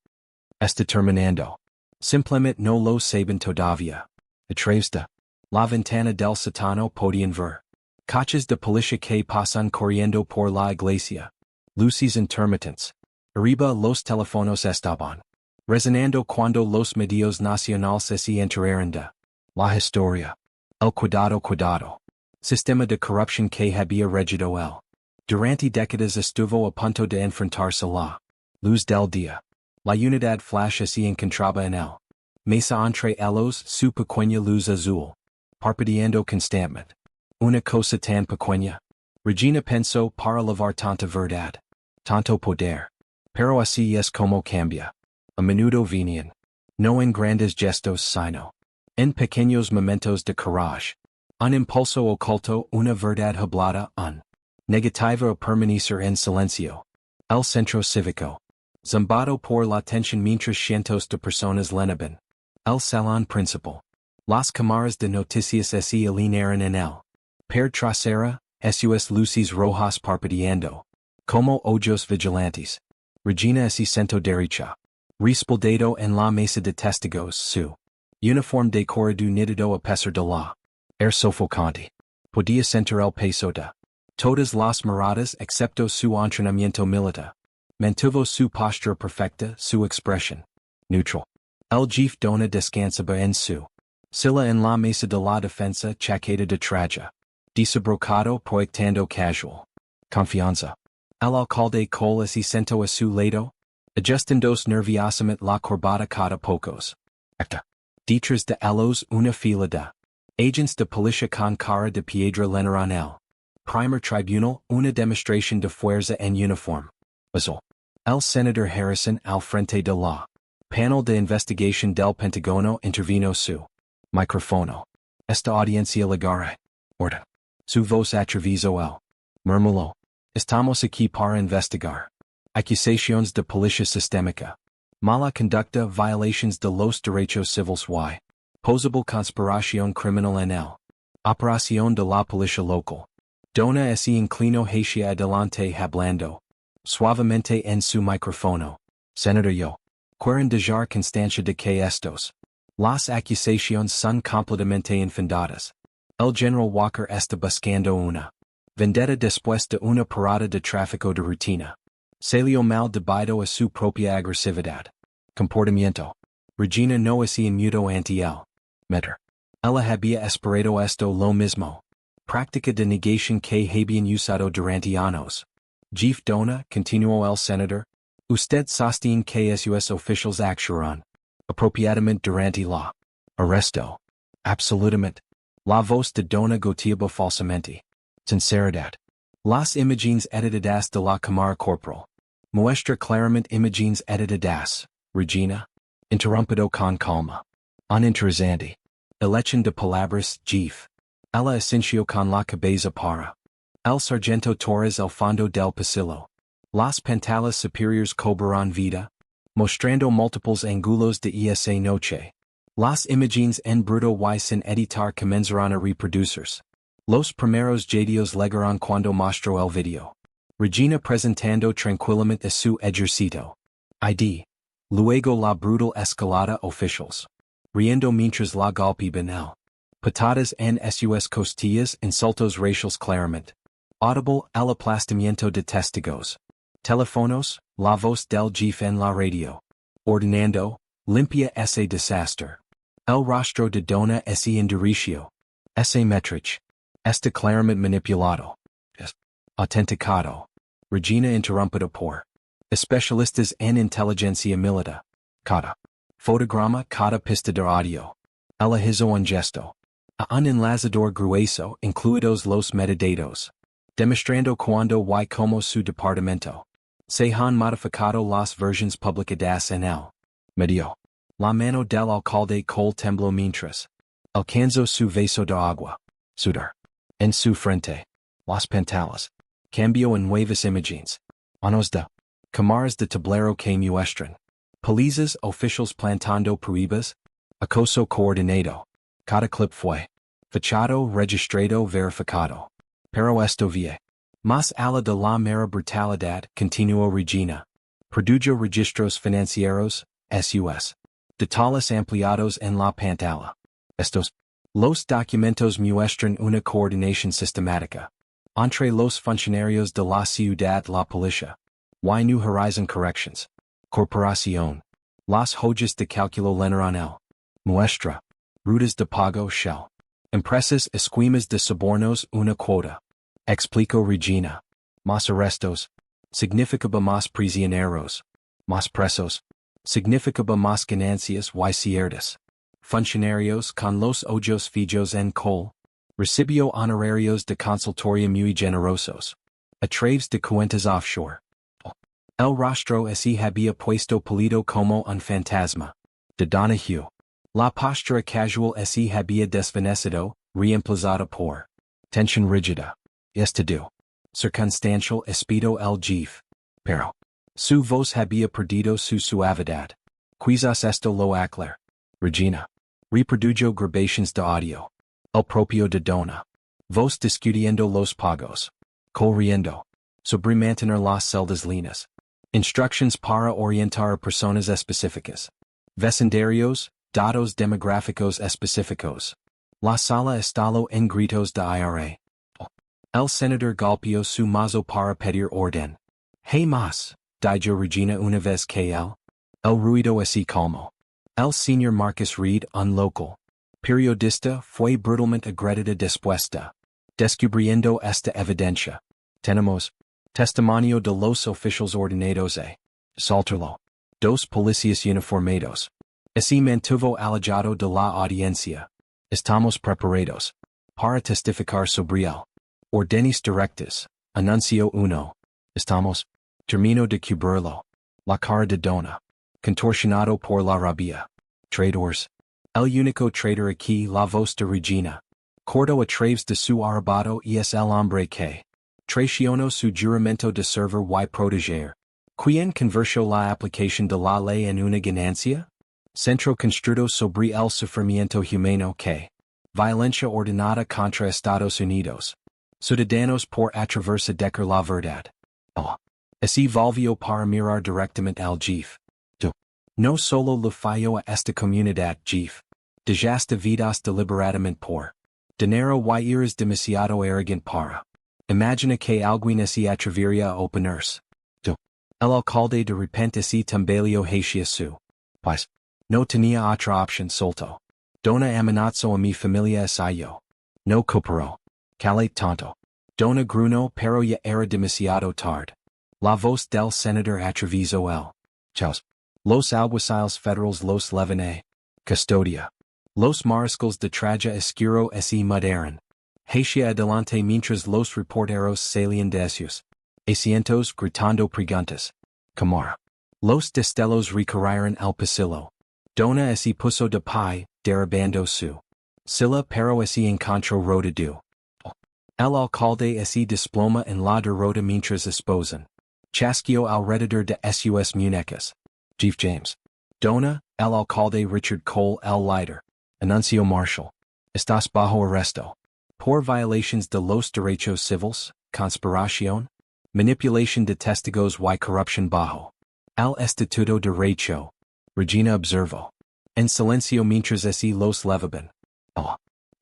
[SPEAKER 1] Está terminando. Simplemente no lo saben todavía. A través de. La ventana del satano podían ver. Coches de policía que pasan corriendo por la iglesia. Luces intermitentes. Arriba los teléfonos estaban. Resonando cuando los medios nacionales se enteraron de. La historia. El cuidado. Sistema de corrupción que había regido él. Durante décadas estuvo a punto de enfrentarse la. Luz del día. La unidad flash se encontraba en él. Mesa entre ellos su pequeña luz azul. Parpadeando constantemente. Una cosa tan pequeña. Regina pensó para lavar tanta verdad. Tanto poder. Pero así es como cambia. A menudo venían. No en grandes gestos sino. En pequeños momentos de coraje. Un impulso oculto, una verdad hablada, un negativo a permanecer en silencio. El centro cívico. Zumbado por la tensión mientras cientos de personas lenaban. El salón principal. Las cámaras de noticias se alinearon en el per trasera, sus luces rojas parpadeando. Como ojos vigilantes. Regina se sentó derecha. Respaldado en la mesa de testigos su uniforme de corredor nítido a pesar de la sofocante. Podía sentir el peso de todas las miradas excepto su entrenamiento militar. Mantuvo su postura perfecta, su expresión neutral. El jefe dona descansaba en su silla en la mesa de la defensa chaqueta de traje. Desabrocado proyectando casual confianza. El alcalde Cole se sentó a su lado, ajustándose nerviosamente la corbata cada pocos. Detrás de ellos una fila de agents de policía con cara de piedra lenaron el primer tribunal, una demostración de fuerza en uniforme. Azul. El senador Harrison al frente de la panel de investigación del Pentágono intervino su micrófono. Esta audiencia legare. Orden. Su voz atravesó el murmullo. Estamos aquí para investigar acusaciones de policía sistémica, mala conducta, violations de los derechos civiles y posible conspiración criminal en el operación de la policía local. Dona ese inclino hacia adelante hablando suavemente en su micrófono. Senator yo. Quieren dejar constancia de que estos las acusaciones son completamente infundadas. El General Walker está buscando una vendetta después de una parada de tráfico de rutina. Salió mal debido a su propia agresividad. Comportamiento. Regina no se inmutó ante el meter. Ella había esperado esto lo mismo. Práctica de negación que habían usado durante años. Jefe Dona, continuó el senador, usted sostiene que sus oficiales actuaron apropiadamente durante la arrestó. Absolutamente. La voz de Dona goteaba falsamente. Sinceridad. Las imágenes editadas de la cámara corporal. Muestra claramente imágenes editadas. Regina. Interrumpido con calma. Uninteresante. Election de palabras, Jefe. Ella asintió con la cabeza para. El sargento Torres al fondo del pasillo. Las pantallas superiores cobraron vida, mostrando múltiples ángulos de esa noche. Las imágenes en bruto y sin editar comenzaron a reproducirse. Los primeros jadios llegaron cuando mostró el video. Regina presentando tranquilamente su ejercito. ID. Luego la brutal escalada oficials. Riendo mientras la golpeaban el. Patadas en sus costillas, insultos raciales claramente. Audible, el aplastamiento de testigos. Teléfonos, la voz del jefe en la radio. Ordenando, limpia ese desastre. El rostro de Dona ese indiricio. Ese metrich. Está claramente manipulado. Es autenticado. Regina interrumpida por especialistas en inteligencia militar. Cada fotograma, cada pista de audio. Ella hizo un gesto. A un enlazador grueso, incluidos los metadatos. Demostrando cuando y como su departamento se han modificado las versiones publicadas en el medio. La mano del alcalde Cole tembló mientras alcanzó su vaso de agua. Sudor. En su frente. Las pantallas. Cambio en nuevas imágenes. Anos de cámaras de tablero que muestran. Policías oficiales plantando pruebas. Acoso coordinado. Cada clip fue fechado, registrado, verificado. Pero esto vie. Más allá de la mera brutalidad, continuó Regina. Produjo registros financieros, sus. Detalles ampliados en la pantalla. Estos. Los documentos muestran una coordinación sistemática. Entre los funcionarios de la ciudad la policía. Y New Horizon Corrections. Corporación. Las hojas de cálculo lenaron el. Muestra. Rutas de pago shell. Empresas esquemas de sobornos una cuota. Explico Regina. Más arrestos. Significaba más prisioneros. Más presos. Significaba más ganancias y ciertas. Funcionarios con los ojos fijos en Cole. Recibió honorarios de consultoria muy generosos. A través de cuentas offshore. El rostro ese había puesto pálido como un fantasma. De Donahue. La postura casual se había desvanecido, reemplazada por tensión rígida. Estado circunstancial espido el jefe. Pero su voz había perdido su suavidad. Quizás esto lo aclar. Regina reprodujo grabaciones de audio. El propio de Donna. Voz discutiendo los pagos. Corriendo. Sobre mantener las celdas linas. Instructions para orientar a personas específicas. Vecindarios, datos demográficos específicos. La sala estalo en gritos de IRA. El senador golpeó su mazo para pedir orden. Hey mas, dijo Regina una vez que el ruido así calmo. El señor Marcus Reed, un local periodista, fue brutalmente agredida después de descubriendo esta evidencia. Tenemos testimonio de los oficiales ordenados a saltarlo. Dos policías uniformados. Así mantuvo alejado de la audiencia. Estamos preparados para testificar sobre él. Órdenes directas. Anuncio uno. Estamos. Termino de cubrirlo. La cara de Donna. Contorsionado por la rabia. Traidores. El único traidor aquí la voz de Regina. Corto a través de su arrebato y es el hombre que traicionó su juramento de servir y proteger. ¿Quién convirtió la aplicación de la ley en una ganancia? Centro construido sobre el sufrimiento humano que violencia ordenada contra Estados Unidos. Ciudadanos por atreverse a decir la verdad. Así volvió para mirar directamente al jefe. No solo le falló a esta comunidad jefe. Desgasta vidas deliberadamente por dinero y eres demasiado arrogant para. Imagina que alguien así atrevería a oponerse. El alcalde de repente se tambaleó hacia su. Pues, no tenía otra opción solto. Donna amenazó a mi familia yo. No cooperó. Cale tonto. Donna gruñó pero ya era demasiado tarde. La voz del senador atravesó el. Chaos. Los alguaciles federales los llevan a custodia. Los mariscales de traje oscuro se mudaron hacia adelante mientras los reporteros salían de sus asientos gritando preguntas. Camara. Los destellos recorrieron el pasillo. Donna se puso de pie, derribando su silla pero se encontró rodado. El alcalde se desploma en la derrota mientras esposan. Chasqueó alrededor de sus muñecas. Chief James. Donna, el alcalde Richard Cole el líder. Anuncio Marshall. Estás bajo arresto. Por violations de los derechos civiles, conspiración, manipulación de testigos y corrupción bajo el Estatuto de Derecho. Regina observó. En silencio mientras se los levaban.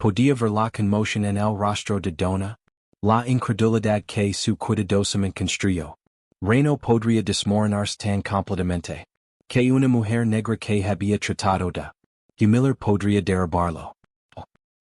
[SPEAKER 1] Podía ver la conmoción en el rostro de Donna, la incredulidad que su cuidadosamente construyó. Reino podría desmoronarse tan completamente que una mujer negra que había tratado de humillar podría derribarlo.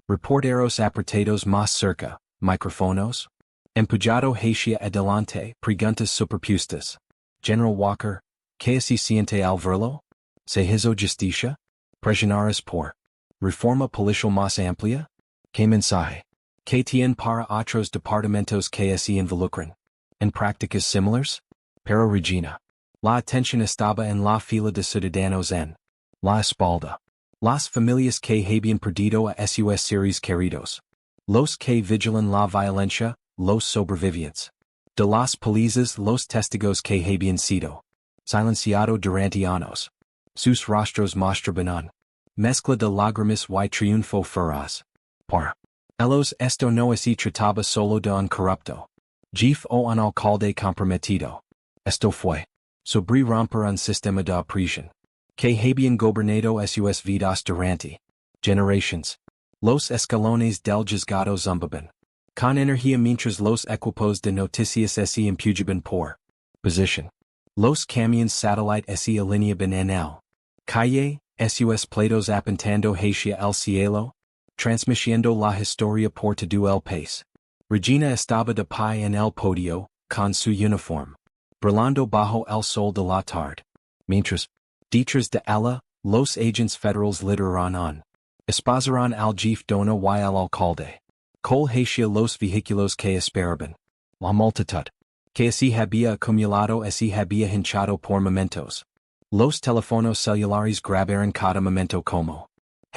[SPEAKER 1] Reporteros apretados más cerca, micrófonos. Empujado hacia adelante, preguntas superpuestas. General Walker, ¿qué se siente al verlo? ¿Se hizo justicia? Presionares por reforma policial más amplia? ¿Qué mensaje? ¿Qué tiene para otros departamentos que se involucran en prácticas similares? Pero Regina. La atención estaba en la fila de ciudadanos en la espalda. Las familias que habían perdido a sus seres queridos. Los que vigilan la violencia, los sobrevivientes. De las policías, los testigos que habían sido silenciado durante años. Sus rostros mostraban mezcla de lágrimas y triunfo feroz. Para ellos esto no se trataba solo de un corrupto jefe o un alcalde comprometido. Esto fue sobre romper un sistema de opresión que habían gobernado sus vidas durante generations. Los escalones del juzgado zumbaban con energía mientras los equipos de noticias se empujaban por position. Los camiones satellite se alineaban en el calle, sus platos apuntando hacia el cielo, transmitiendo la historia por todo el país. Regina estaba de pie en el podio, con su uniforme, brillando bajo el sol de la tarde. Mientras, detrás de ella, los agentes federales lideraron esposaron al jefe Donna y al alcalde. Cole hacia los vehículos que esperaban. La multitud, que se había acumulado se había hinchado por momentos. Los teléfonos celulares grabaron cada momento como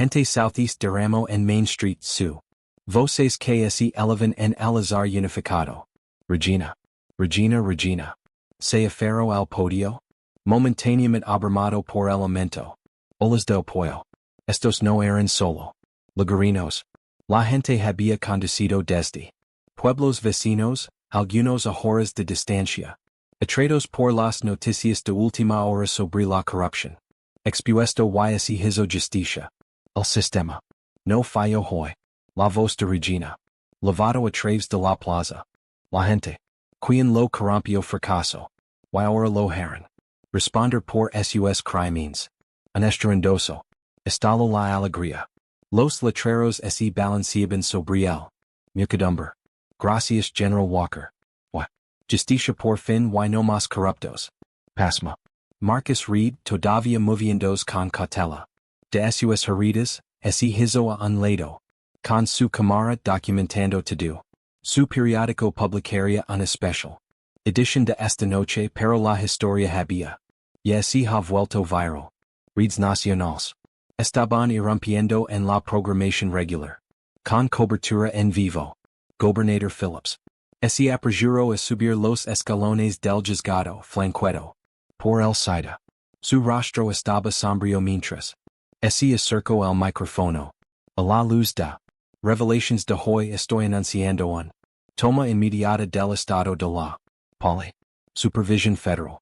[SPEAKER 1] Gente Southeast de Ramo en Main Street, Su. Voces que se elevan en el azar unificado. Regina. Regina. Se aferro al podio. Momentáneamente abrumado por el aumento. Olas del pollo. Estos no eran solo lagarinos. La gente había conducido desde pueblos vecinos, algunos a horas de distancia. Atraídos por las noticias de última hora sobre la corrupción. Expuesto y hizo justicia. El sistema. No falló hoy. La voz de Regina. Lavado a través de la plaza. La gente. Quien lo corrompió fracaso. Y ahora lo harán. Responder por sus crímenes. Un estruendoso. Estalo la alegría. Los letreros se balanceaban sobre él. Muchedumbre. Gracias General Walker. Justicia por fin y no más corruptos. Pasma. Marcus Reed todavía moviéndose con cautela. De sus heridas, hizo a un lado. Con su cámara documentando todo. Su periódico publicaría una especial edición de esta noche pero la historia había. Y ha vuelto viral. Reeds nacionales. Estaban irrumpiendo en la programación regular. Con cobertura en vivo. Gobernador Phillips. Se apresuró a subir los escalones del juzgado flanqueado por el SIDA. Su rostro estaba sombrío mientras se acercó al micrófono. A la luz de revelations de hoy estoy anunciando un toma inmediata del estado de la poli. Supervision federal.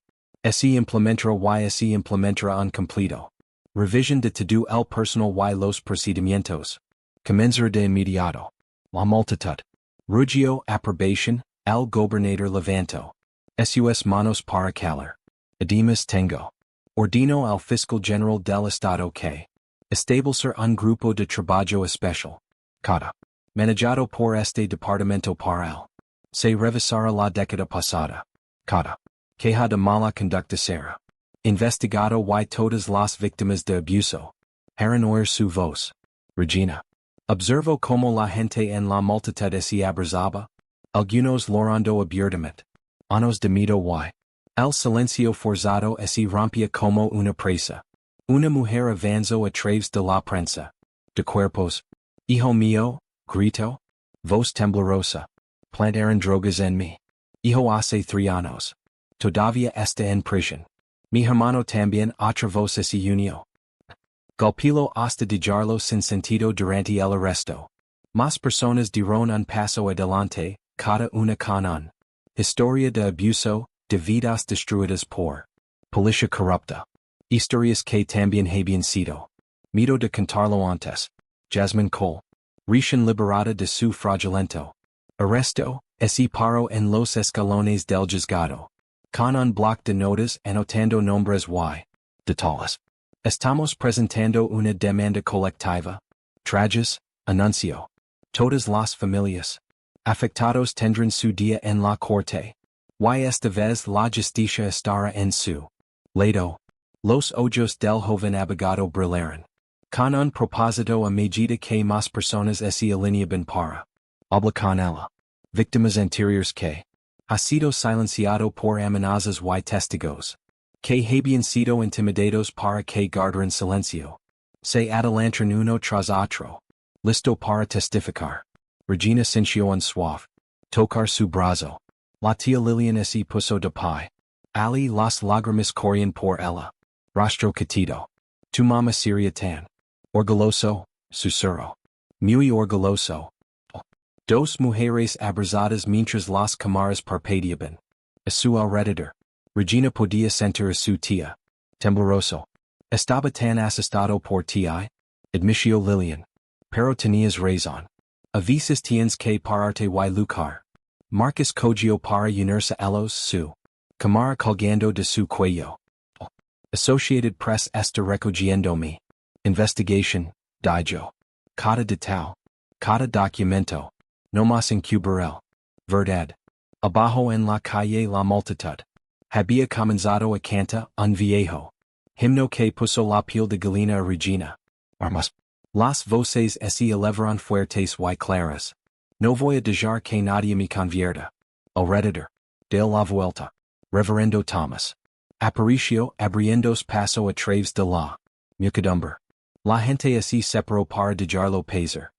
[SPEAKER 1] Se implementará un completo. Revision de todo el personal y los procedimientos. Comenzará de inmediato. La multitud. Rugio aprobación, el gobernador levanto. Sus manos para calar. Además tengo. Ordino al fiscal general del estado que establecer un grupo de trabajo especial. Cada. Manejado por este departamento para el. Se revisará la década pasada. Cada. Queja de mala conducta será. Investigado y todas las víctimas de abuso. Harán oír su voz. Regina. Observo como la gente en la multitud se abrazaba. Algunos llorando abiertamente. Unos de miedo y. El silencio forzado se rompía como una presa. Una mujer avanzó a través de la prensa. De cuerpos. Hijo mío, grito. Voz temblorosa. Plantaron drogas en mí. Hijo hace 3 años. Todavía está en prisión. Mi hermano también otra voz se unió. Golpeó hasta dejarlo sin sentido durante el arresto. Más personas dieron un paso adelante, cada una con un historia de abuso, de vidas destruidas por policía corrupta. Historias que también habían sido. Miedo de contarlo antes. Jasmine Cole. Recién liberada de su fraudulento arresto, se paró en los escalones del juzgado. Con un bloc de notas anotando nombres y detalles. Estamos presentando una demanda colectiva. Trajes, anuncio. Todas las familias afectados tendrán su día en la corte. Y esta vez la justicia estará en su lado. Los ojos del joven abogado brillaron. Con un propósito a medida que más personas se alineaban para hablar con ella. Víctimas anteriores que ha sido silenciado por amenazas y testigos. Que habían sido intimidados para que guardaran silencio. Se adelantaron uno tras otro. Listo para testificar. Regina sintió un suave tocar su brazo. La tía Lilian se puso de pie. Ali las lágrimas corrían por ella. Rostro quetido. Tu mamá sería tan orgulloso, susurró. Muy orgulloso. Dos mujeres abrazadas mientras las cámaras parpadeaban. A su alrededor. Regina podía sentir a su tía. Tembloroso. Estaba tan asustado por ti. Admitió Lilian. Pero tenías razón. A veces tienes que pararte y luchar. Marcus cogió para unirse a los su cámara colgando de su cuello. Associated Press está recogiendo mi investigation, dijo. Cada detalle. Cada documento. No más encubrir. Verdad. Abajo en la calle la multitud. Había comenzado a cantar un viejo himno que puso la piel de gallina a Regina. Armas. Las voces se elevaron fuertes y claras. No voy a dejar que nadie me convierta. Alrededor. De la vuelta. Reverendo Thomas. Aparicio abriéndose paso a través de la muchedumbre. La gente así separó para dejarlo pasar.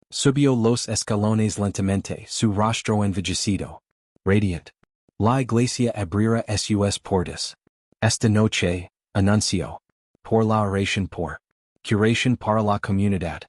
[SPEAKER 1] Subió los escalones lentamente, su rostro envejecido. Radiant. La iglesia abrirá sus puertas. Esta noche, anunció. Por la oración por. Curación para la comunidad.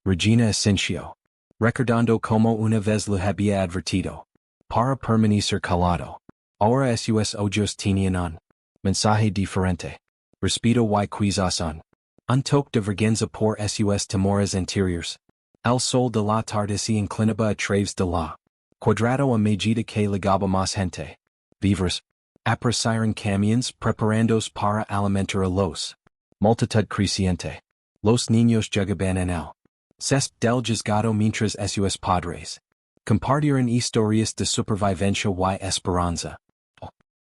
[SPEAKER 1] Regina Asensio. Recordando como una vez lo había advertido. Para permanecer calado. Ahora sus ojos tenían un mensaje diferente. Respeto y cuidación. Un toque de vergüenza por sus temores anteriores. El sol de la tarde se inclinaba a través de la cuadrado a medida que llegaba más gente. Vivers. Apreciaron camiones preparándose para alimentar a los multitud creciente. Los niños jugaban en el césped del juzgado mientras sus padres compartieron historias de supervivencia y esperanza.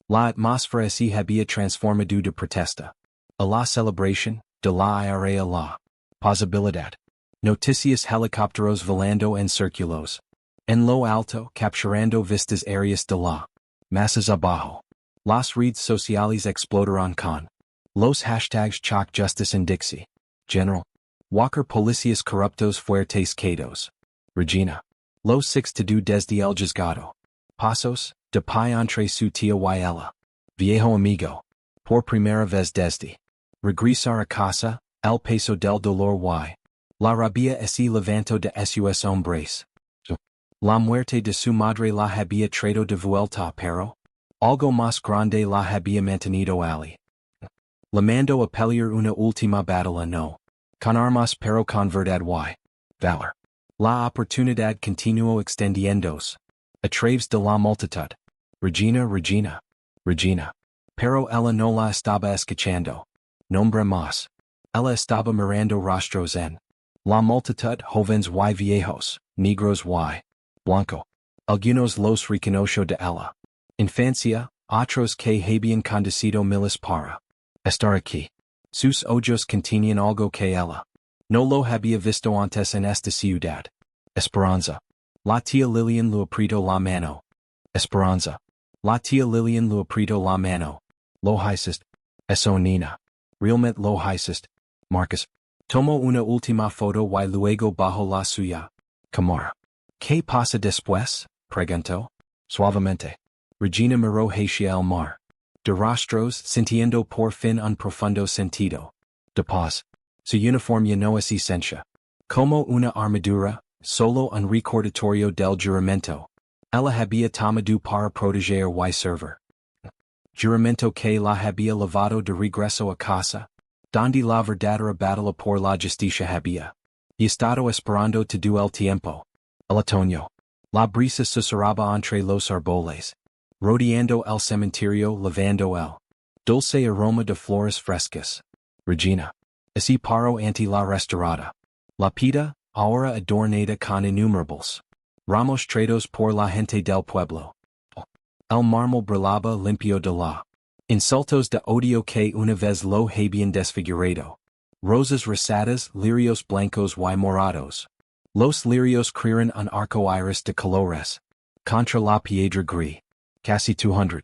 [SPEAKER 1] La atmósfera se había transformado de protesta a la celebración, de la ira a la posibilidad. Noticias helicópteros volando en círculos. En lo alto, capturando vistas aéreas de la masas abajo. Las redes sociales explotaron con los hashtags Chalk Justice and Dixie. General Walker Policías Corruptos Fuertes Quedos. Regina. Los six to do desde el juzgado. Pasos, de pai entre su tía y ella. Viejo amigo. Por primera vez desde. Regresar a casa, el peso del dolor y. La rabia se levantó de sus hombres. La muerte de su madre la había traído de vuelta pero. Algo más grande la había mantenido allí. Le mandó a pelear una última batalla no. Con armas pero con verdad y. Valor. La oportunidad continuó extendiéndose. A través de la multitud. Regina. Pero ella no la estaba escuchando. Nombre más. Ella estaba mirando rostros en. La multitud jóvenes y viejos, negros y. Blanco. Algunos los reconoció de ella. Infancia, otros que habían conducido miles para. Estar aquí. Sus ojos contenían algo que ella. No lo había visto antes en esta ciudad. Esperanza. La tía Lillian lo apretó la mano. Esperanza. La tía Lillian lo apretó la mano. Lo hiciste. Eso nina. Realmente lo hiciste. Marcus. Tomó una última foto y luego bajó la suya. Cámara. ¿Qué pasa después? Preguntó. Suavemente. Regina miró hacia el mar. De rostros sintiendo por fin un profundo sentido. De paz. Su uniforme no es esencia. Como una armadura, solo un recordatorio del juramento. Ella había tomado para proteger y servir. Juramento que la había llevado de regreso a casa. Donde la verdadera batalla por la justicia había. Y estado esperando todo el tiempo. El otoño. La brisa susurraba entre los árboles. Rodeando el cementerio lavando el dulce aroma de flores frescas. Regina. Así paró ante la restaurada. La pita, ahora adornada con innumerables ramos traídos por la gente del pueblo. El mármol brillaba limpio de la insultos de odio que una vez lo habían desfigurado. Rosas rosadas, lirios blancos y morados. Los lirios crearon un arco iris de colores. Contra la piedra gris. Casi 200.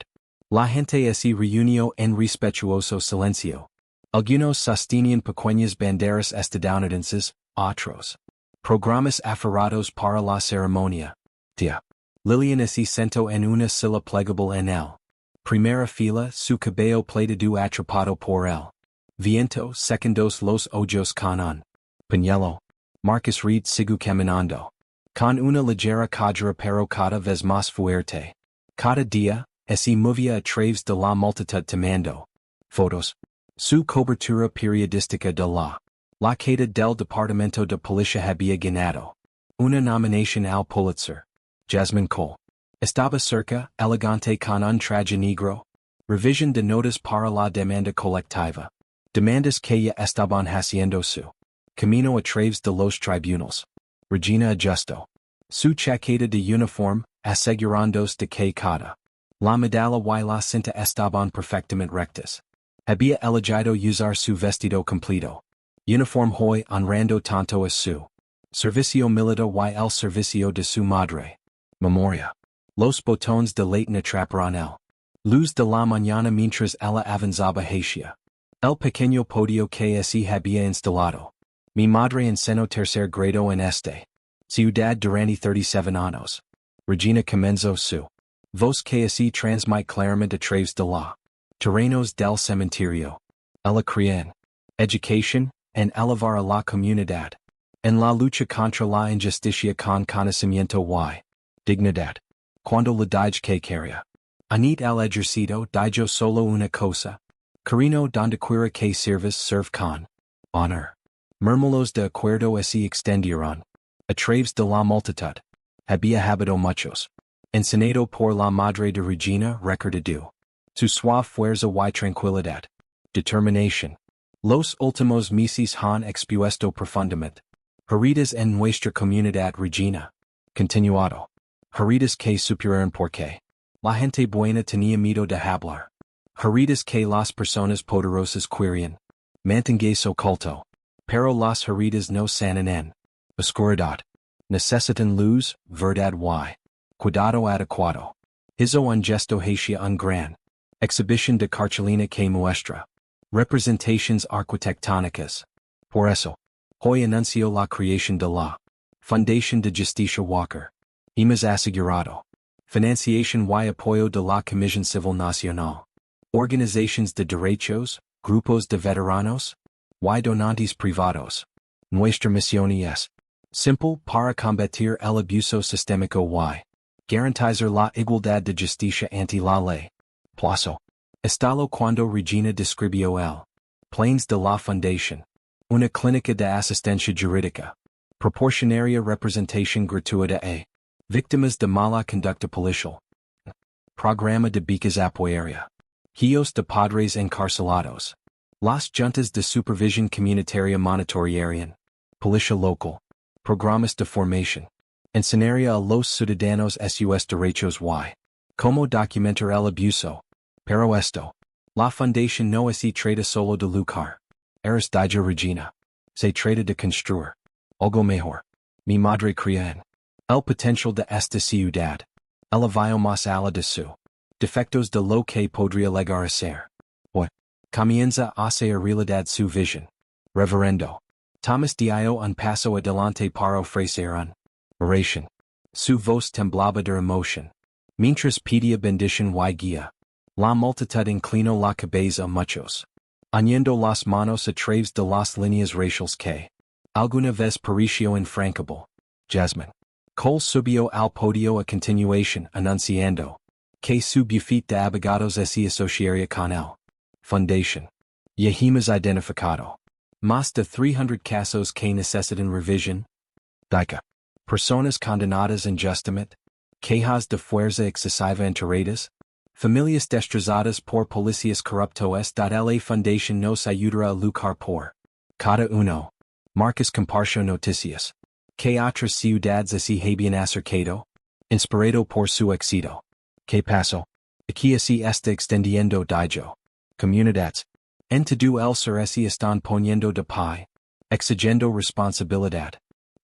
[SPEAKER 1] La gente se reunió en respetuoso silencio. Algunos sostenían pequeñas banderas estadounidenses, otros. Programas aferrados para la ceremonia. Tía. Lillian se sentó en una silla plegable en el primera fila, su cabello plateado atrapado por el viento, secondos los ojos con un pañuelo. Marcus Reed siguió caminando. Con una ligera cojera pero cada vez más fuerte. Cada día, se movía a través de la multitud tomando fotos. Su cobertura periodística de la queda del Departamento de Policía había ganado una nominación al Pulitzer. Jasmine Cole. Estaba cerca, elegante con un traje negro. Revisión de notas para la demanda colectiva. Demandas que ya estaban haciendo su camino a través de los tribunales. Regina ajustó su chaqueta de uniforme, asegurándose de que cada la medalla y la cinta estaban perfectamente rectas. Había elegido usar su vestido completo. Uniforme hoy honrando tanto a su servicio militar y el servicio de su madre. Memoria. Los botones de Leighton atraparon el luz de la mañana mientras ella avanzaba hacia El pequeño podio que se había instalado. Mi madre en seno tercer grado en este. Ciudad durante 37 años. Regina comenzó su voz que se transmite claramente a través de la terrenos del cementerio. Ella cría en education, en elevar a la comunidad. En la lucha contra la injusticia con conocimiento y dignidad. Cuando la dije que quería. Anit al ejercido dijo solo una cosa. Carino donde quiera que sirves serve con honor. Murmulos de acuerdo se extendieron. A través de la multitud. Había habido muchos. Encenado por la madre de Regina recordado. Su suave fuerza y tranquilidad. Determinación. Los últimos meses han expuesto profundamente. Heridas en nuestra comunidad Regina. Continuado. Heridas que superaron porque la gente buena tenía miedo de hablar. Heridas que las personas poderosas querían mantenerse oculto. Pero las heridas no sanan en oscuridad. Necesitan luz, verdad y cuidado adecuado. Hizo un gesto hacia un gran exhibición de cartulina que muestra representaciones arquitectónicas. Por eso, hoy anunció la creación de la Fundación de Justicia Walker. Hemos asegurado financiación y apoyo de la Comisión Civil Nacional. Organizaciones de derechos, grupos de veteranos, y donantes privados. Nuestra misión es simple para combatir el abuso sistémico y garantizar la igualdad de justicia ante la ley. Plazo. Estalo cuando Regina describió el planes de la Fundación. Una clínica de asistencia jurídica. Proporcionaria representación gratuita a víctimas de mala conducta policial. Programa de becas apoyaria. Hijos de padres encarcelados. Las juntas de supervisión comunitaria monitorearían. Policía local. Programas de formación. Enseñaría a los ciudadanos sus derechos y cómo documentar el abuso. Pero esto. La fundación no se trata solo de lucrar. Eres dijo Regina. Se trata de construir algo mejor. Mi madre cría en el potencial de esta ciudad. Ella vio más allá de su defectos de lo que podría llegar a ser. Hoy, comienza a hacer realidad su visión. Reverendo Thomas dio un paso adelante para ofrecer una oración. Su voz temblaba de emoción. Mientras pedía bendición y guía. La multitud inclinó la cabeza a muchos. Añadiendo las manos a través de las líneas raciales que alguna vez pareció infranqueable. Jasmine Cole subió al podio a continuación anunciando que su bufete de abogados se asociaría con el Fundación. Ya hemos identificado más de 300 casos que necesitan revisión. Dica. Personas condenadas injustamente. Quejas de fuerza excesiva enterradas. Familias destrozadas por policías corruptos. La Fundación nos ayudará a luchar por cada uno. Marcas compartió noticias. Que otras ciudades se habían acercado. Inspirado por su éxito. ¿Qué pasó? Aquí se está extendiendo dijo. Comunidades. En todo el sur se están poniendo de pie. Exigiendo responsabilidad.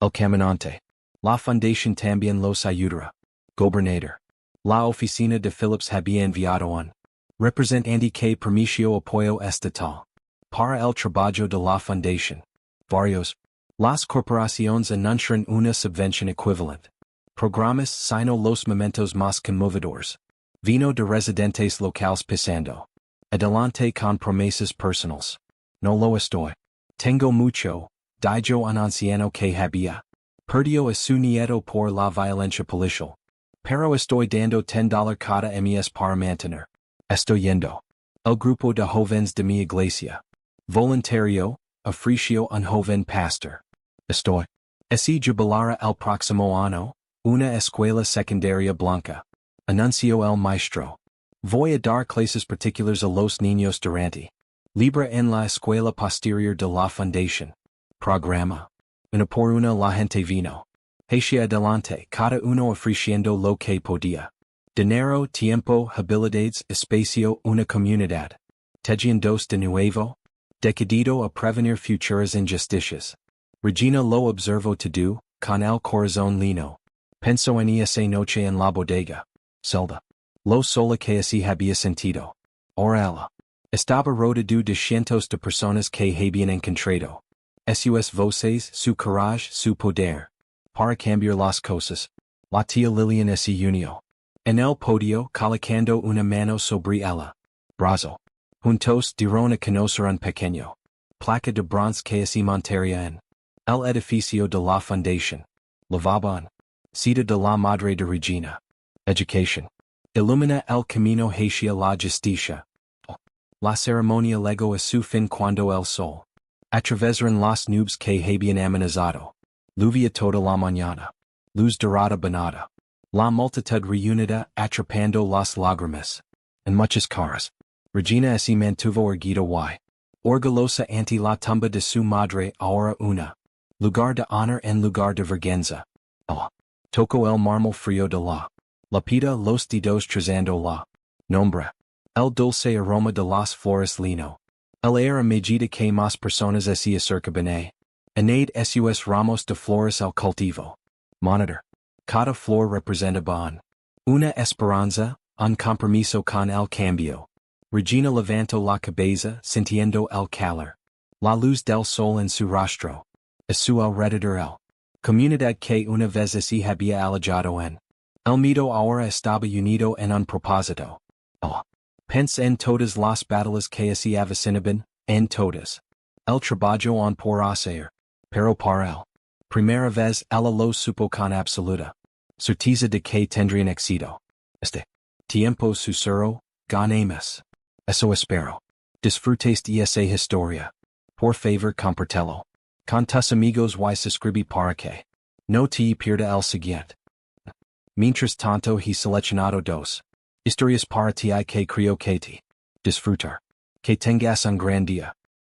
[SPEAKER 1] El caminante. La Fundación también los ayudará. Gobernador. La oficina de Phillips había enviado un representante que permitió apoyo estatal. Para el trabajo de la Fundación. Varios. Las corporaciones anuncian una subvención equivalente. Programas sino los momentos más conmovedores. Vino de residentes locales pisando. Adelante con promesas personales. No lo estoy. Tengo mucho, dijo un anciano que había perdido a su nieto por la violencia policial. Pero estoy dando $10 cada mes para mantener. Estoy yendo. El grupo de jóvenes de mi iglesia. Voluntario, ofreció un joven pastor. Estoy. Si jubilara el próximo año, una escuela secundaria blanca. Anunció el maestro. Voy a dar clases particulares a los niños durante. Libra en la escuela posterior de la Fundación. Programa. Una por una la gente vino. Hacia adelante cada uno ofreciendo lo que podía. Dinero, tiempo, habilidades, espacio, una comunidad. Tejiendos de nuevo. Decidido a prevenir futuras injusticias. Regina lo observó todo, con el corazón lino. Pensó en esa noche en la bodega. Zelda. Lo sola que se había sentido. Ahora ella Estaba rodeado de cientos de personas que habían encontrado sus voces, su courage, su poder, para cambiar las cosas. La tía Lilian se unió en el podio colocando una mano sobre ella. Brazo. Juntos dieron a conocer un pequeño placa de bronce que se montaría en el edificio de la fundación. Lavaban. Cita de la Madre de Regina. Education. Ilumina el camino hacia la justicia. La ceremonia llegó a su fin cuando el sol atravesaron las nubes que habían amenazado. Lluvia toda la mañana. Luz dorada banada. La multitud reunida atrapando las lágrimas. En muchas caras. Regina se mantuvo erguida y orgullosa ante la tumba de su madre ahora una lugar de honor en lugar de vergüenza. Tocó el mármol frío de la lápida los dedos trazando la nombre. El dulce aroma de las flores lino. El aire a medida que más personas se acercaban añade sus ramos de flores al cultivo. Monitor. Cada flor representaba una esperanza, un compromiso con el cambio. Regina levantó la cabeza sintiendo el calor. La luz del sol en su rostro. A su alrededor el comunidad que una vez se había alejado en el miedo ahora estaba unido en un propósito. Pense en todas las batallas que se avecinaban, en todas. El trabajo en por hacer. Pero para él. Primera vez ella lo supo con absoluta certeza de que tendrían éxito. Este tiempo susurró, ganemos. Eso espero. Disfrutes de esa historia. Por favor compartelo con tus amigos y suscribe para que no te pierda el siguiente. Mientras tanto he seleccionado dos historias para ti que creo que te disfrutar. Que tengas un gran día.